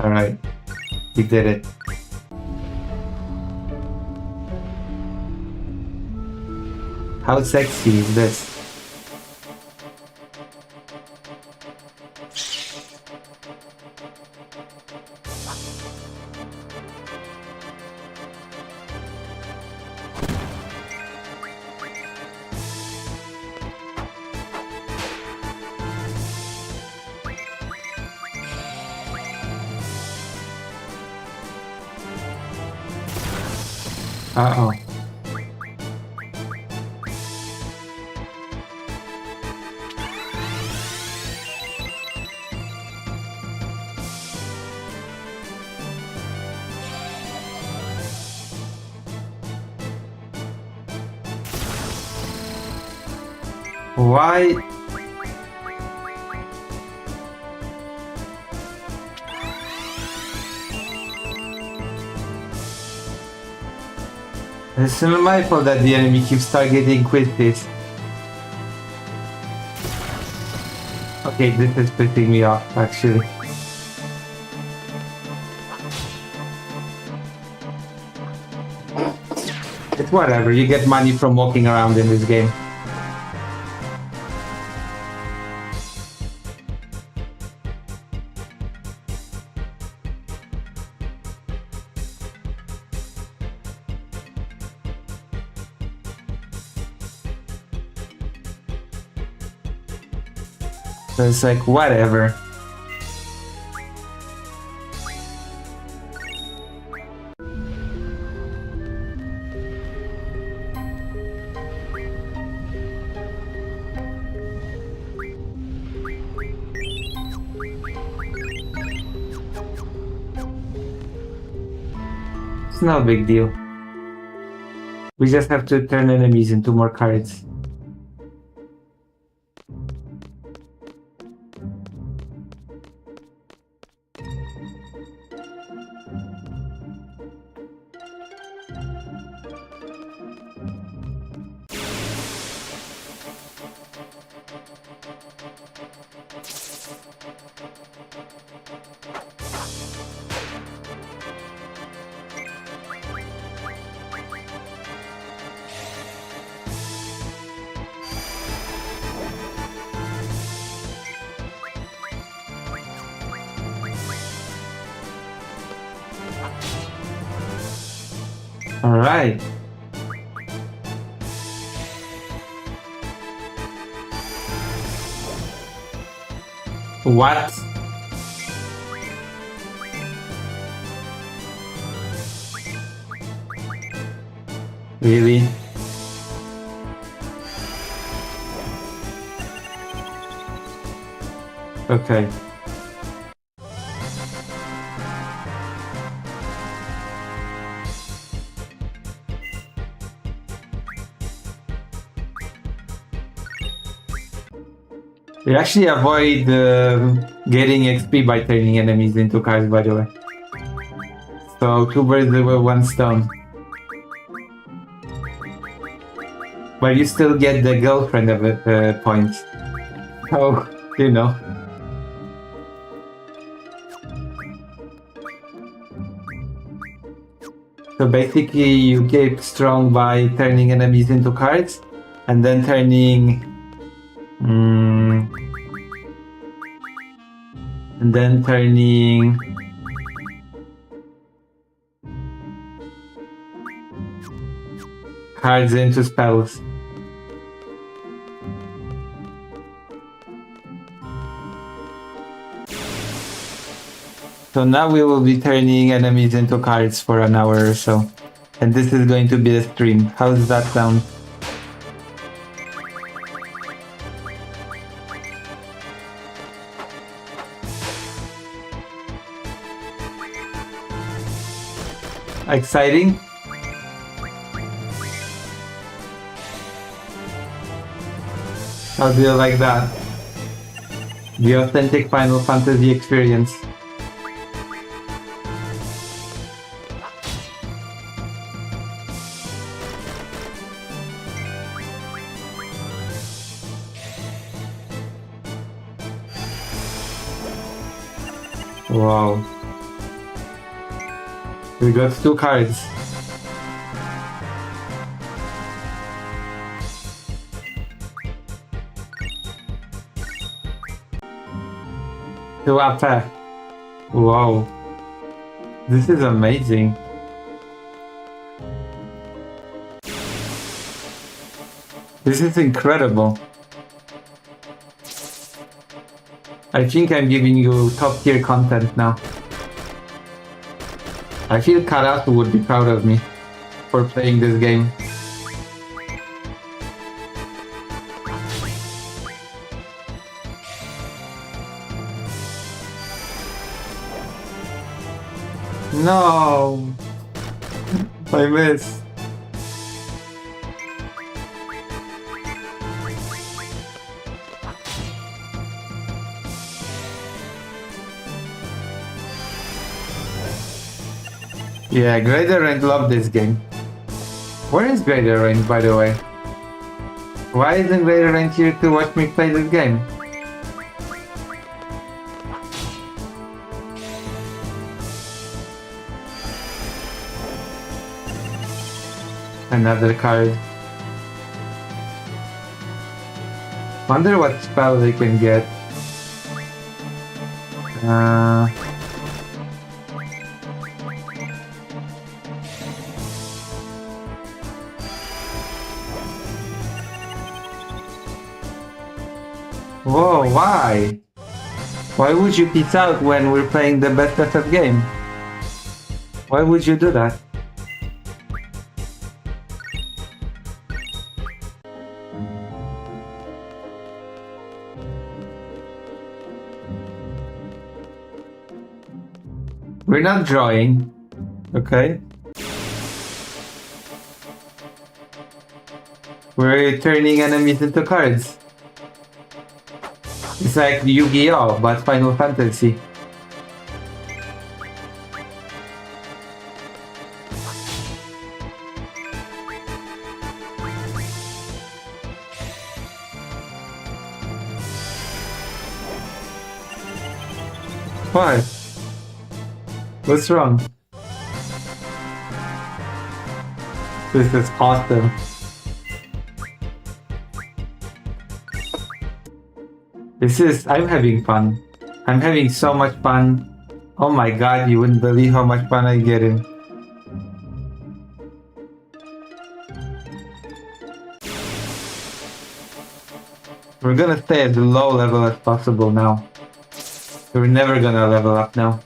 Alright, we did it. How sexy is this? Uh-oh. Why? It's not my fault that the enemy keeps targeting Quizzies. Okay, this is pissing me off, actually. It's whatever, you get money from walking around in this game. So it's like, whatever. It's no big deal. We just have to turn enemies into more cards. All right. What? Really? Okay. You actually avoid getting XP by turning enemies into cards, by the way. So 2 birds with 1 stone. But you still get the girlfriend of it points. So, you know. So basically you get strong by turning enemies into cards and then turning cards into spells. So now we will be turning enemies into cards for an hour or so. And this is going to be the stream. How does that sound? Exciting? How do you like that? The authentic Final Fantasy experience. Wow. We got 2 cards. Two AP. Wow. This is amazing. This is incredible. I think I'm giving you top tier content now. I feel Karatu would be proud of me for playing this game. No! I missed. Yeah, Greater Rank loved this game. Where is Greater Rank, by the way? Why isn't Greater Rank here to watch me play this game? Another card. Wonder what spell they can get. Whoa, why? Why would you peace out when we're playing the best FF game? Why would you do that? We're not drawing, okay? We're turning enemies into cards. It's like Yu-Gi-Oh! But Final Fantasy. What? What's wrong? This is awesome. I'm having fun. I'm having so much fun. Oh my god, you wouldn't believe how much fun I get in. We're gonna stay at the low level as possible now. We're never gonna level up now.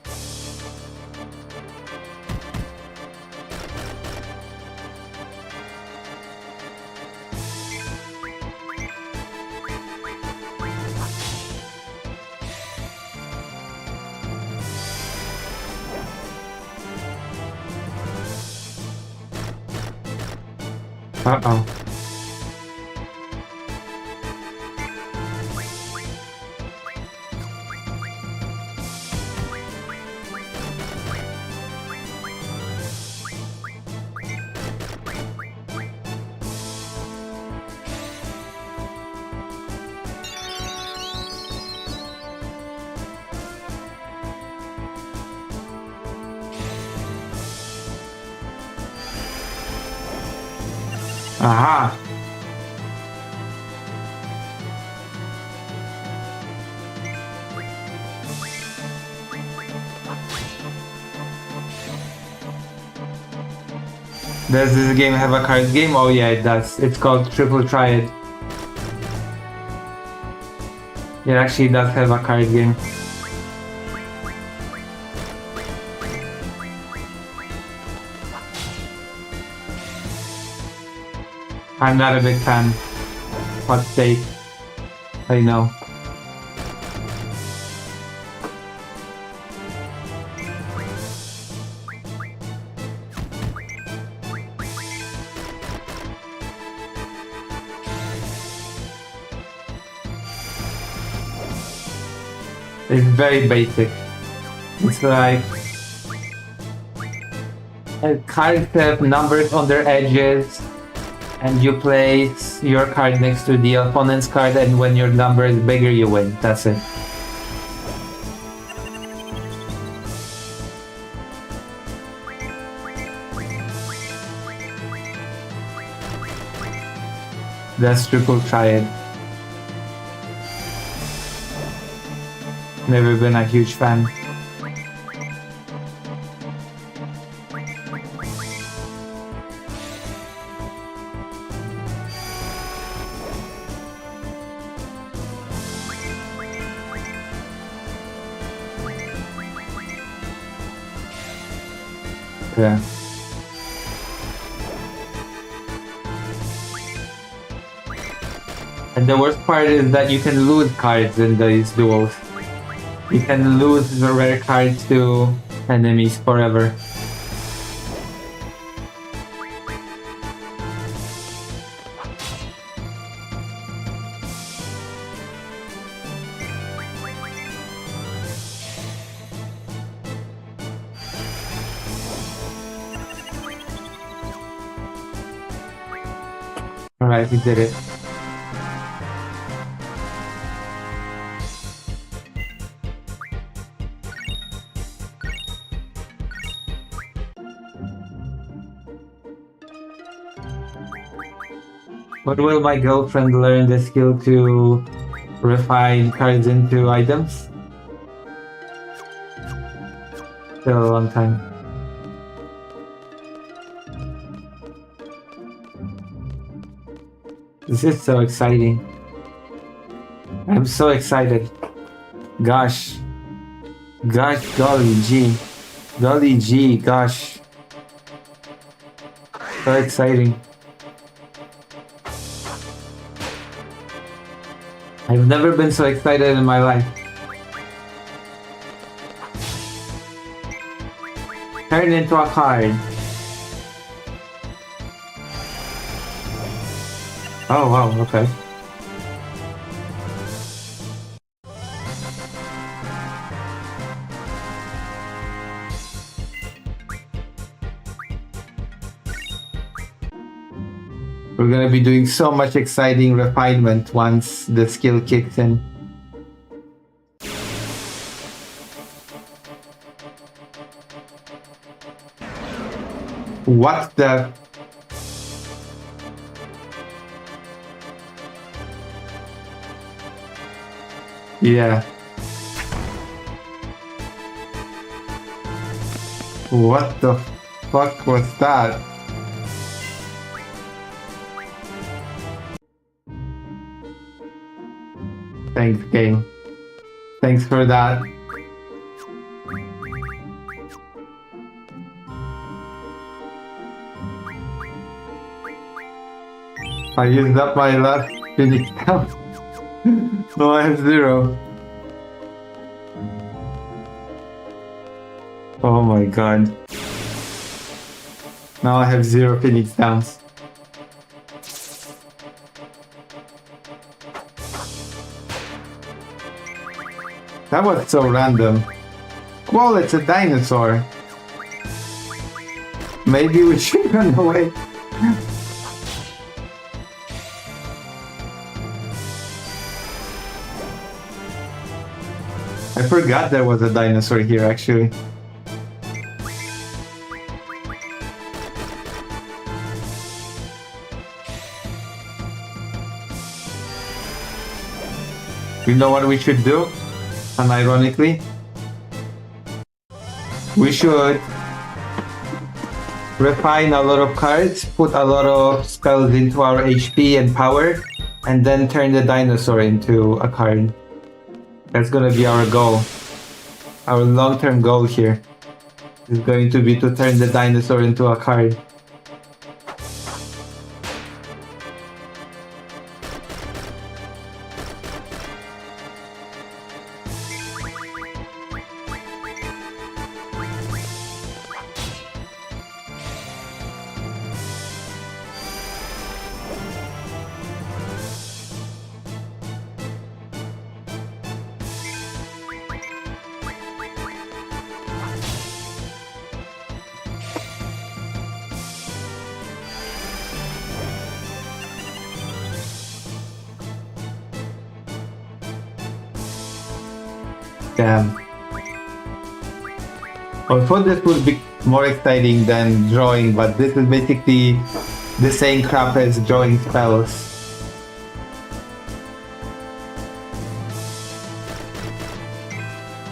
Uh-oh. Aha! Does this game have a card game? Oh yeah, it does. It's called Triple Triad. It actually does have a card game. I'm not a big fan. Hot take. I know. It's very basic. It's like cards have numbers on their edges, and you place your card next to the opponent's card, and when your number is bigger, you win. That's it. That's Triple Triad. Never been a huge fan. Yeah. And the worst part is that you can lose cards in these duels. You can lose the rare cards to enemies forever. Alright, we did it. But will my girlfriend learn the skill to refine cards into items? Still a long time. This is so exciting. I'm so excited. Gosh. Gosh, golly gee. Golly gee, gosh. So exciting. I've never been so excited in my life. Turn into a card. Oh wow, okay. We're gonna be doing so much exciting refinement once the skill kicks in. What the? Yeah. What the fuck was that? Thanks, game. Thanks for that. I used up my last Phoenix down. No, I have 0. Oh my god. Now I have 0 Phoenix downs. That was so random. Well, it's a dinosaur. Maybe we should run away. I forgot there was a dinosaur here, actually. You know what we should do? Unironically, we should refine a lot of cards, put a lot of spells into our HP and power, and then turn the dinosaur into a card. That's gonna be our goal. Our long-term goal here is going to be to turn the dinosaur into a card. Damn. I thought this would be more exciting than drawing, but this is basically the same crap as drawing spells.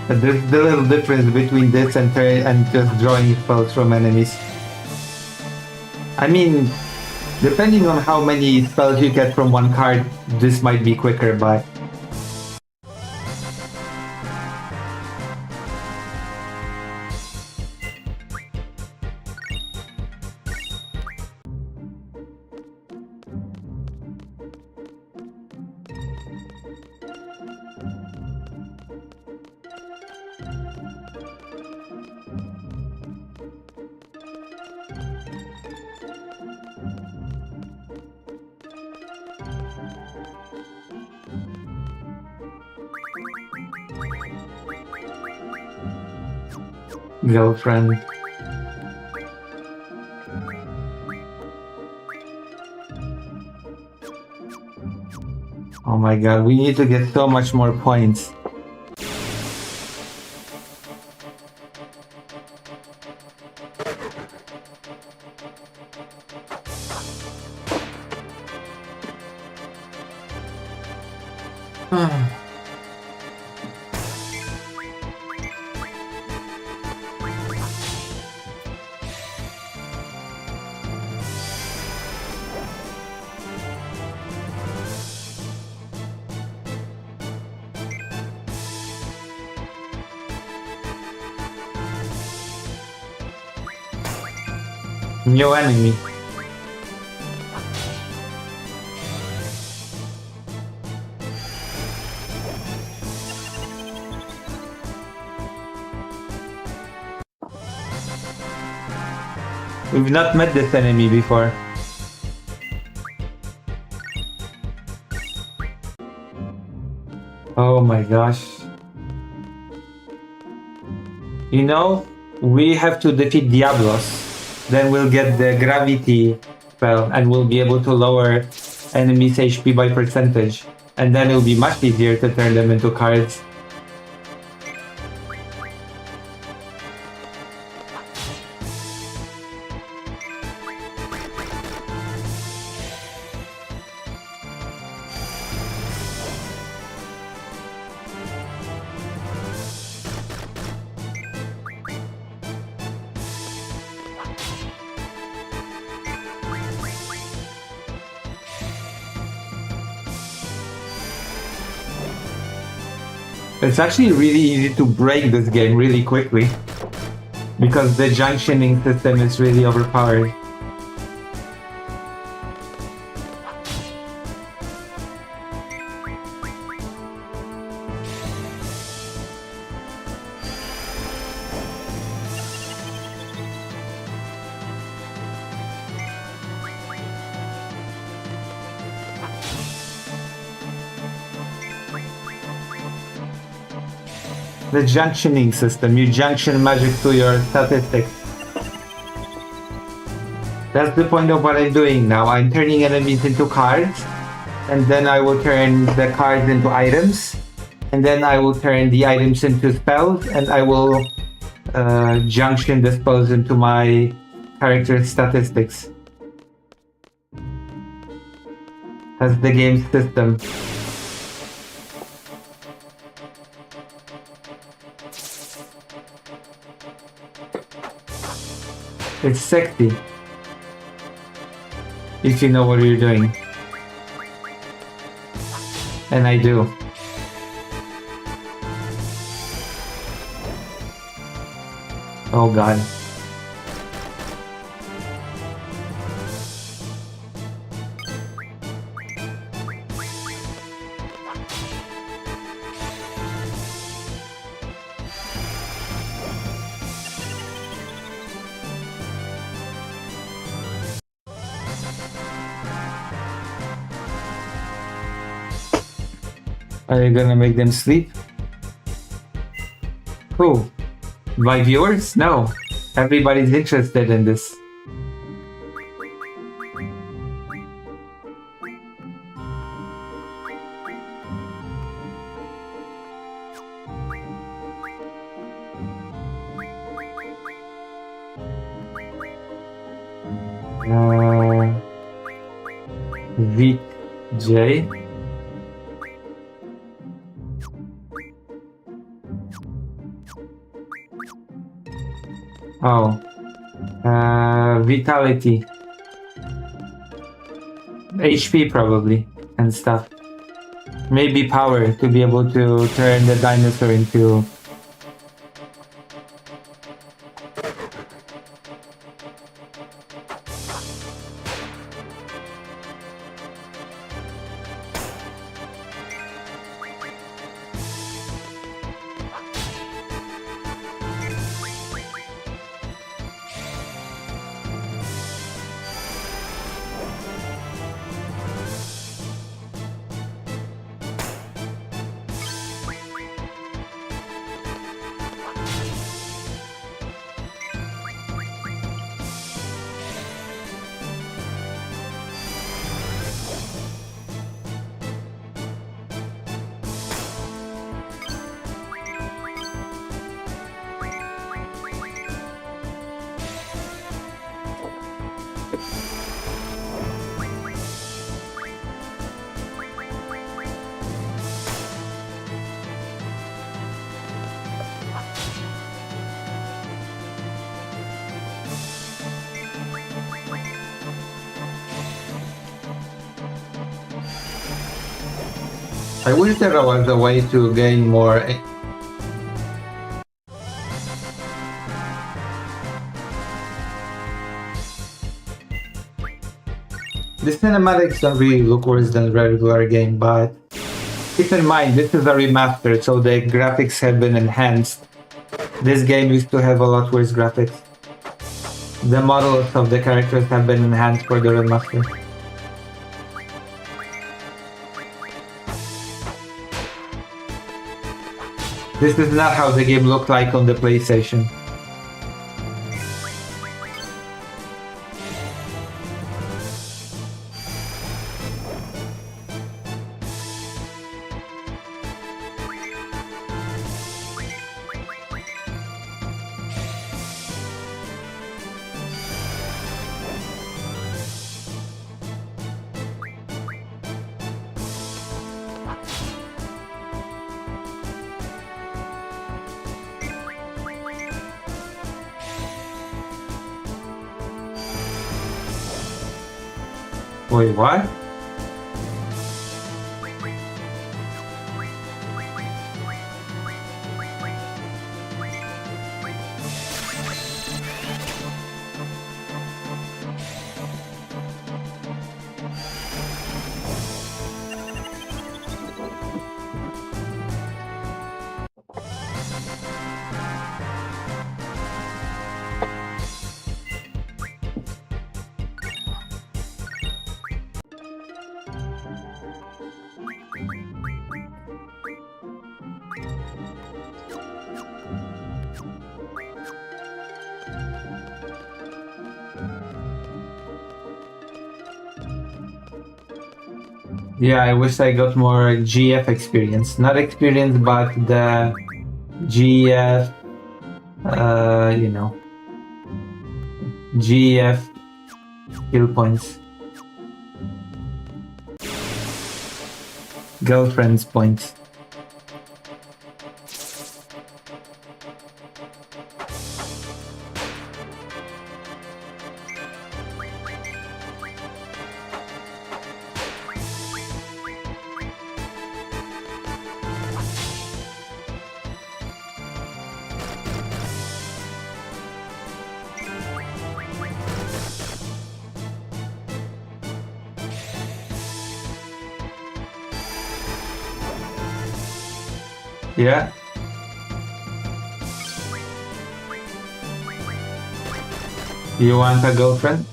But there's the little difference between this and just drawing spells from enemies. I mean, depending on how many spells you get from one card, this might be quicker, but girlfriend. Oh my god, we need to get so much more points. New enemy. We've not met this enemy before. Oh my gosh. You know, we have to defeat Diablos. Then we'll get the gravity spell and we'll be able to lower enemies' HP by percentage. And then it'll be much easier to turn them into cards. It's actually really easy to break this game really quickly because the junctioning system is really overpowered. The junctioning system, you junction magic to your statistics. That's the point of what I'm doing now. I'm turning enemies into cards, and then I will turn the cards into items, and then I will turn the items into spells, and I will junction the spells into my character's statistics. That's the game's system. It's sexy. If you know what you're doing. And I do. Oh god. Are you gonna make them sleep? Who? My viewers? No. Everybody's interested in this. VJ. Oh. Vitality. HP probably. And stuff. Maybe power to be able to turn the dinosaur into... I wish there was a way to gain more... The cinematics don't really look worse than the regular game, but keep in mind this is a remaster, so the graphics have been enhanced. This game used to have a lot worse graphics. The models of the characters have been enhanced for the remaster. This is not how the game looked like on the PlayStation. Wait, what? Yeah, I wish I got more GF experience. Not experience, but the GF, you know, GF skill points. Girlfriend's points. Yeah. You want a girlfriend?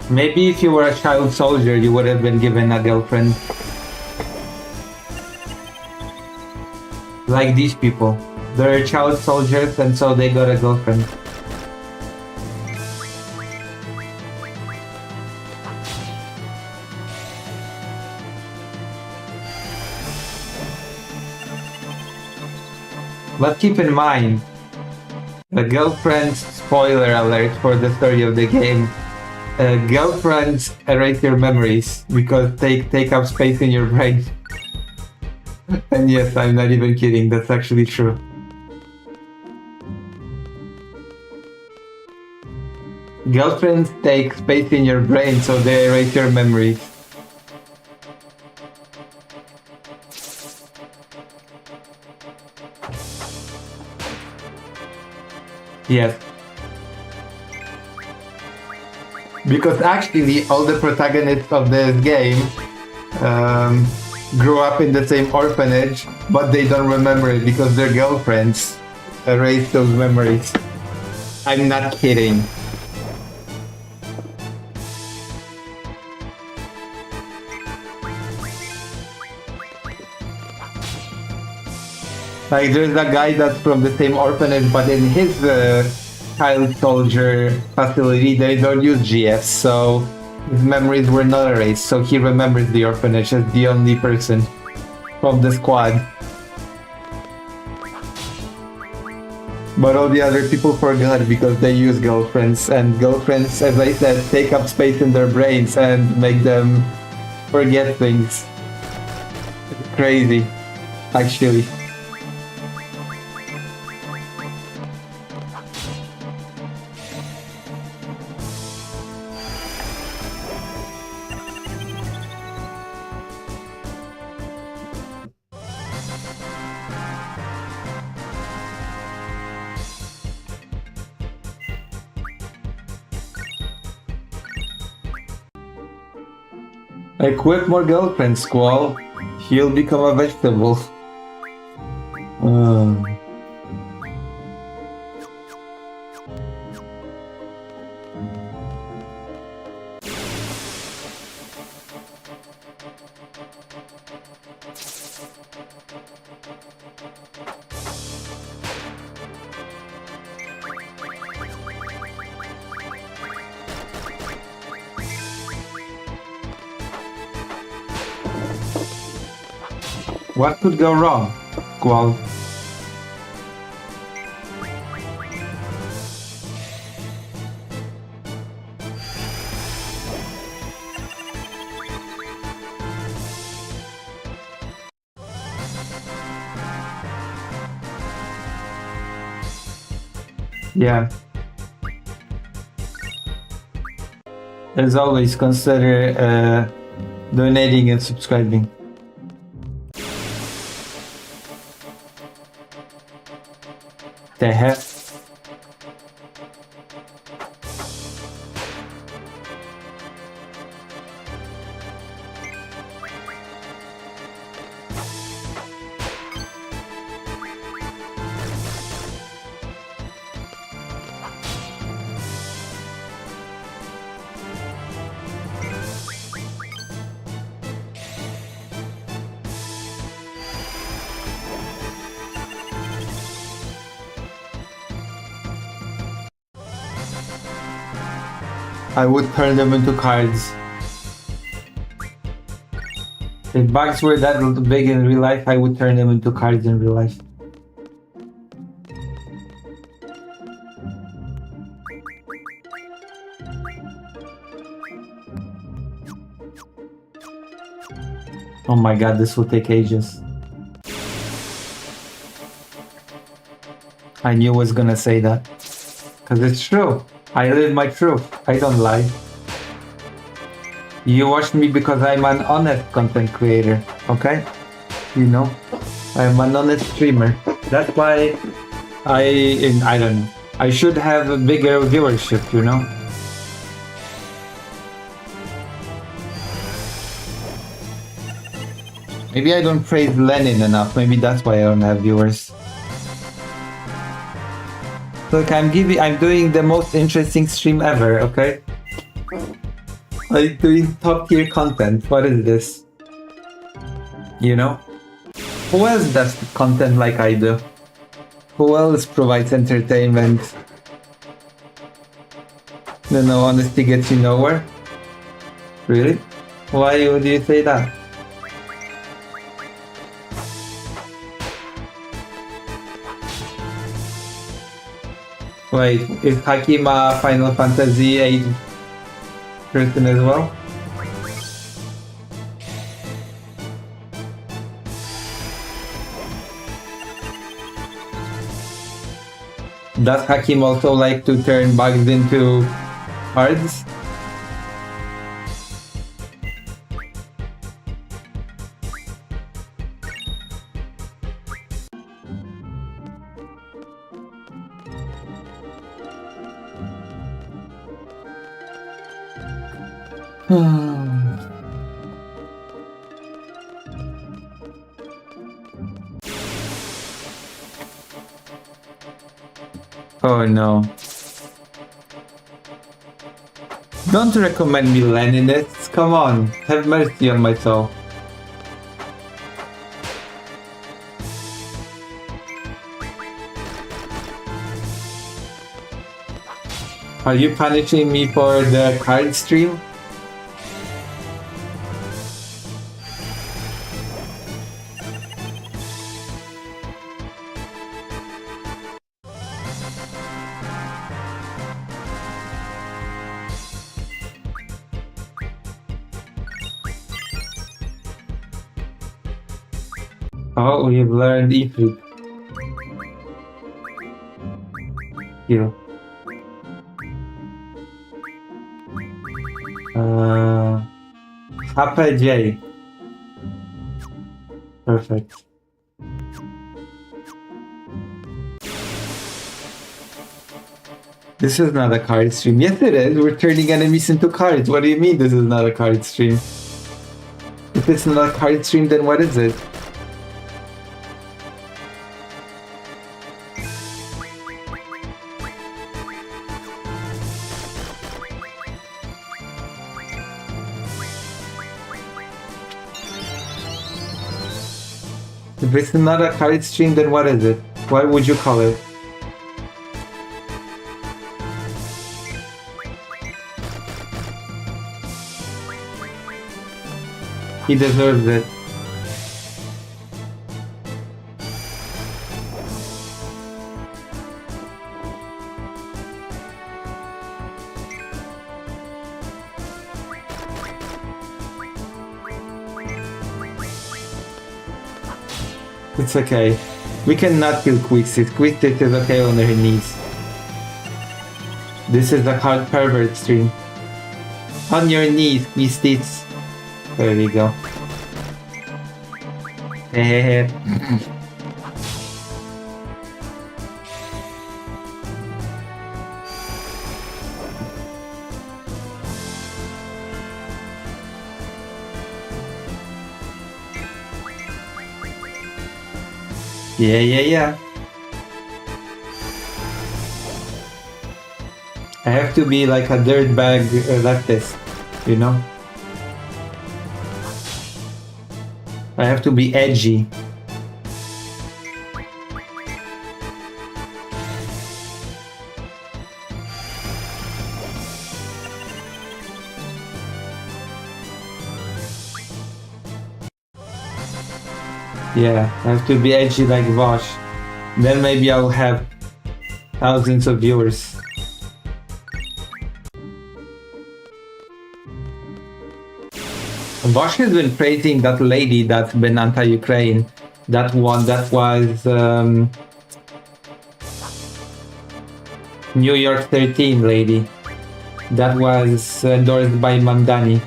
Maybe if you were a child soldier, you would have been given a girlfriend. Like these people. They're child soldiers and so they got a girlfriend. But keep in mind, the girlfriends, spoiler alert for the story of the game, girlfriends erase your memories because they take up space in your brain. And yes, I'm not even kidding, that's actually true. Girlfriends take space in your brain, so they erase your memories. Yes. Because actually, all the protagonists of this game grew up in the same orphanage, but they don't remember it because their girlfriends erased those memories. I'm not kidding. Like, there's a guy that's from the same orphanage, but in his child soldier facility, they don't use GS, so his memories were not erased, so he remembers the orphanage as the only person from the squad. But all the other people forgot because they use girlfriends, and girlfriends, as I said, take up space in their brains and make them forget things. It's crazy, actually. Equip more girlfriends, Squall. He'll become a vegetable. What could go wrong, Squall? Yeah. As always, consider donating and subscribing. The heck? I would turn them into cards. If bugs were that big in real life, I would turn them into cards in real life. Oh my god, this will take ages. I knew I was gonna say that. Cause it's true. I live my truth. I don't lie. You watch me because I'm an honest content creator, okay? You know? I'm an honest streamer. That's why I don't know. I should have a bigger viewership, you know? Maybe I don't praise Lenin enough. Maybe that's why I don't have viewers. Look, I'm doing the most interesting stream ever, okay? Like doing top tier content. What is this? You know? Who else does content like I do? Who else provides entertainment? No, honesty gets you nowhere? Really? Why would you say that? Wait, is Hakim a Final Fantasy 8 person as well? Does Hakim also like to turn bugs into cards? Oh no. Don't recommend me Leninists, come on, have mercy on my soul. Are you punishing me for the card stream? Oh, we've learned Ifrit. Here. Upper J. Perfect. This is not a card stream. Yes, it is. We're turning enemies into cards. What do you mean this is not a card stream? If it's not a card stream, then what is it? If it's not a card stream, then what is it? What would you call it? He deserves it. It's okay. We cannot kill Quixit. Quixit is okay on her knees. This is a hard pervert stream. On your knees, Quixit. There we go. Hehehe. Yeah. I have to be like a dirtbag leftist, you know? I have to be edgy. Yeah, I have to be edgy like Vosh. Then maybe I'll have thousands of viewers. Vosh has been praising that lady that's been anti-Ukraine. That one, that was New York 13 lady. That was endorsed by Mamdani.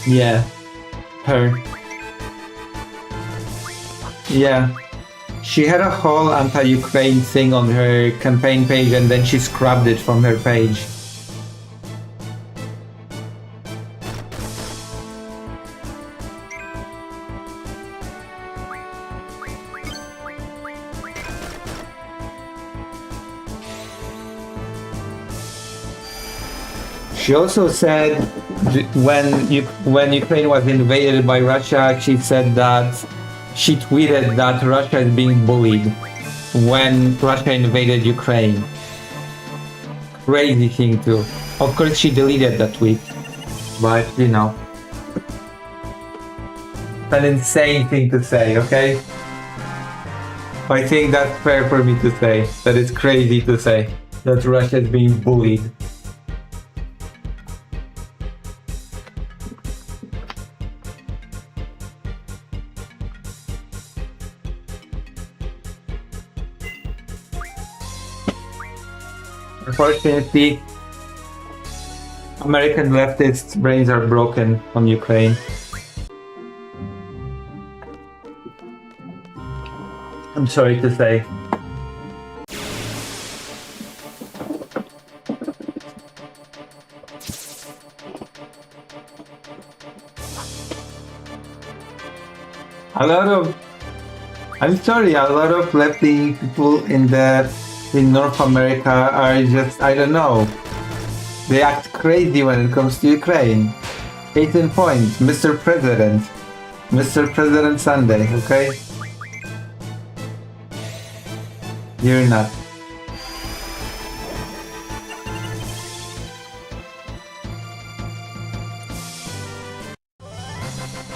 Yeah, her. Yeah. She had a whole anti-Ukraine thing on her campaign page and then she scrubbed it from her page. She also said when Ukraine was invaded by Russia, she said that she tweeted that Russia is being bullied when Russia invaded Ukraine. Crazy thing too. Of course she deleted that tweet, but you know. An insane thing to say, okay? I think that's fair for me to say, that it's crazy to say that Russia is being bullied. Unfortunately, American leftists' brains are broken on Ukraine. I'm sorry to say. I'm sorry, a lot of lefty people in North America are just, I don't know, they act crazy when it comes to Ukraine. Case in point, Mr. President Sunday, okay? You're not.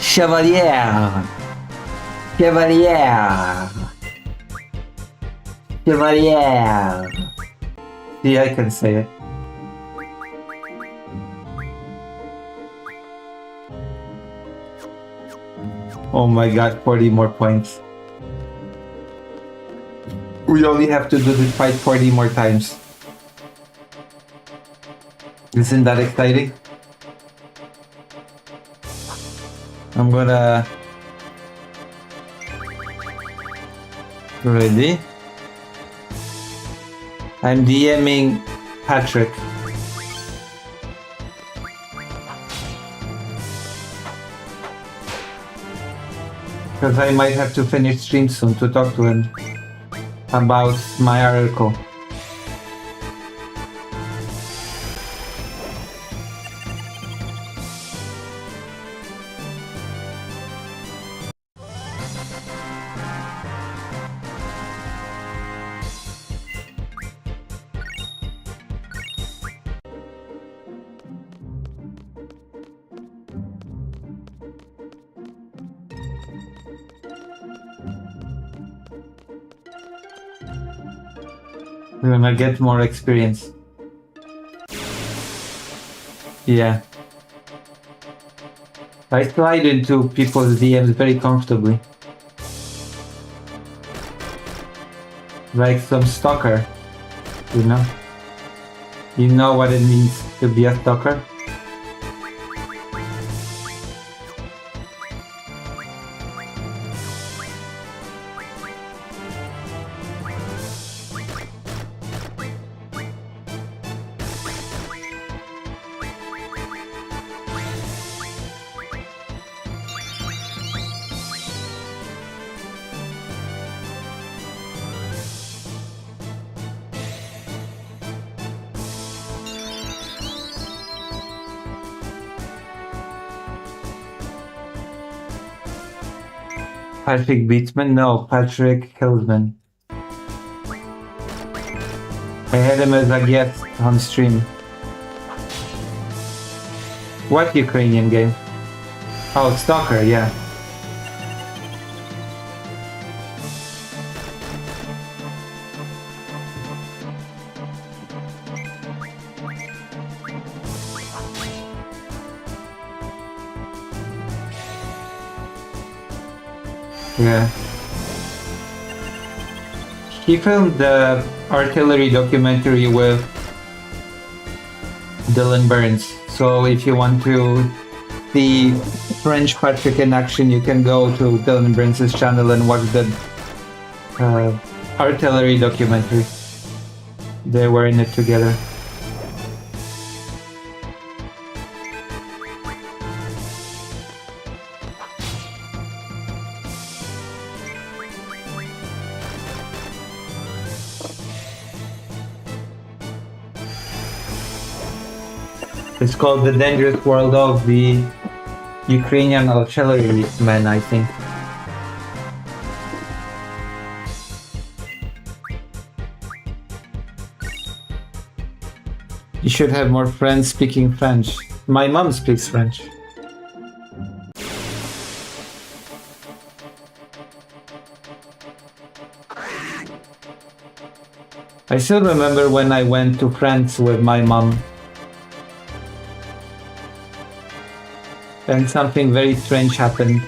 Chevalier! See, I can say it. Oh my god, 40 more points. We only have to do this fight 40 more times. Isn't that exciting? I'm gonna... Ready? I'm DMing Patrick. Because I might have to finish stream soon to talk to him about my article. We're gonna get more experience. Yeah. I slide into people's DMs very comfortably. Like some stalker, you know? You know what it means to be a stalker? Patrick Beatsman? No, Patrick Hillsman. I had him as a guest on stream. What Ukrainian game? Oh, Stalker, yeah. Yeah. He filmed the artillery documentary with Dylan Burns. So if you want to the French Patrick in action, you can go to Dylan Brince's channel and watch the artillery documentary. They were in it together. It's called The Dangerous World of the Ukrainian Artillerymen, I think. You should have more friends speaking French. My mom speaks French. I still remember when I went to France with my mom. And something very strange happened.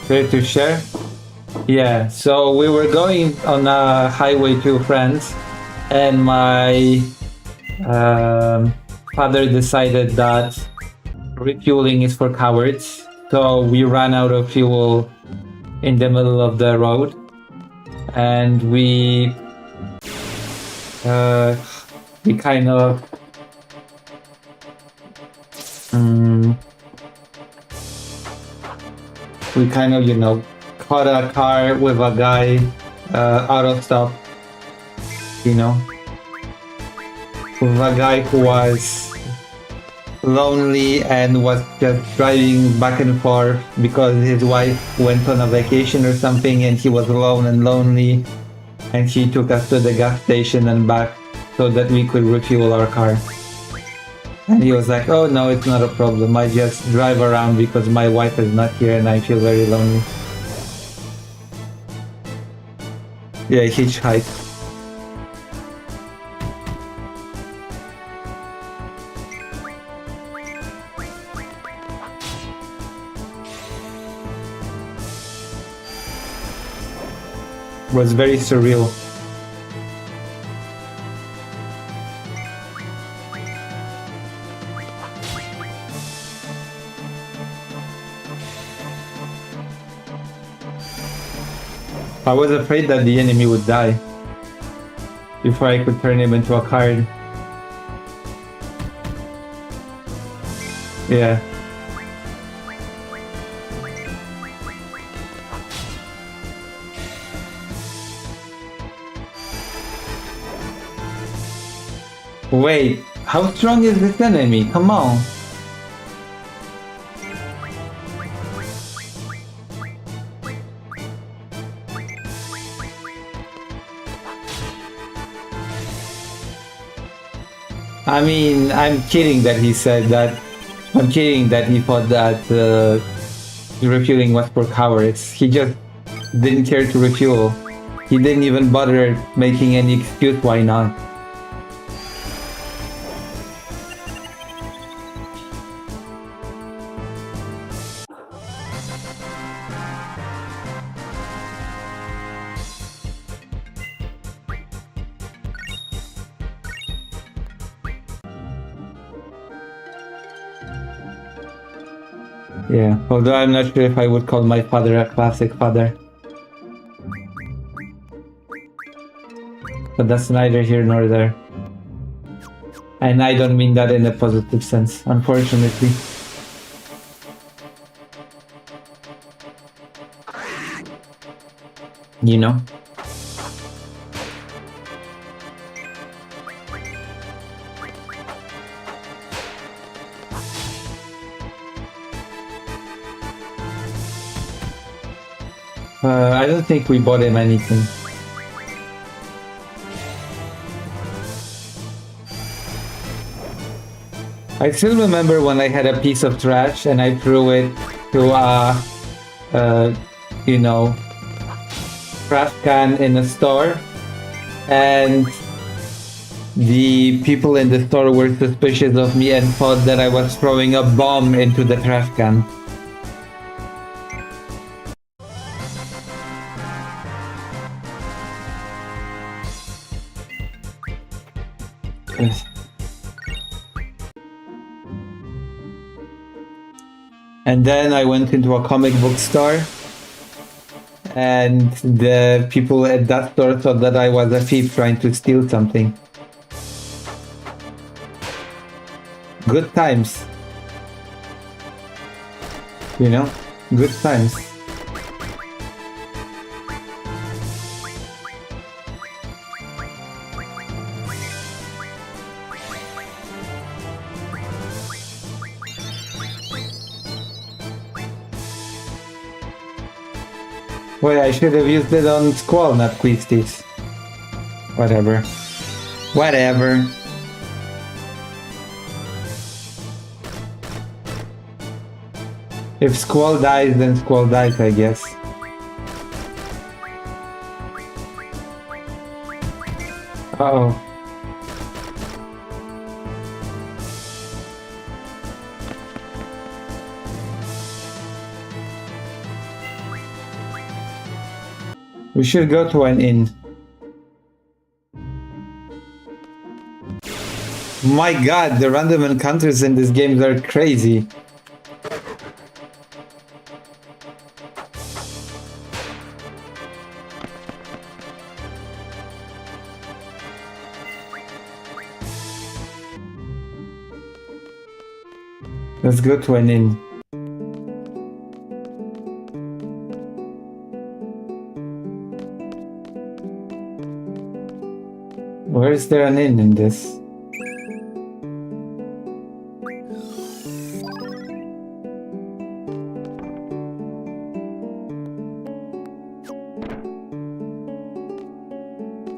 Ready to share? Yeah, so we were going on a highway to France, and my father decided that refueling is for cowards. So we ran out of fuel in the middle of the road, and we kind of you know, caught a car with a guy out of stop, you know, with a guy who was lonely and was just driving back and forth because his wife went on a vacation or something, and he was alone and lonely, and he took us to the gas station and back so that we could refuel our car. And he was like, oh no, it's not a problem, I just drive around because my wife is not here and I feel very lonely. Yeah, hitchhike. Was very surreal. I was afraid that the enemy would die before I could turn him into a card. Yeah. Wait, how strong is this enemy? Come on. I mean, I'm kidding that he said that. I'm kidding that he thought that refueling was for cowards. He just didn't care to refuel. He didn't even bother making any excuse why not. Yeah, although I'm not sure if I would call my father a classic father. But that's neither here nor there. And I don't mean that in a positive sense, unfortunately. You know? I don't think we bought him anything. I still remember when I had a piece of trash and I threw it to you know, trash can in a store, and the people in the store were suspicious of me and thought that I was throwing a bomb into the trash can. And then I went into a comic book store, and the people at that store thought that I was a thief trying to steal something. Good times. You know? Good times. Wait, I should have used it on Squall, not Queasties. Whatever. Whatever. If Squall dies, then Squall dies, I guess. Uh-oh. We should go to an inn. My god, the random encounters in this game are crazy. Let's go to an inn. Where is there an inn in this?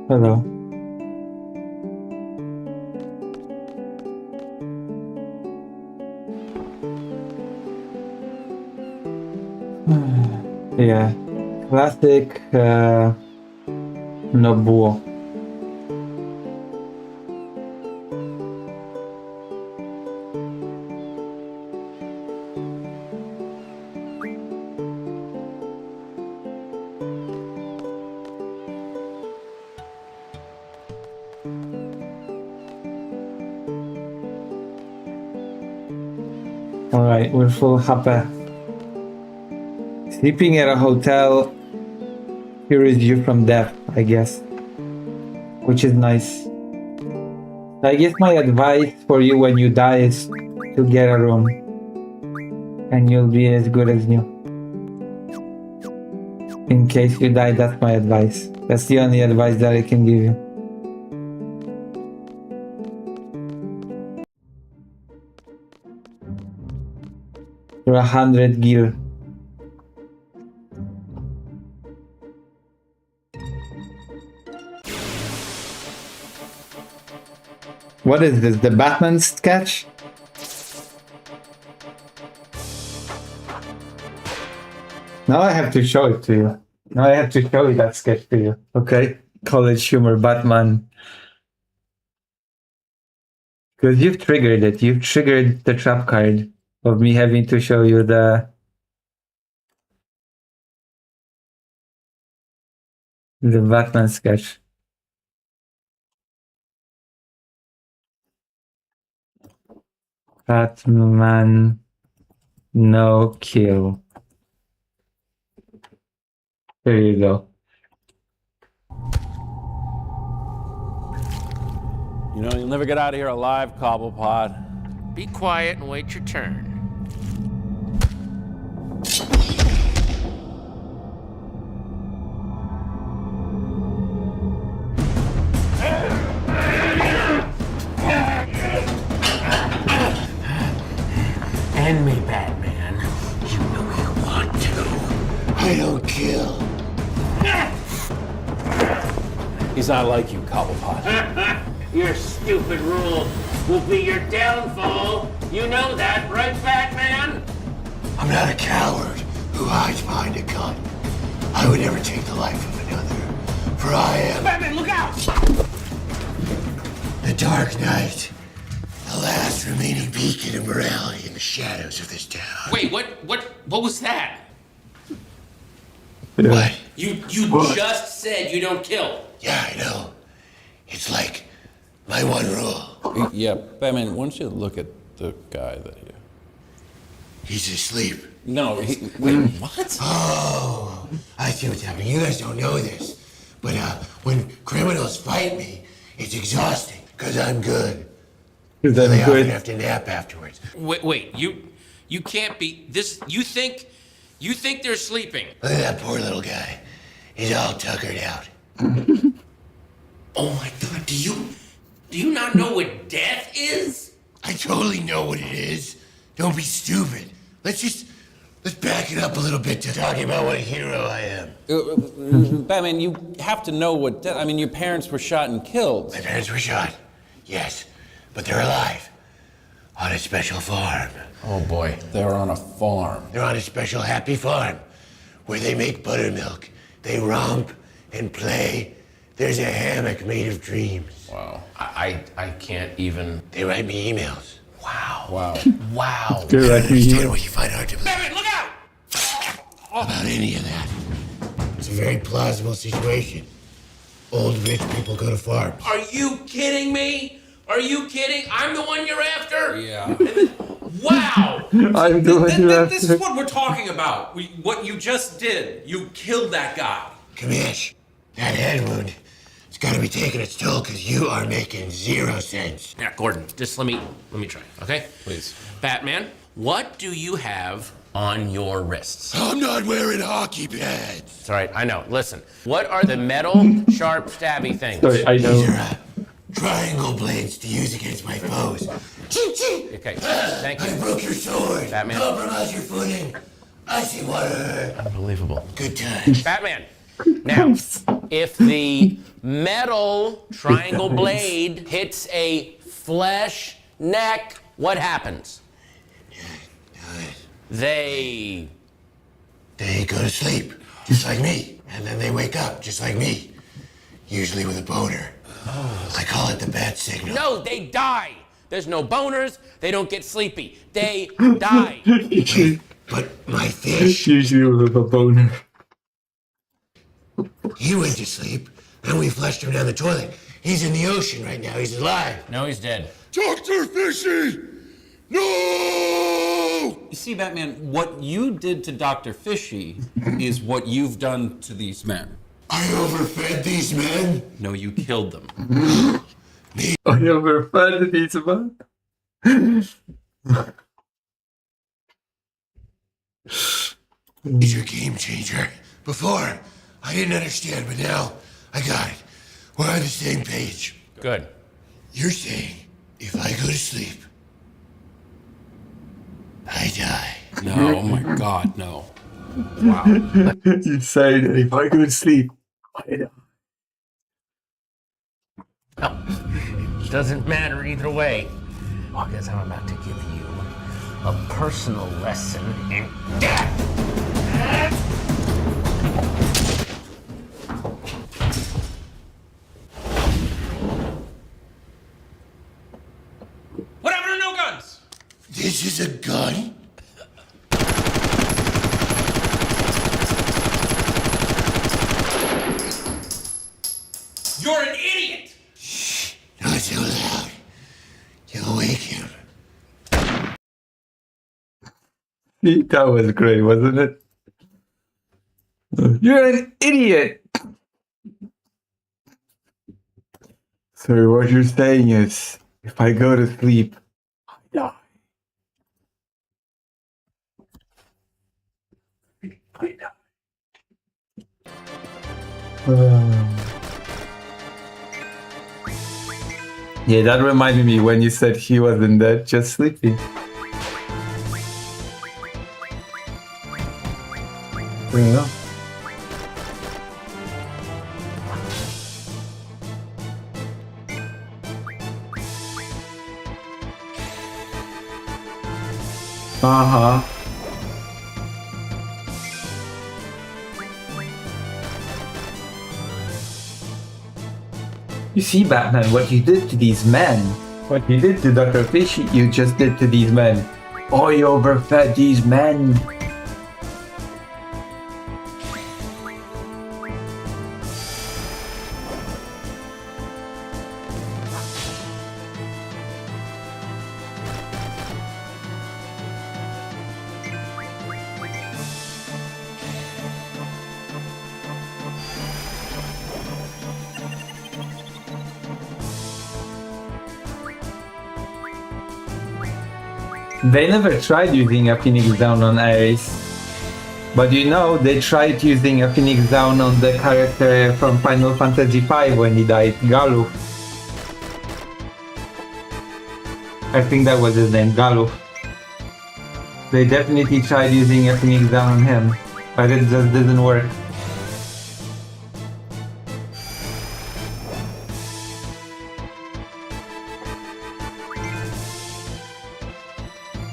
Hello. Yeah, classic Nobuo. Alright, we're full happy. Sleeping at a hotel cures you from death, I guess. Which is nice. I guess my advice for you when you die is to get a room. And you'll be as good as new. In case you die, that's my advice. That's the only advice that I can give you. For 100 gear. What is this? The Batman sketch? Now I have to show it to you. Now I have to show you that sketch to you. Okay? College humor Batman. Because you've triggered it. You've triggered the trap card of me having to show you the Batman sketch. Batman no kill. There you go. You know, you'll never get out of here alive, Cobblepot. Be quiet and wait your turn. End me, Batman. You know you want to. I don't kill. He's not like you, Cobblepot. Your stupid rule will be your downfall. You know that, right, Batman? I'm not a coward who hides behind a gun. I would never take the life of another. For I am Batman, look out! the Dark Knight, the last remaining beacon of morality in the shadows of this town. Wait, what was that? What? You just said you don't kill. Yeah, I know. It's like my one rule. Yeah, Batman, why don't you look at the guy that you... He's asleep. No, wait, what? Oh, I see what's happening. You guys don't know this, but when criminals fight me, it's exhausting because I'm good. They often have to nap afterwards. Wait, you can't be this. You think they're sleeping? Look at that poor little guy. He's all tuckered out. Oh my God! Do you not know what death is? I totally know what it is. Don't be stupid. Let's back it up a little bit to talking about what a hero I am. Batman, you have to know what... I mean, your parents were shot and killed. My parents were shot, yes, but they're alive. On a special farm. Oh boy, they're on a farm. They're on a special happy farm where they make buttermilk. They romp and play. There's a hammock made of dreams. Wow. I can't even. They write me emails. Wow. Wow. Wow. I don't understand what you find hard to believe Batman, look out! about any of that. It's a very plausible situation. Old rich people go to farms. Are you kidding me? Are you kidding? I'm the one you're after? Yeah. Wow! I'm doing This is what we're talking about. What you just did. You killed that guy. Kamish, that head wound, it's gotta be taking its toll because you are making 0 sense. Yeah, Gordon, just let me try, okay? Please. Batman, what do you have on your wrists? I'm not wearing hockey pads. It's all right, I know. Listen, what are the metal, sharp, stabby things? Sorry, I These know. are triangle blades to use against my foes. Okay, thank I you. broke your sword. Batman. Compromise your footing. I see water. Unbelievable. Good times. Batman, now, if the metal triangle blade hits a flesh neck, what happens? They go to sleep, just like me. And then they wake up, just like me. Usually with a boner. I call it the bat signal. No, they die. There's no boners. They don't get sleepy. They die. But my fish, Usually with a boner. he went to sleep, and we flushed him down the toilet. He's in the ocean right now. He's alive. No, he's dead. Dr. Fishy! No! You see, Batman, what you did to Dr. Fishy is what you've done to these men. I overfed these men. No, you killed them. I overfed these men. He's your game changer. Before, I didn't understand, but now I got it. We're on the same page. Good. You're saying if I go to sleep, I die. No, oh my God, no. Wow. You say that if I go to sleep, I die. It doesn't matter either way, because I'm about to give you a personal lesson in death. What happened to no guns? This is a gun? You're an idiot! Not so loud. You'll wake him. That was great, wasn't it? You're an idiot! So what you're saying is, if I go to sleep, I die. I die. Yeah, that reminded me when you said he wasn't dead, just sleeping. Yeah. Uh-huh. You see, Batman, what you did to these men, what you did to Dr. Fishy, you just did to these men. Oh, you overfed these men. They never tried using a Phoenix Down on Ares. But you know, they tried using a Phoenix Down on the character from Final Fantasy V when he died, Galuf. I think that was his name, Galuf. They definitely tried using a Phoenix Down on him, but it just didn't work.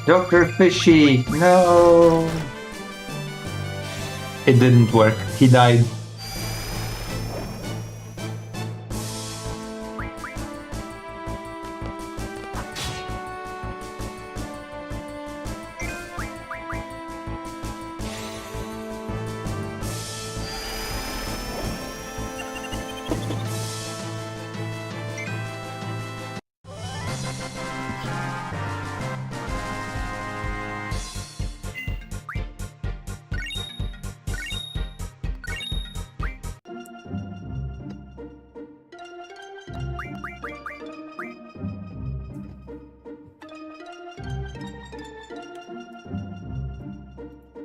Dr. Fishy, no! It didn't work. He died.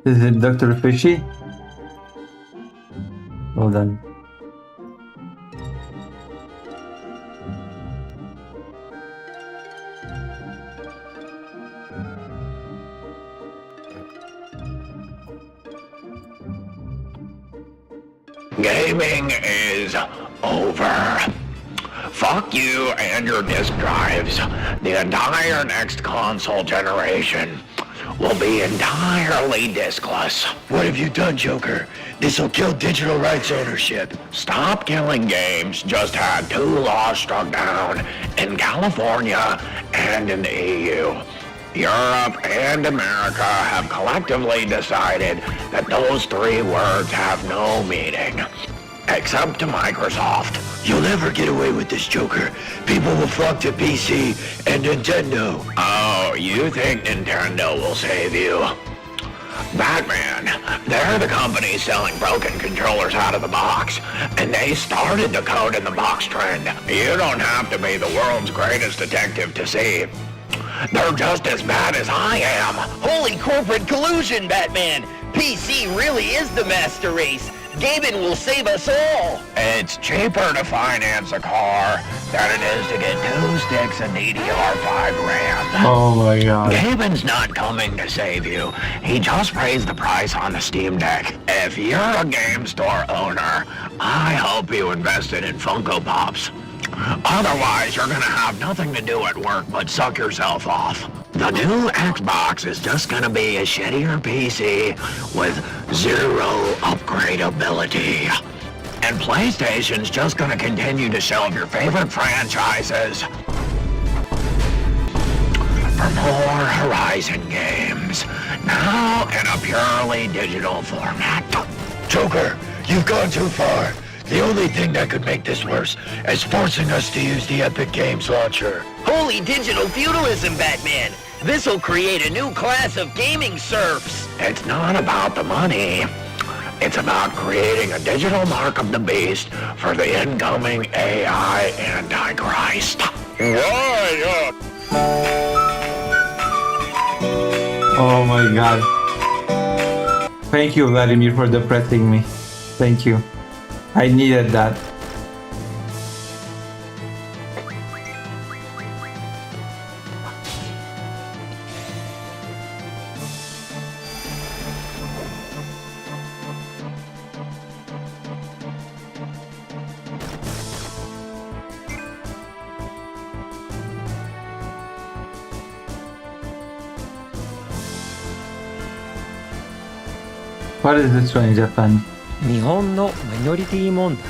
Is it Dr. Fishy? Hold on. Gaming is over. Fuck you and your disk drives. The entire next console generation will be entirely diskless. What have you done, Joker? This'll kill digital rights ownership. Stop killing games just had 2 laws struck down in California and in the EU. Europe and America have collectively decided that those 3 words have no meaning. Except to Microsoft. You'll never get away with this, Joker. People will flock to PC and Nintendo. Oh, you think Nintendo will save you? Batman, they're the company selling broken controllers out of the box, and they started the code in the box trend. You don't have to be the world's greatest detective to see. They're just as bad as I am. Holy corporate collusion, Batman! PC really is the master race. Gaming will save us all. It's cheaper to finance a car than it is to get 2 sticks of DDR5 RAM. Oh my god. Gaben's not coming to save you. He just raised the price on the Steam Deck. If you're a game store owner, I hope you invested in Funko Pops. Otherwise, you're gonna have nothing to do at work but suck yourself off. The new Xbox is just gonna be a shittier PC with 0 upgradability. And PlayStation's just gonna continue to shelve your favorite franchises for more Horizon games, now in a purely digital format. Joker, you've gone too far. The only thing that could make this worse is forcing us to use the Epic Games launcher. Holy digital feudalism, Batman! This'll create a new class of gaming serfs. It's not about the money. It's about creating a digital mark of the beast for the incoming AI Antichrist. Oh my god. Thank you, Vladimir, for depressing me. Thank you. I needed that. What is this one in Japan? 日本のマイノリティ問題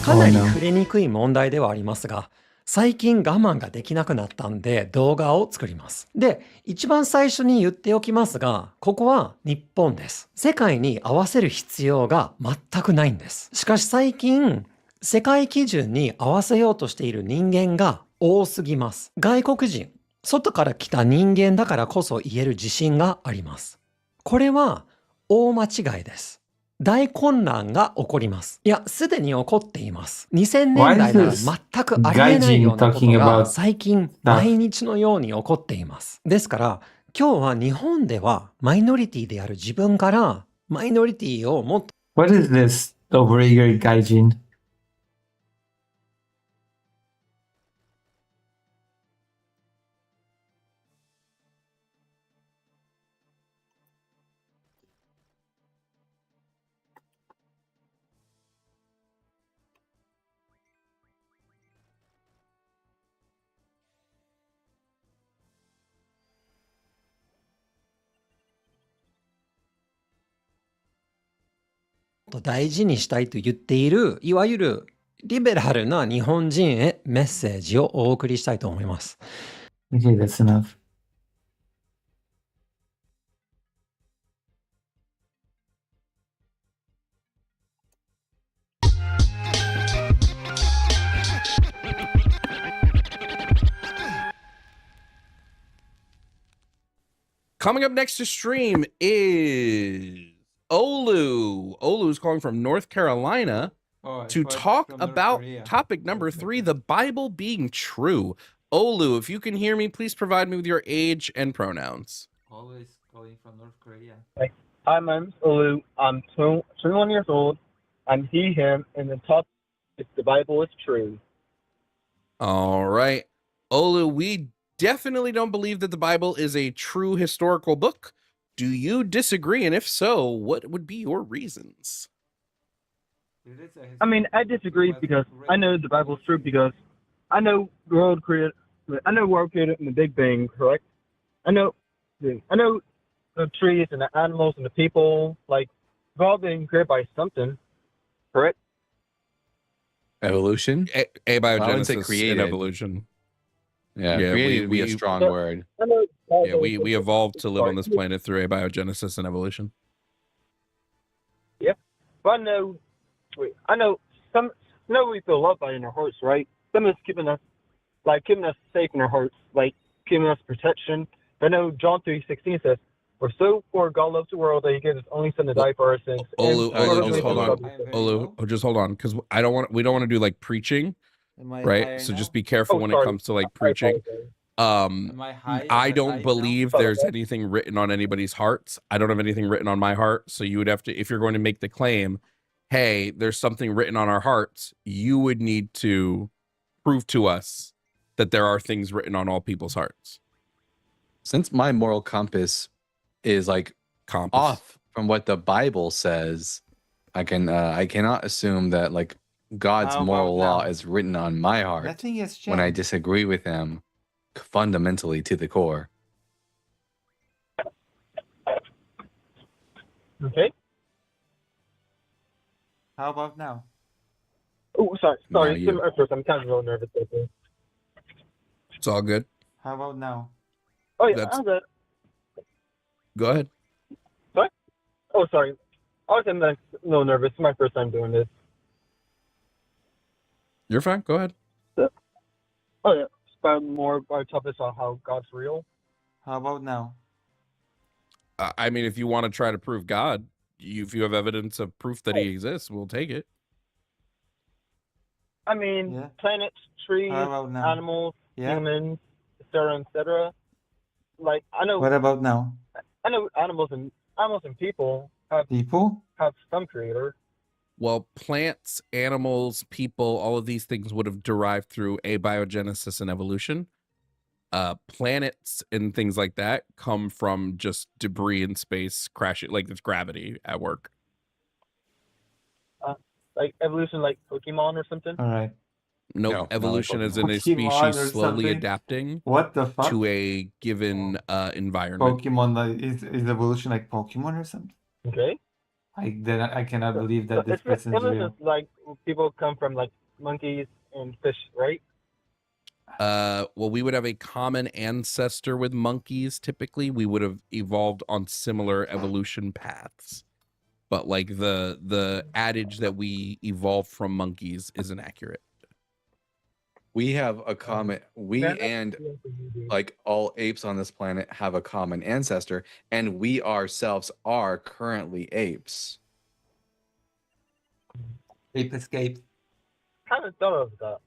かなり触れにくい問題ではありますが、最近我慢ができなくなったんで動画を作ります。で、一番最初に言っておきますが、ここは日本です。世界に合わせる必要が全くないんです。しかし最近、世界基準に合わせようとしている人間が多すぎます。外国人、外から来た人間だからこそ言える自信があります。これは大間違いです。大混乱が起こります。いや、すでに起こっています。2000年代なら全くありえないようなことが最近毎日のように起こっています。ですから、今日は日本ではマイノリティである自分からマイノリティをもっと What is this overeager gaijin? 大事にしたいと言っている、いわゆるリベラルな日本人へメッセージをお送りしたいと思います。Okay, that's enough. Coming up next to stream is Olu. Olu is calling from North Carolina to talk about topic number 3, the Bible being true. Olu, if you can hear me, please provide me with your age and pronouns. Always calling from North Korea. Hi, my name's Olu. I'm 21 years old. I'm he, him, and the top is the Bible is true. All right. Olu, we definitely don't believe that the Bible is a true historical book. Do you disagree? And if so, what would be your reasons? I mean, I disagree because I know the Bible is true because I know world created in the Big Bang, correct? I know the trees and the animals and the people, like, they've all been created by something, correct? Evolution? Abiogenesis and evolution. Yeah, created would be a strong word. Yeah, we evolved to live on this planet through abiogenesis and evolution. Yeah, but I know we feel loved by in our hearts, right? Some is keeping us safe in our hearts, like giving us protection. I know John 3:16 says, "For so far God loves the world that He gave His only Son to die for our sins." Olu, just hold on. Olu, just hold on, because we don't want to do like preaching, right? So just be careful when it comes to like preaching. I don't believe there's anything written on anybody's hearts. I don't have anything written on my heart. So you would have to, if you're going to make the claim, hey, there's something written on our hearts, you would need to prove to us that there are things written on all people's hearts. Since my moral compass is like off from what the Bible says, I cannot assume that like God's moral law is written on my heart Nothing has changed. when I disagree with him fundamentally to the core. Okay. How about now? Oh, sorry. Now you. At first, I'm kind of a little nervous. It's all good. How about now? Oh yeah, I'm good. Go ahead. Sorry. Oh, sorry. I was a little nervous. It's my first time doing this. You're fine. Go ahead. Oh yeah. About more about topics on how God's real. How about now? I mean, if you want to try to prove God, if you have evidence of proof that He exists, we'll take it. I mean, planets, trees, animals, humans, etc., etc. Like I know. What about now? I know animals and people have some creator. Well, plants, animals, people, all of these things would have derived through abiogenesis and evolution. Planets and things like that come from just debris in space crashing, like there's gravity at work. Like evolution, like Pokemon or something. All right. Nope. No, evolution not is in a Pokemon species or slowly something? adapting What the fuck? to a given environment. Pokemon is evolution like Pokemon or something? Okay. I cannot believe that this It person's was real. just like people come from like monkeys and fish, right? Well, we would have a common ancestor with monkeys. Typically, we would have evolved on similar evolution paths. But like the adage that we evolved from monkeys isn't accurate. We have a common, and like all apes on this planet have a common ancestor, and we ourselves are currently apes. Ape escape. Haven't thought of that.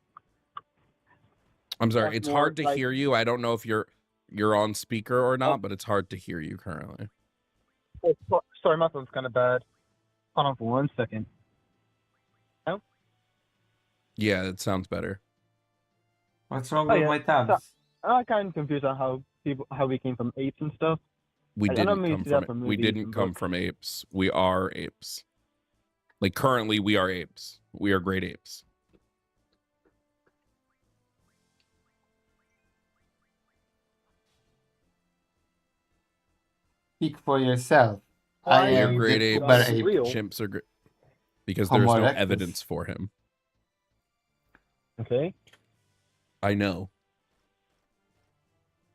I'm sorry, That's it's more hard to like- hear you. I don't know if you're on speaker or not, but it's hard to hear you currently. Oh, sorry, my phone's kind of bad. Hold on for 1 second. No? Yeah, it sounds better. What's wrong with my tabs? So, I'm kind of confused on how we came from apes and stuff. We I didn't know come see that from we movies didn't and come books. from apes. We are apes. Like currently we are apes. We are great apes. Speak for yourself. Why I We are am great the apes. super ape. Real. Chimps are great. Because there's Homo no erectus. evidence for him. Okay. I know.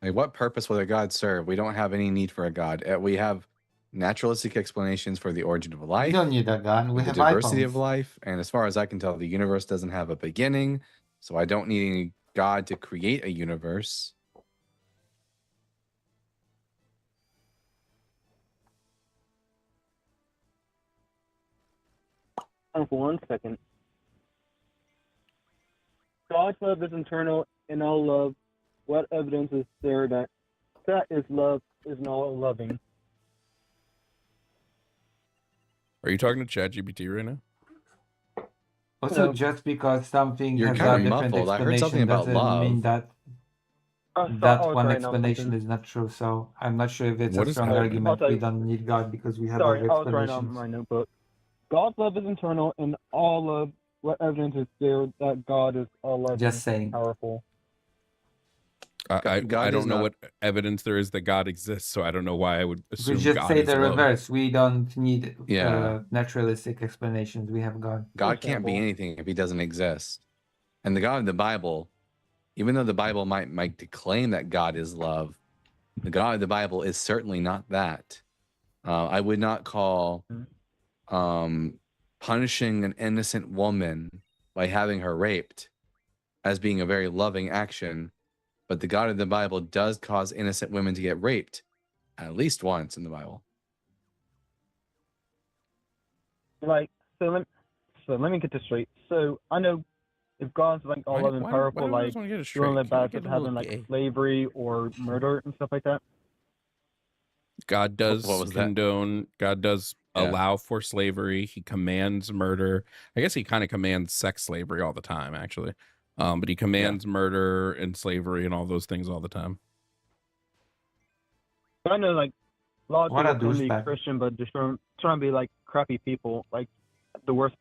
Like, what purpose will a god serve? We don't have any need for a god. We have naturalistic explanations for the origin of We life, don't need a gun. We the have diversity iPhones. of life, and as far as I can tell, the universe doesn't have a beginning, so I don't need any god to create a universe. Hold on for 1 second. God's love is internal in all love. What evidence is there that is love is not loving? Are you talking to ChatGPT right now? Also, No. just because something You're has kinda a different muffled. I heard something explanation about doesn't love. mean that Oh, so- that oh, one sorry, no, explanation something- is not true. So I'm not sure if it's What a is strong happening? argument. I'll We tell don't need God because we have Sorry, other I was writing on explanations. my notebook. God's love is internal in all love. What evidence is there that God is all loving, Just saying. powerful? I God is don't know not- what evidence there is that God exists, so I don't know why I would We assume just God say is the love. reverse. We don't need Yeah. naturalistic explanations. We have God. God can't be Understandable. anything if he doesn't exist. And the God of the Bible, even though the Bible might claim that God is love, the God of the Bible is certainly not that. I would not call punishing an innocent woman by having her raped as being a very loving action, but the God of the Bible does cause innocent women to get raped at least once in the Bible. Like, so let me get this straight. So I know if God's like all loving, powerful, like wanna get it you only straight? Can we bad get with a having little like gay? slavery or murder and stuff like that. God does What was that? condone, God does Yeah. allow for slavery. He commands murder. I guess he kind of commands sex slavery all the time, actually. But he commands murder and slavery and all those things all the time. But I know like a lot of What a people can be douchebag. Christian, but just trying to be like crappy people, like the worst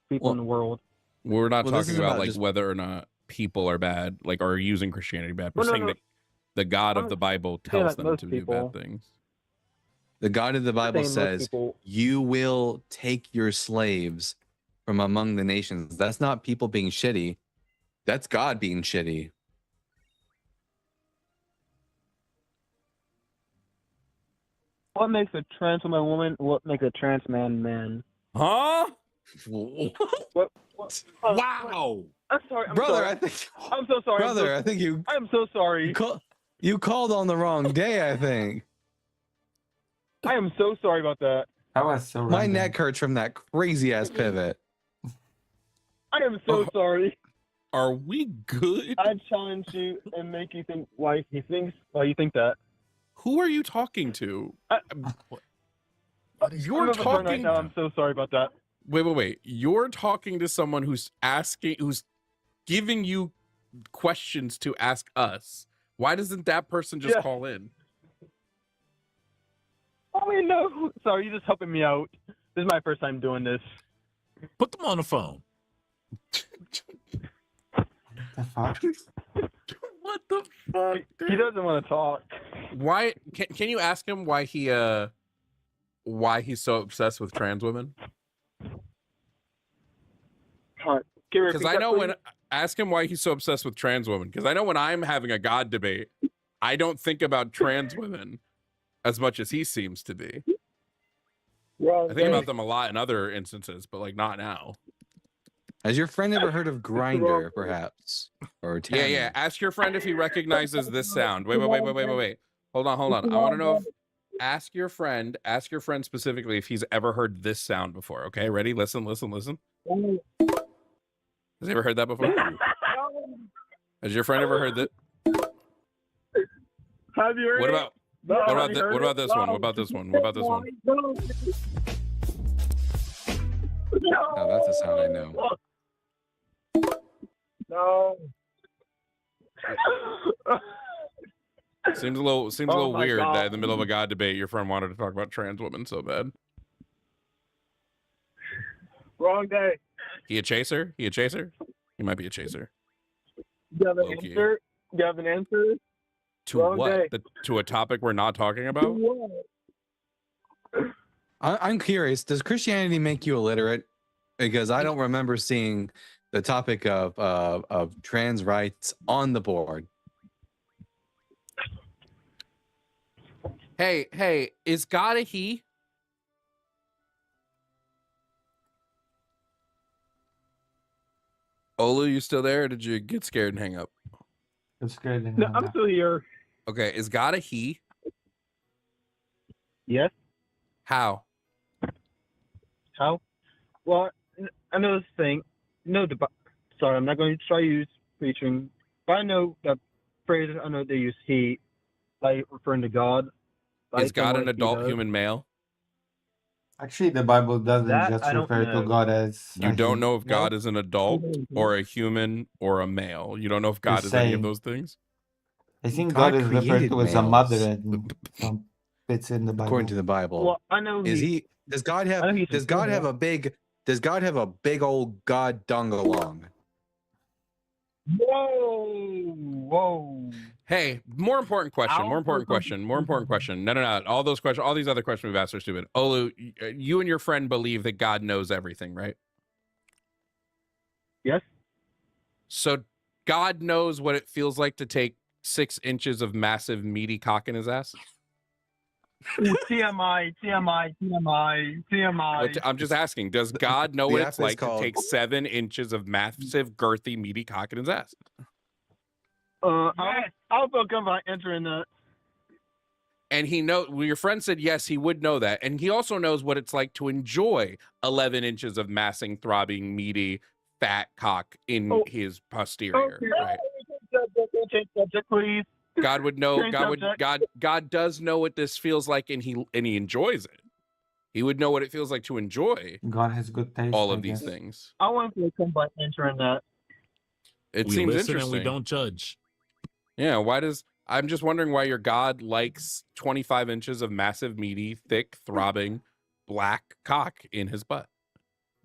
people in the world. We're not Well, this talking is about about like just- whether or not people are bad, like are using Christianity bad. We're Well, no, saying no. that the God of I'm the Bible saying, tells like, them most to people. do bad things. The God of the Bible saying most says, people- you will take your slaves from among the nations. That's not people being shitty. That's God being shitty. What makes a trans woman woman? What makes a trans man man? Huh? What? Wow. I'm sorry. I'm Brother, sorry. I think I'm so sorry. Brother, I think I'm so sorry. you called on the wrong day, I think. I am so sorry about that. That was so My random. neck hurts from that crazy ass pivot. I am so sorry. Are we good? I challenge you and make you think why you think that. Who are you talking to? You're I'm overturned right talking. now. I'm so sorry about that. Wait. You're talking to someone who's giving you questions to ask us. Why doesn't that person just Yeah. call in? I mean, no. Sorry, you're just helping me out. This is my first time doing this. Put them on the phone. The fuck? What the fuck? He doesn't want to talk. Why can you ask him why he why he's so obsessed with trans women? Because I know ask him why he's so obsessed with trans women. Because I know when I'm having a God debate, I don't think about trans women as much as he seems to be. I think about them a lot in other instances, but like not now. Has your friend ever heard of Grinder, perhaps? Or Tanner? Yeah. Ask your friend if he recognizes this sound. Wait. Hold on. I want to know if ask your friend specifically if he's ever heard this sound before. Okay, ready? Listen. Has he ever heard that before? Has your friend ever heard that? Have you heard What it? about No, what have about you this heard one? What it? about this one? What about this one? What about this one? Oh, that's a sound I know. No. Seems a little my weird God. that in the middle of a God debate, your friend wanted to talk about trans women so bad. Wrong day. He a chaser? He might be a chaser. Do you have an Low-key. answer? Do you have an answer? To Wrong what? day. To a topic we're not talking about? I'm curious. Does Christianity make you illiterate? Because I don't remember seeing the topic of trans rights on the board. Hey, is God a he? Olu, you still there, or did you get scared and hang up? It's good. No, I'm still here. Okay, is God a he? Yes. How? How? Well, I know this thing. No, sorry, I'm not going to try to use preaching, but I know that phrase. I know they use he, like referring to God. Is God an adult human male? Actually, the Bible doesn't That just I don't refer to know. God as. You don't know if No. God is an adult or a human or a male. You don't know if God is any of those things? I think God God is referred created to as a males. mother and some bits in the Bible. According to the Bible. Well, I know Does God have I know he's does God have a big old God dungalong? Whoa. Hey, more important question. No. All these other questions we've asked are stupid. Olu, you and your friend believe that God knows everything, right? Yes. So God knows what it feels like to take 6 inches of massive meaty cock in his ass? TMI. I'm just asking, does God know the what app it's is like called- to take 7 inches of massive, girthy, meaty cock in his ass? I'll feel good about entering that. And your friend said yes, he would know that. And he also knows what it's like to enjoy 11 inches of massing, throbbing, meaty, fat cock in his posterior. Okay. Right? Change subject, please. God would know. Change subject. God does know what this feels like, and he enjoys it. He would know what it feels like to enjoy God has good taste. all of these things. I want to feel good about entering that. It We seems listen interesting. and we don't judge. Yeah. I'm just wondering why your God likes 25 inches of massive, meaty, thick, throbbing, black cock in his butt.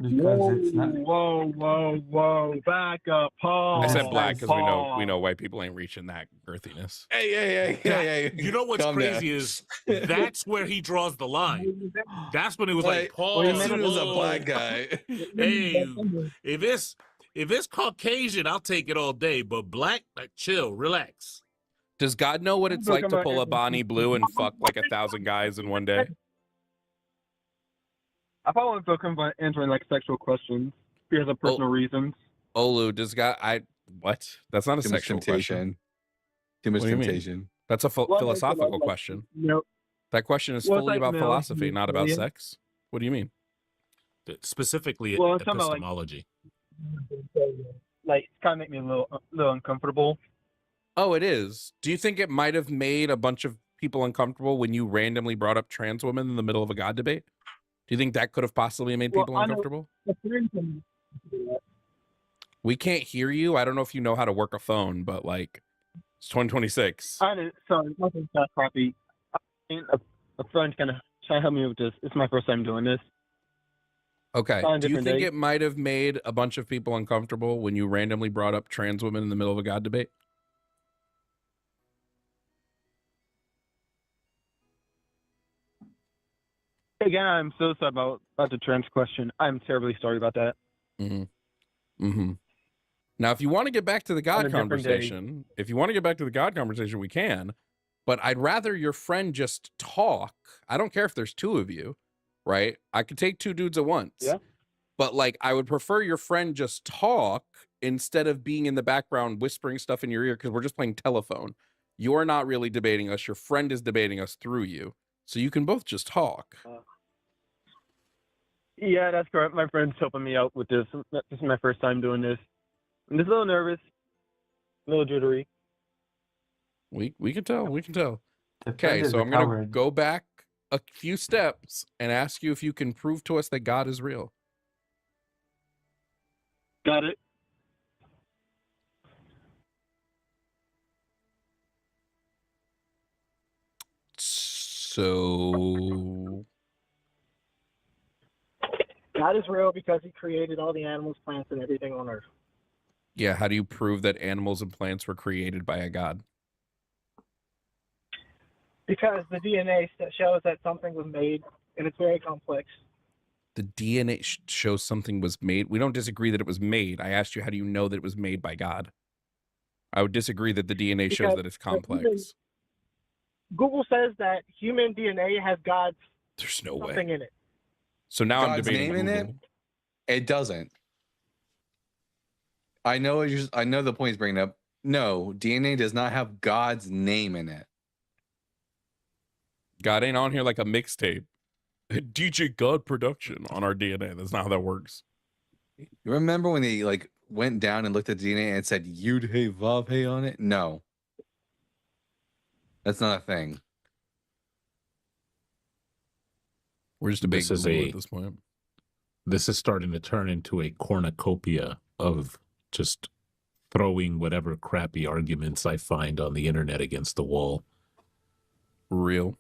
Because it's not. Whoa. Back up, Paul. I said black because we know white people ain't reaching that girthiness. Hey. You know what's Calm crazy down. is that's where he draws the line. That's when it was like, Paul. He said it was a whoa. black guy. Hey, if it's Caucasian, I'll take it all day. But black, like, chill, relax. Does God know what it's like to pull a Bonnie Blue and fuck like 1,000 guys in one day? I probably wouldn't feel comfortable about answering like sexual questions because of personal reasons. Olu, does God? What? That's not a Too much sexual temptation. question. Too much What do you mean? temptation. That's a Well, philosophical like, question. No. That question is Well, it's fully like, about no, philosophy, not about yeah. sex. What do you mean? Specifically, Well, it's talking about, like- epistemology. Like, it's kind of make me a little uncomfortable. Oh, it is. Do you think it might have made a bunch of people uncomfortable when you randomly brought up trans women in the middle of a God debate? Do you think that could have possibly made people I know- uncomfortable? We can't hear you. I don't know if you know how to work a phone, but like, it's 2026. I didn't. Sorry, nothing's that crappy. I mean, a friend kind of trying to help me with this. It's my first time doing this. Okay. On a Do you different think day. it might have made a bunch of people uncomfortable when you randomly brought up trans women in the middle of a God debate? Again, I'm so sorry about the trans question. I'm terribly sorry about that. Now, if you want to get back to the On a God different conversation, we can. But I'd rather your friend just talk. I don't care if there's two of you, right? I could take two dudes at once. Yeah. But like, I would prefer your friend just talk instead of being in the background whispering stuff in your ear, because we're just playing telephone. You're not really debating us. Your friend is debating us through you. So you can both just talk. Yeah, that's correct. My friend's helping me out with this. This is my first time doing this. I'm just a little nervous, a little jittery. We can tell. We can tell. The Okay, friend is so a I'm going to coward. go back a few steps and ask you if you can prove to us that God is real. Got it. So God is real because he created all the animals, plants, and everything on earth. yeah, how do you prove that animals and plants were created by a God? Because the DNA shows that something was made, and it's very complex. The DNA shows something was made. We don't disagree that it was made. I asked you, how do you know that it was made by God? I would disagree that the DNA shows Because that it's complex. Google says that human DNA has God's There's no something way. in it. So now I'm God's debating name in it? Google. It doesn't. I know the point he's bringing up. No, DNA does not have God's name in it. God ain't on here like a mixtape. DJ God production on our DNA. That's not how that works. You remember when they like went down and looked at DNA and it said Yud Hey Vav Hey on it? No. That's not a thing. We're just debating This is Google a- at this point. This is starting to turn into a cornucopia of just throwing whatever crappy arguments I find on the internet against the wall. Real.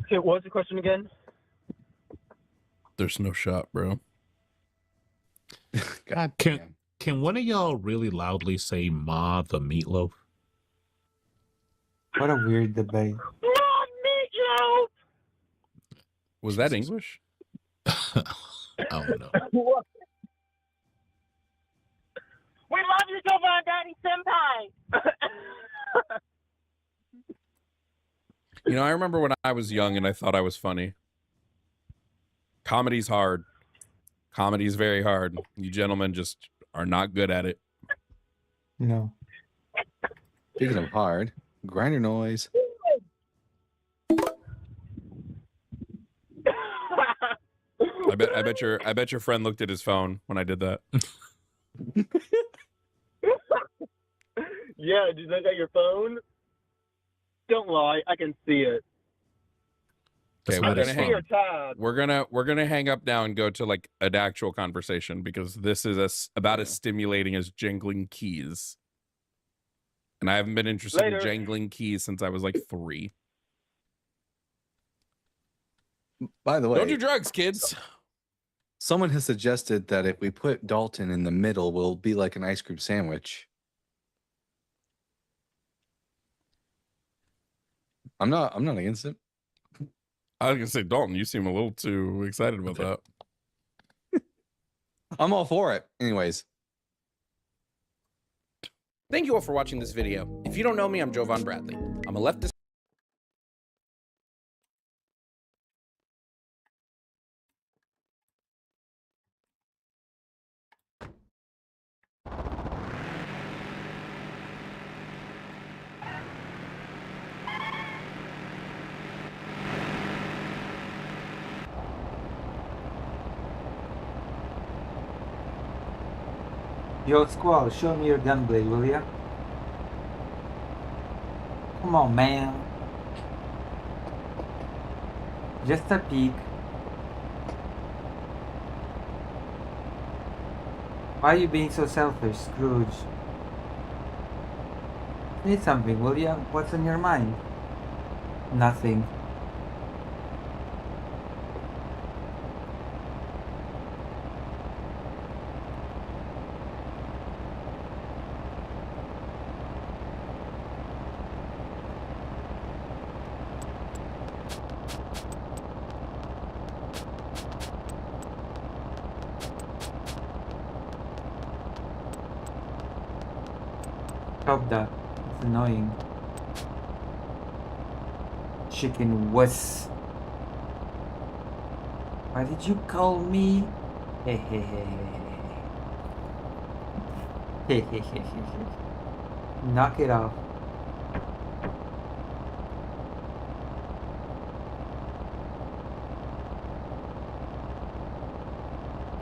Okay, what was the question again? There's no shot, bro. God Can one of y'all really loudly say Ma the meatloaf? What a weird debate. Was that English? I don't know. We love you so much, Daddy Senpai. You know, I remember when I was young and I thought I was funny. Comedy's hard. Comedy's very hard. You gentlemen just are not good at it. No. Speaking of hard, grinder noise. I bet your friend looked at his phone when I did that. Yeah, did you look at your phone? Don't lie, I can see it. Okay, That's we're not gonna as hang. fun. We're gonna hang up now and go to like an actual conversation, because this is about as stimulating as jangling keys. And I haven't been interested in jangling keys since I was like 3. By the way, Don't do drugs, kids. Someone has suggested that if we put Dalton in the middle, we'll be like an ice cream sandwich. I'm not against it. I was gonna say, Dalton, you seem a little too excited about that. I'm all for it. Anyways. Thank you all for watching this video. If you don't know me, I'm Jovan Bradley. I'm a leftist. Yo, Squall, show me your gunblade, will ya? Come on, man. Just a peek. Why are you being so selfish, Scrooge? Say something, will ya? What's on your mind? Nothing. Stop that. It's annoying. Chicken wuss. Why did you call me? Hey, hey, hey, hey, hey, hey. Hey, hey, hey, hey, hey. Knock it off.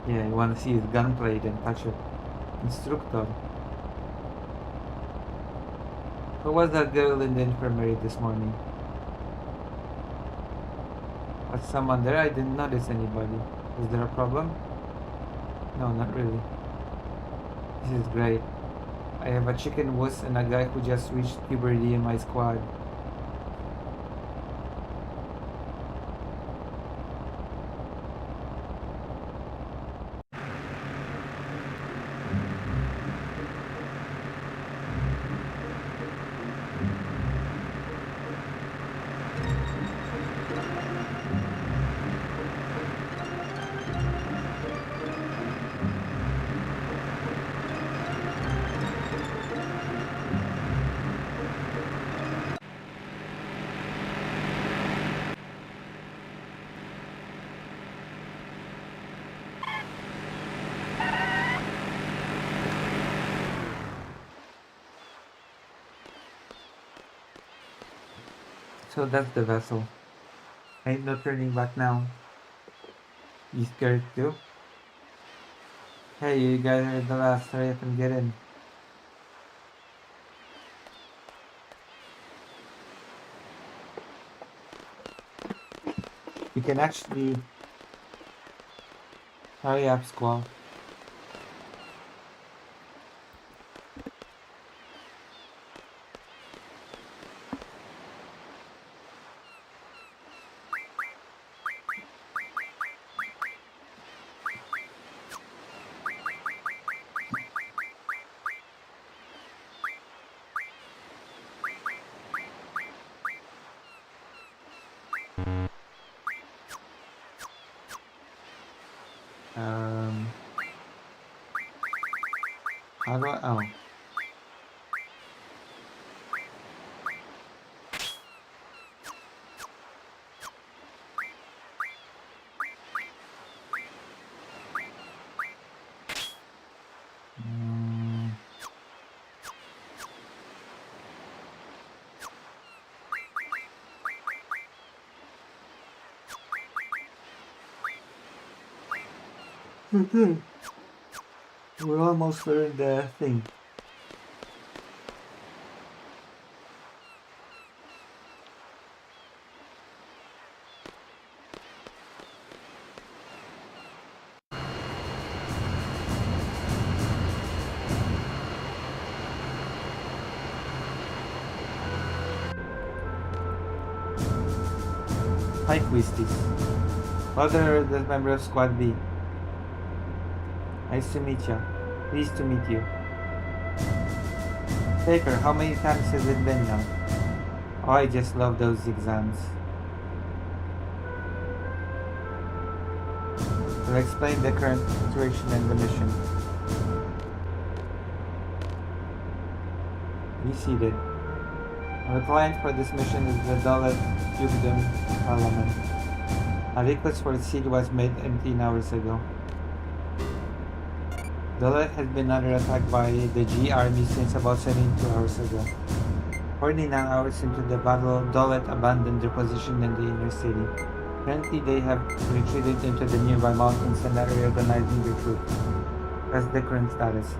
Yeah, you want to see his gunplay, then touch it. Instructor. Who was that girl in the infirmary this morning? Was someone there? I didn't notice anybody. Is there a problem? No, not really. This is great. I have a chicken wuss and a guy who just reached puberty in my squad. So that's the vessel. Ain't no turning back now. You scared too? Hey, you guys are the last. Hurry up and get in. You can actually... Hurry up, Squall. How do I... Oh. Okay. We're almost there in the thing. Hi, Quistis. Other the member of Squad B. Nice to meet you. Pleased to meet you. Baker, how many times has it been now? Oh, I just love those exams. I'll explain the current situation and the mission. Be seated. Our client for this mission is the Dalit Yugdam Parliament. A request for a seat was made 18 hours ago. Dalit has been under attack by the G army since about 72 hours ago. 49 hours into the battle, Dalit abandoned their position in the inner city. Currently, they have retreated into the nearby mountains and are reorganizing their troops. That's the current status.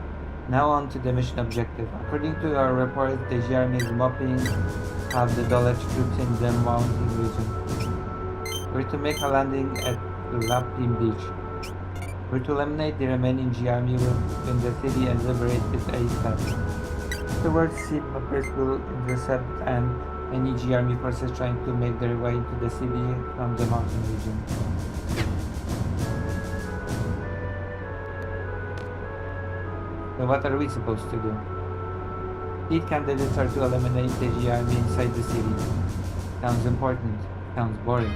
Now on to the mission objective. According to our reports, the G army is mopping up the Dalit troops in the mountain region. We're to make a landing at Lapim Beach. We're to eliminate the remaining G army within the city and liberate its ASAP. Afterwards, sea bumpers will intercept any G army forces trying to make their way into the city from the mountain region. So what are we supposed to do? Lead candidates are to eliminate the G army inside the city. Sounds important. Sounds boring.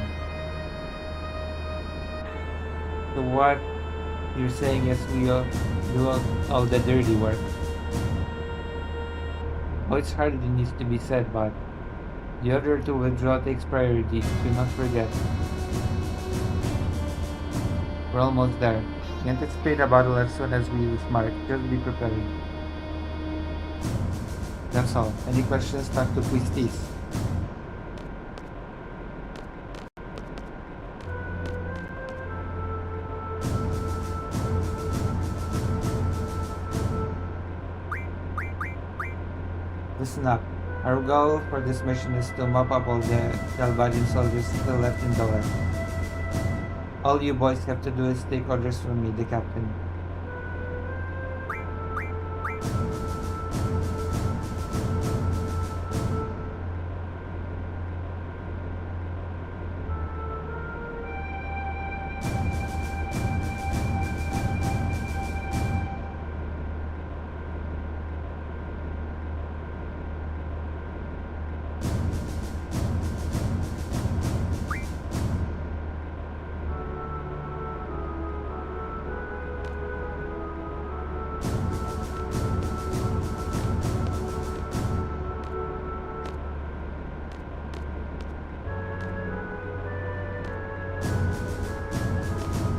So what you're saying is we all do all the dirty work. Oh, it's hard, it needs to be said, but the other two withdraw takes priority. Do not forget. We're almost there. We anticipate a battle as soon as we use Mark. Just be prepared. That's all. Any questions, talk to Twisties. Listen up. Our goal for this mission is to mop up all the Galvadian soldiers still left in Doha. All you boys have to do is take orders from me, the captain.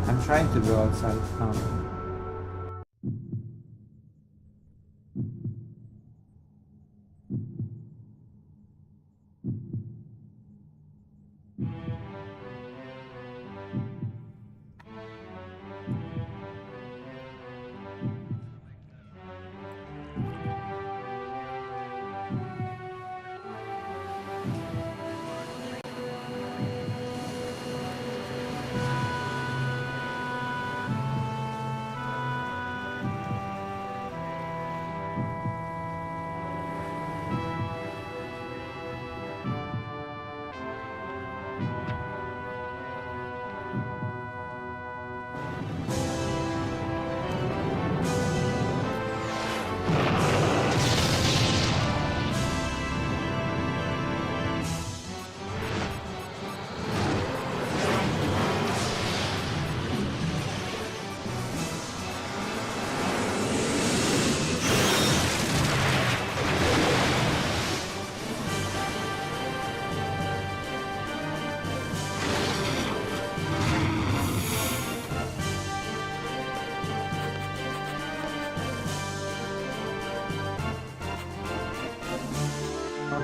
I'm trying to go outside now.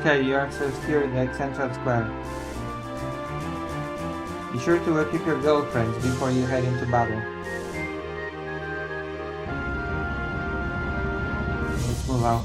Okay, you are so here in the Central Square. Be sure to equip your girlfriends before you head into battle. Let's move out.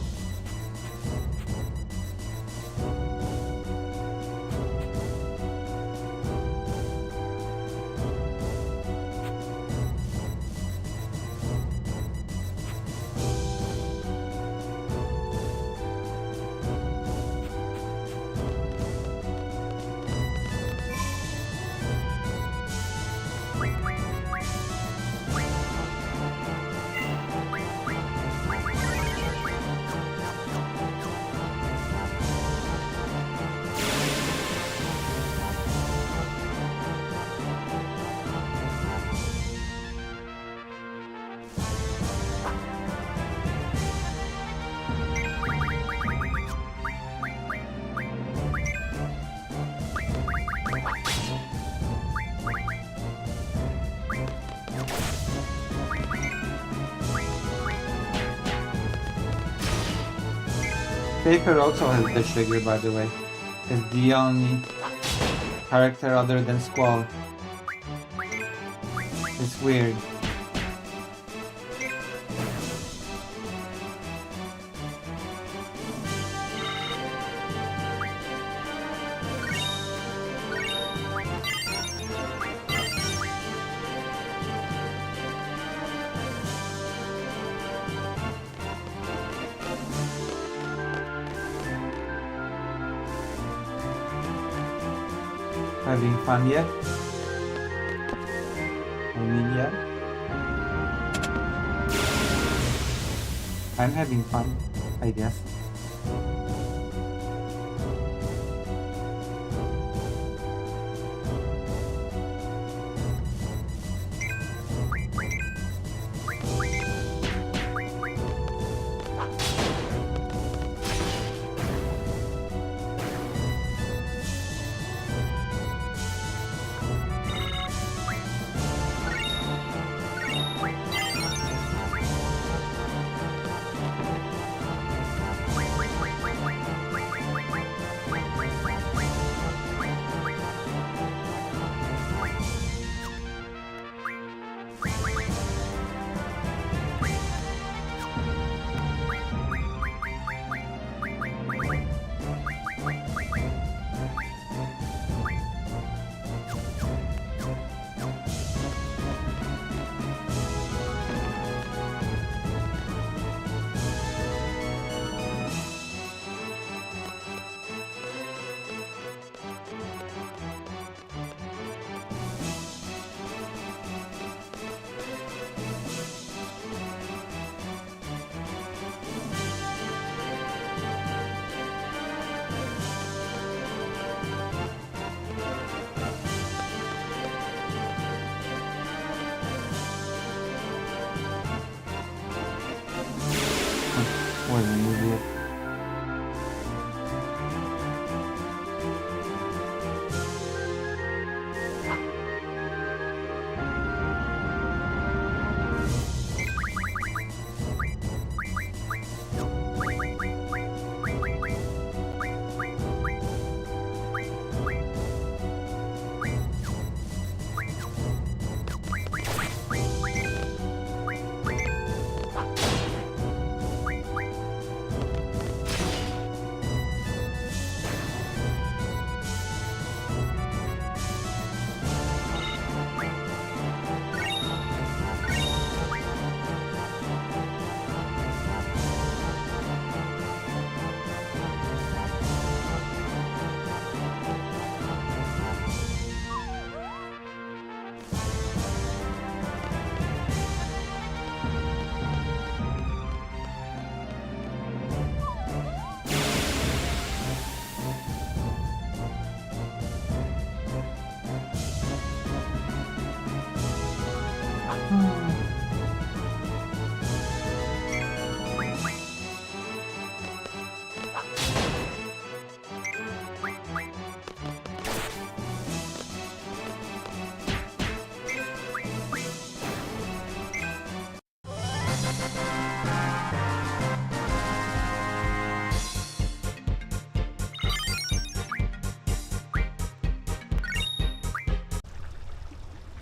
Paper also has the sugar, by the way. It's the only character other than Squall. It's weird. Having fun yet? I mean, yeah. I'm having fun, I guess. What an idiot.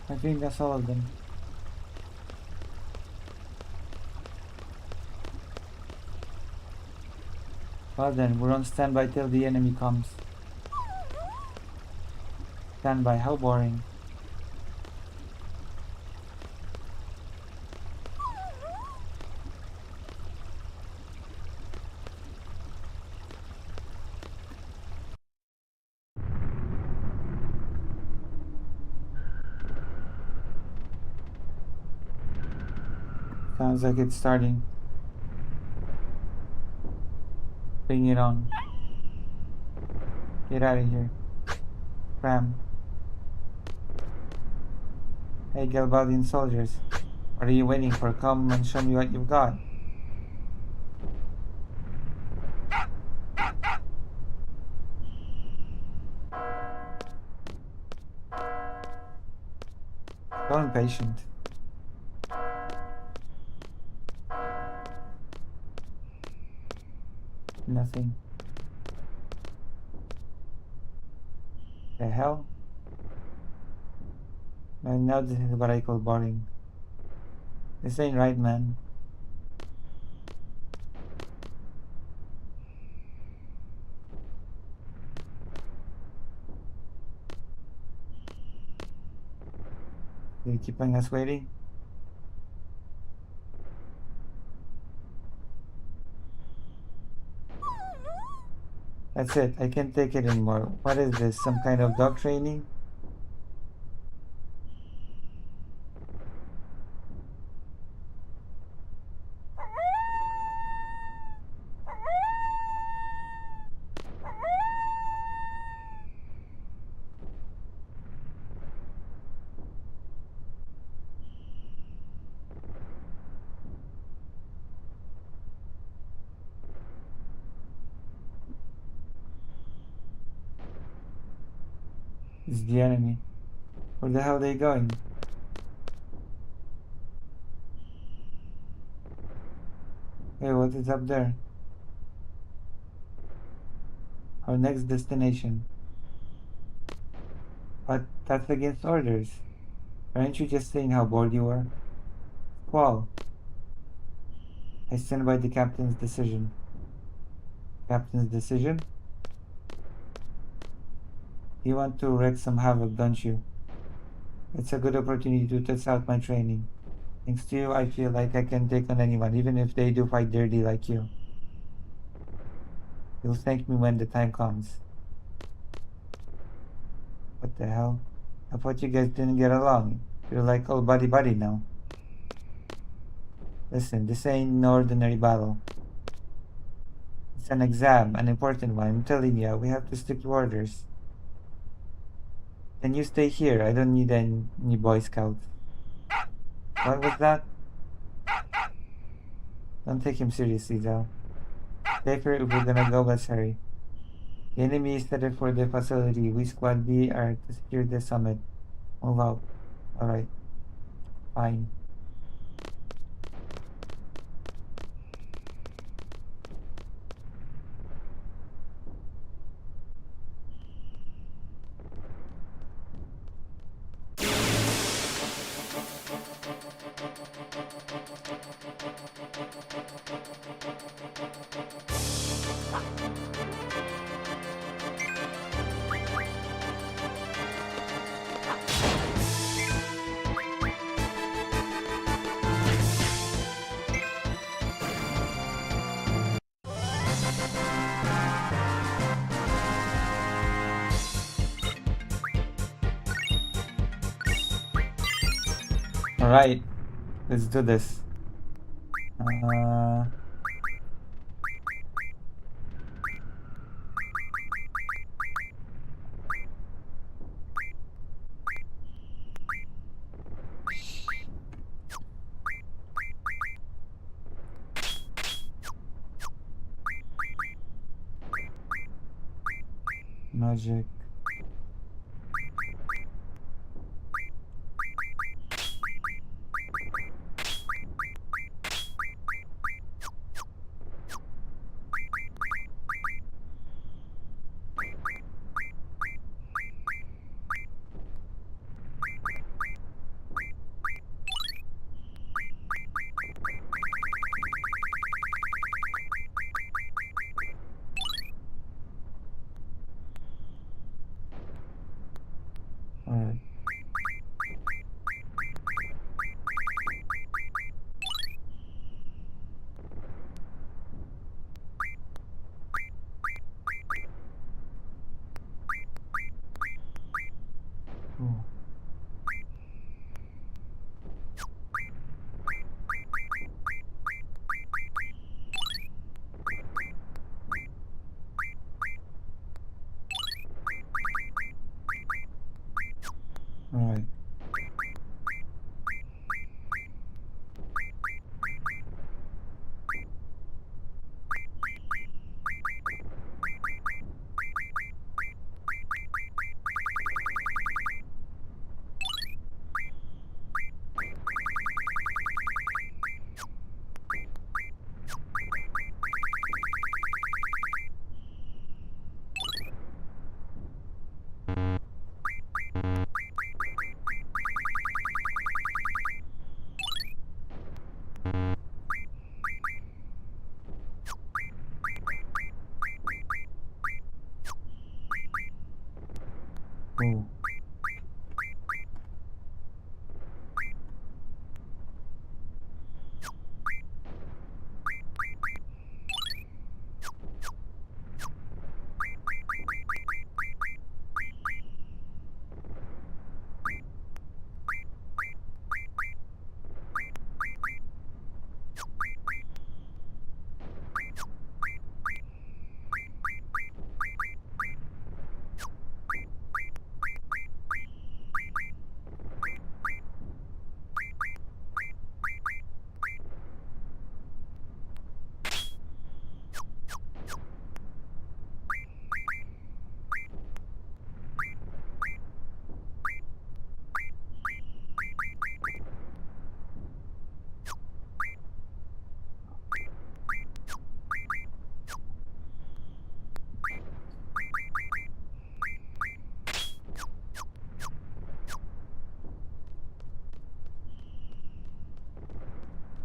I think that's all of them. Well then, we're on standby till the enemy comes. Standby, how boring. Sounds like it's starting. Bring it on. Get out of here. Cram. Hey Galbadian soldiers, what are you waiting for? Come and show me what you've got. So impatient. Nothing. The hell? Now this is what I call boring. This ain't right, man. They're keeping us waiting. That's it. I can't take it anymore. What is this? Some kind of dog training? It's the enemy. Where the hell are they going? Hey, what is up there? Our next destination. But that's against orders. Aren't you just saying how bored you are? Squall. I stand by the captain's decision. Captain's decision? You want to wreak some havoc, don't you? It's a good opportunity to test out my training. Thanks to you, I feel like I can take on anyone, even if they do fight dirty like you. You'll thank me when the time comes. What the hell? I thought you guys didn't get along. You're like all buddy-buddy now. Listen, this ain't no ordinary battle. It's an exam, an important one. I'm telling you, we have to stick to orders. Then you stay here. I don't need any Boy Scouts. What was that? Don't take him seriously, though. Safer if we're gonna go, let's hurry. The enemy is headed for the facility. We squad B are to secure the summit. Move out. Alright. Fine. Alright, let's do this. Magic. Alright. Oh. Alright. Oh.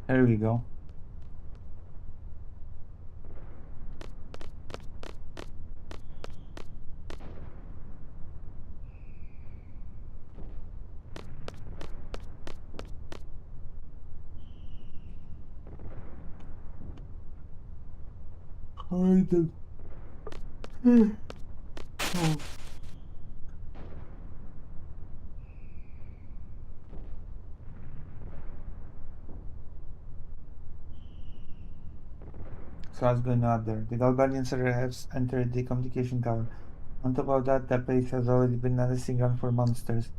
There we go. Kind of. Oh. So what's going on there? The Galbanian server has entered the communication tower. On top of that, the place has already been a listing ground for monsters.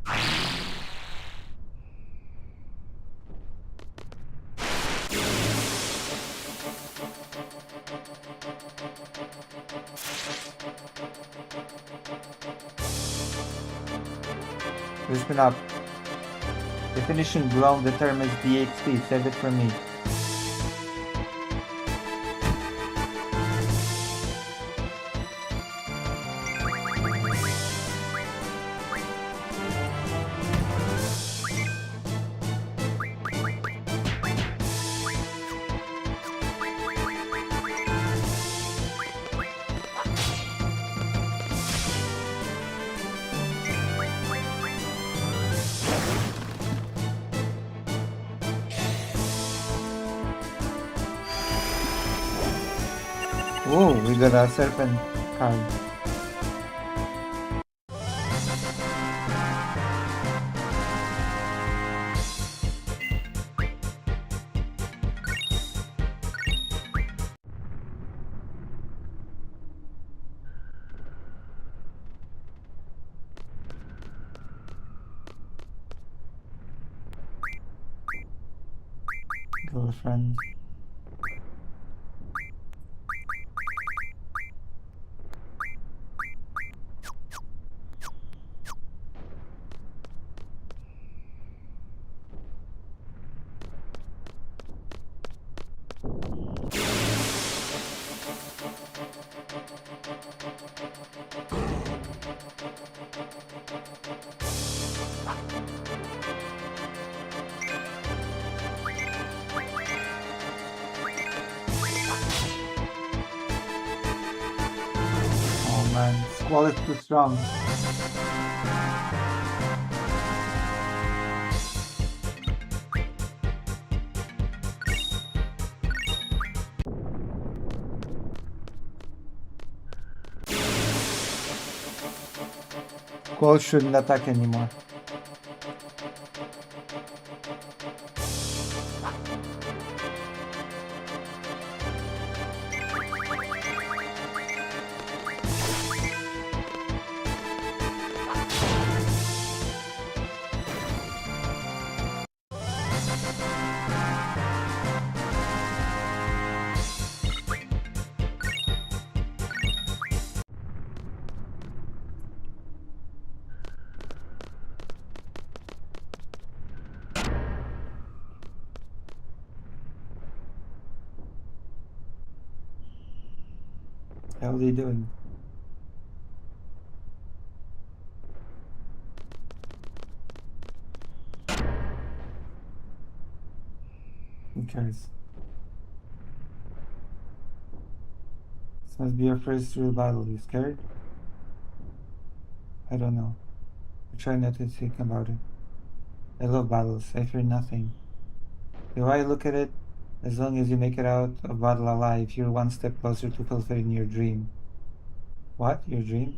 Listen up. Definition below the term is DXP. Save it for me. Whoa, we got a serpent card. Girlfriend. Oh man, Squall is too strong. Squall shouldn't attack anymore. How are they doing? Who cares? This must be your first real battle. You scared? I don't know. I try not to think about it. I love battles. I fear nothing. The way I look at it, as long as you make it out of battle alive, you're one step closer to fulfilling your dream. What? Your dream?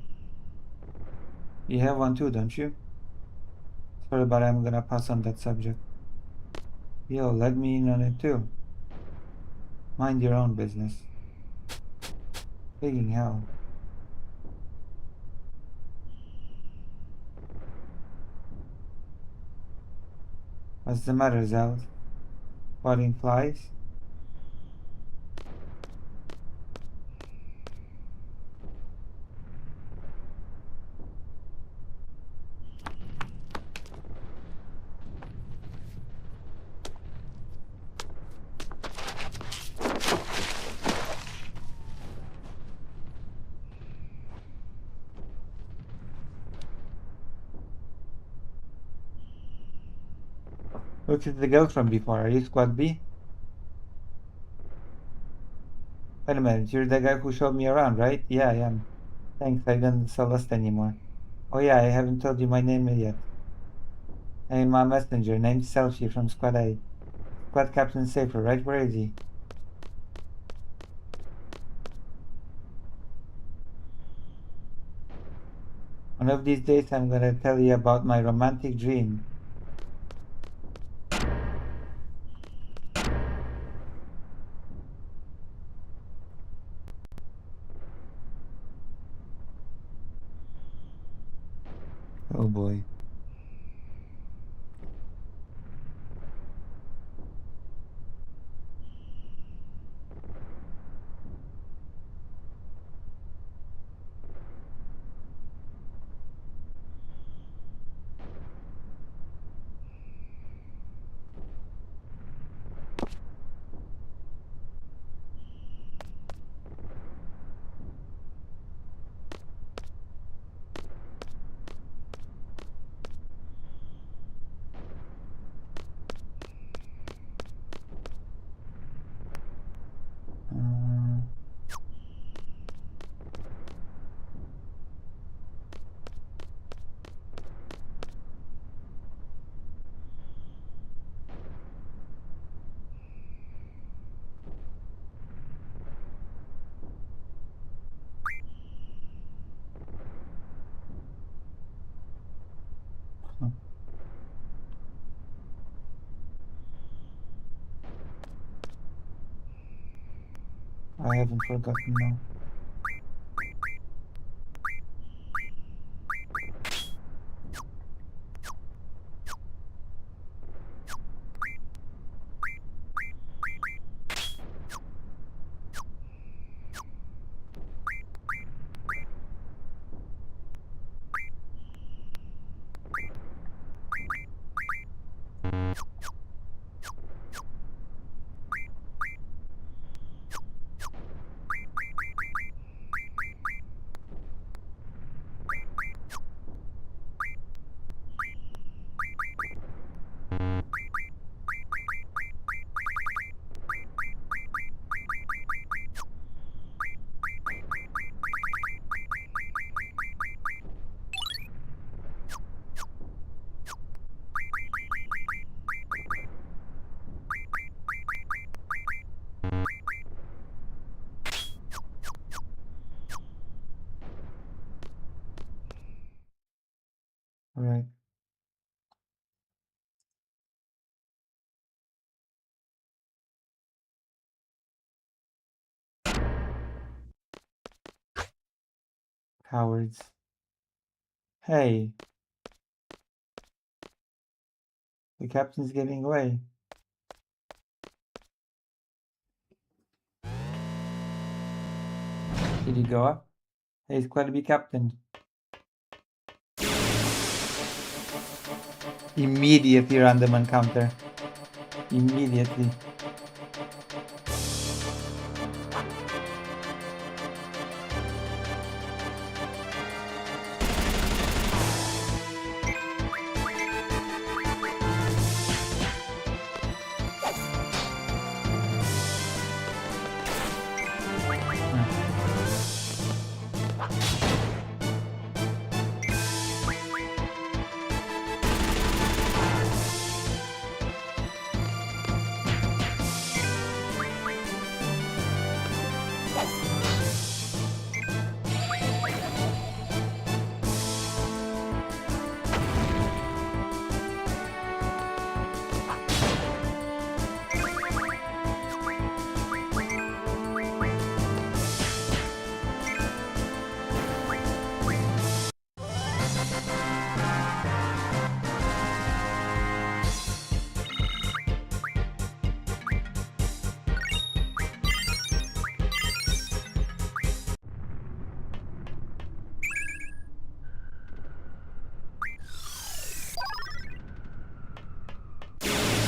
You have one too, don't you? Sorry, but I'm gonna pass on that subject. Yo, let me in on it too. Mind your own business. Frigging hell. What's the matter, Zeld? Spotting flies? Look at the girl from before. Are you Squad B? Wait a minute, you're the guy who showed me around, right? Yeah, I am. Thanks, I don't Celeste anymore. Oh yeah, I haven't told you my name yet. I'm a messenger named Selfie from Squad A. Squad Captain Safer, right? Where is he? One of these days I'm gonna tell you about my romantic dream. Oh boy. I haven't forgotten now. All right. Cowards. Hey. The captain's getting away. Did he go up? Hey, he's glad to be captain. Immediately random encounter. Immediately.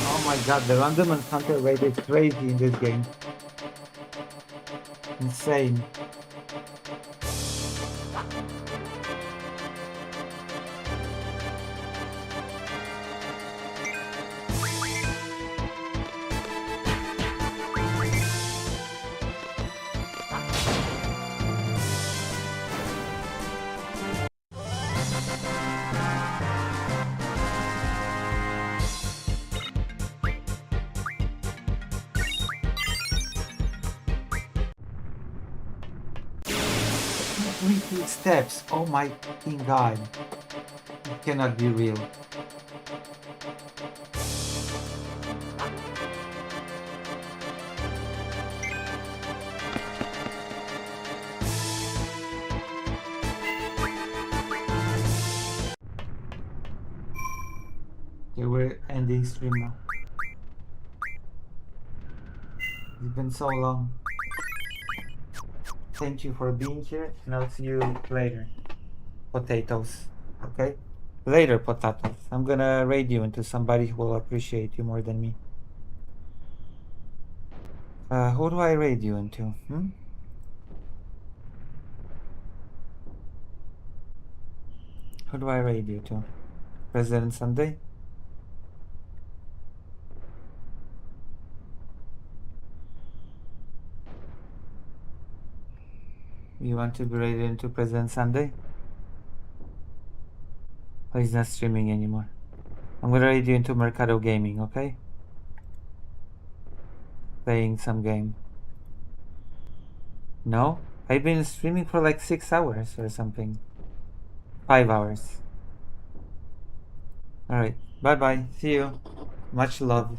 Oh my god, the random encounter rate is crazy in this game. Insane. Every steps. Oh my fucking god. It cannot be real. Okay, we're ending stream now. It's been so long. Thank you for being here, and I'll see you later. Potatoes. Okay? Later, potatoes. I'm gonna raid you into somebody who will appreciate you more than me. Who do I raid you into? Who do I raid you to? President Sunday? You want to be raided into President Sunday? Oh, he's not streaming anymore. I'm gonna raid you into Mercado Gaming, okay? Playing some game. No? I've been streaming for like 6 hours or something. 5 hours. Alright, bye bye. See you. Much love.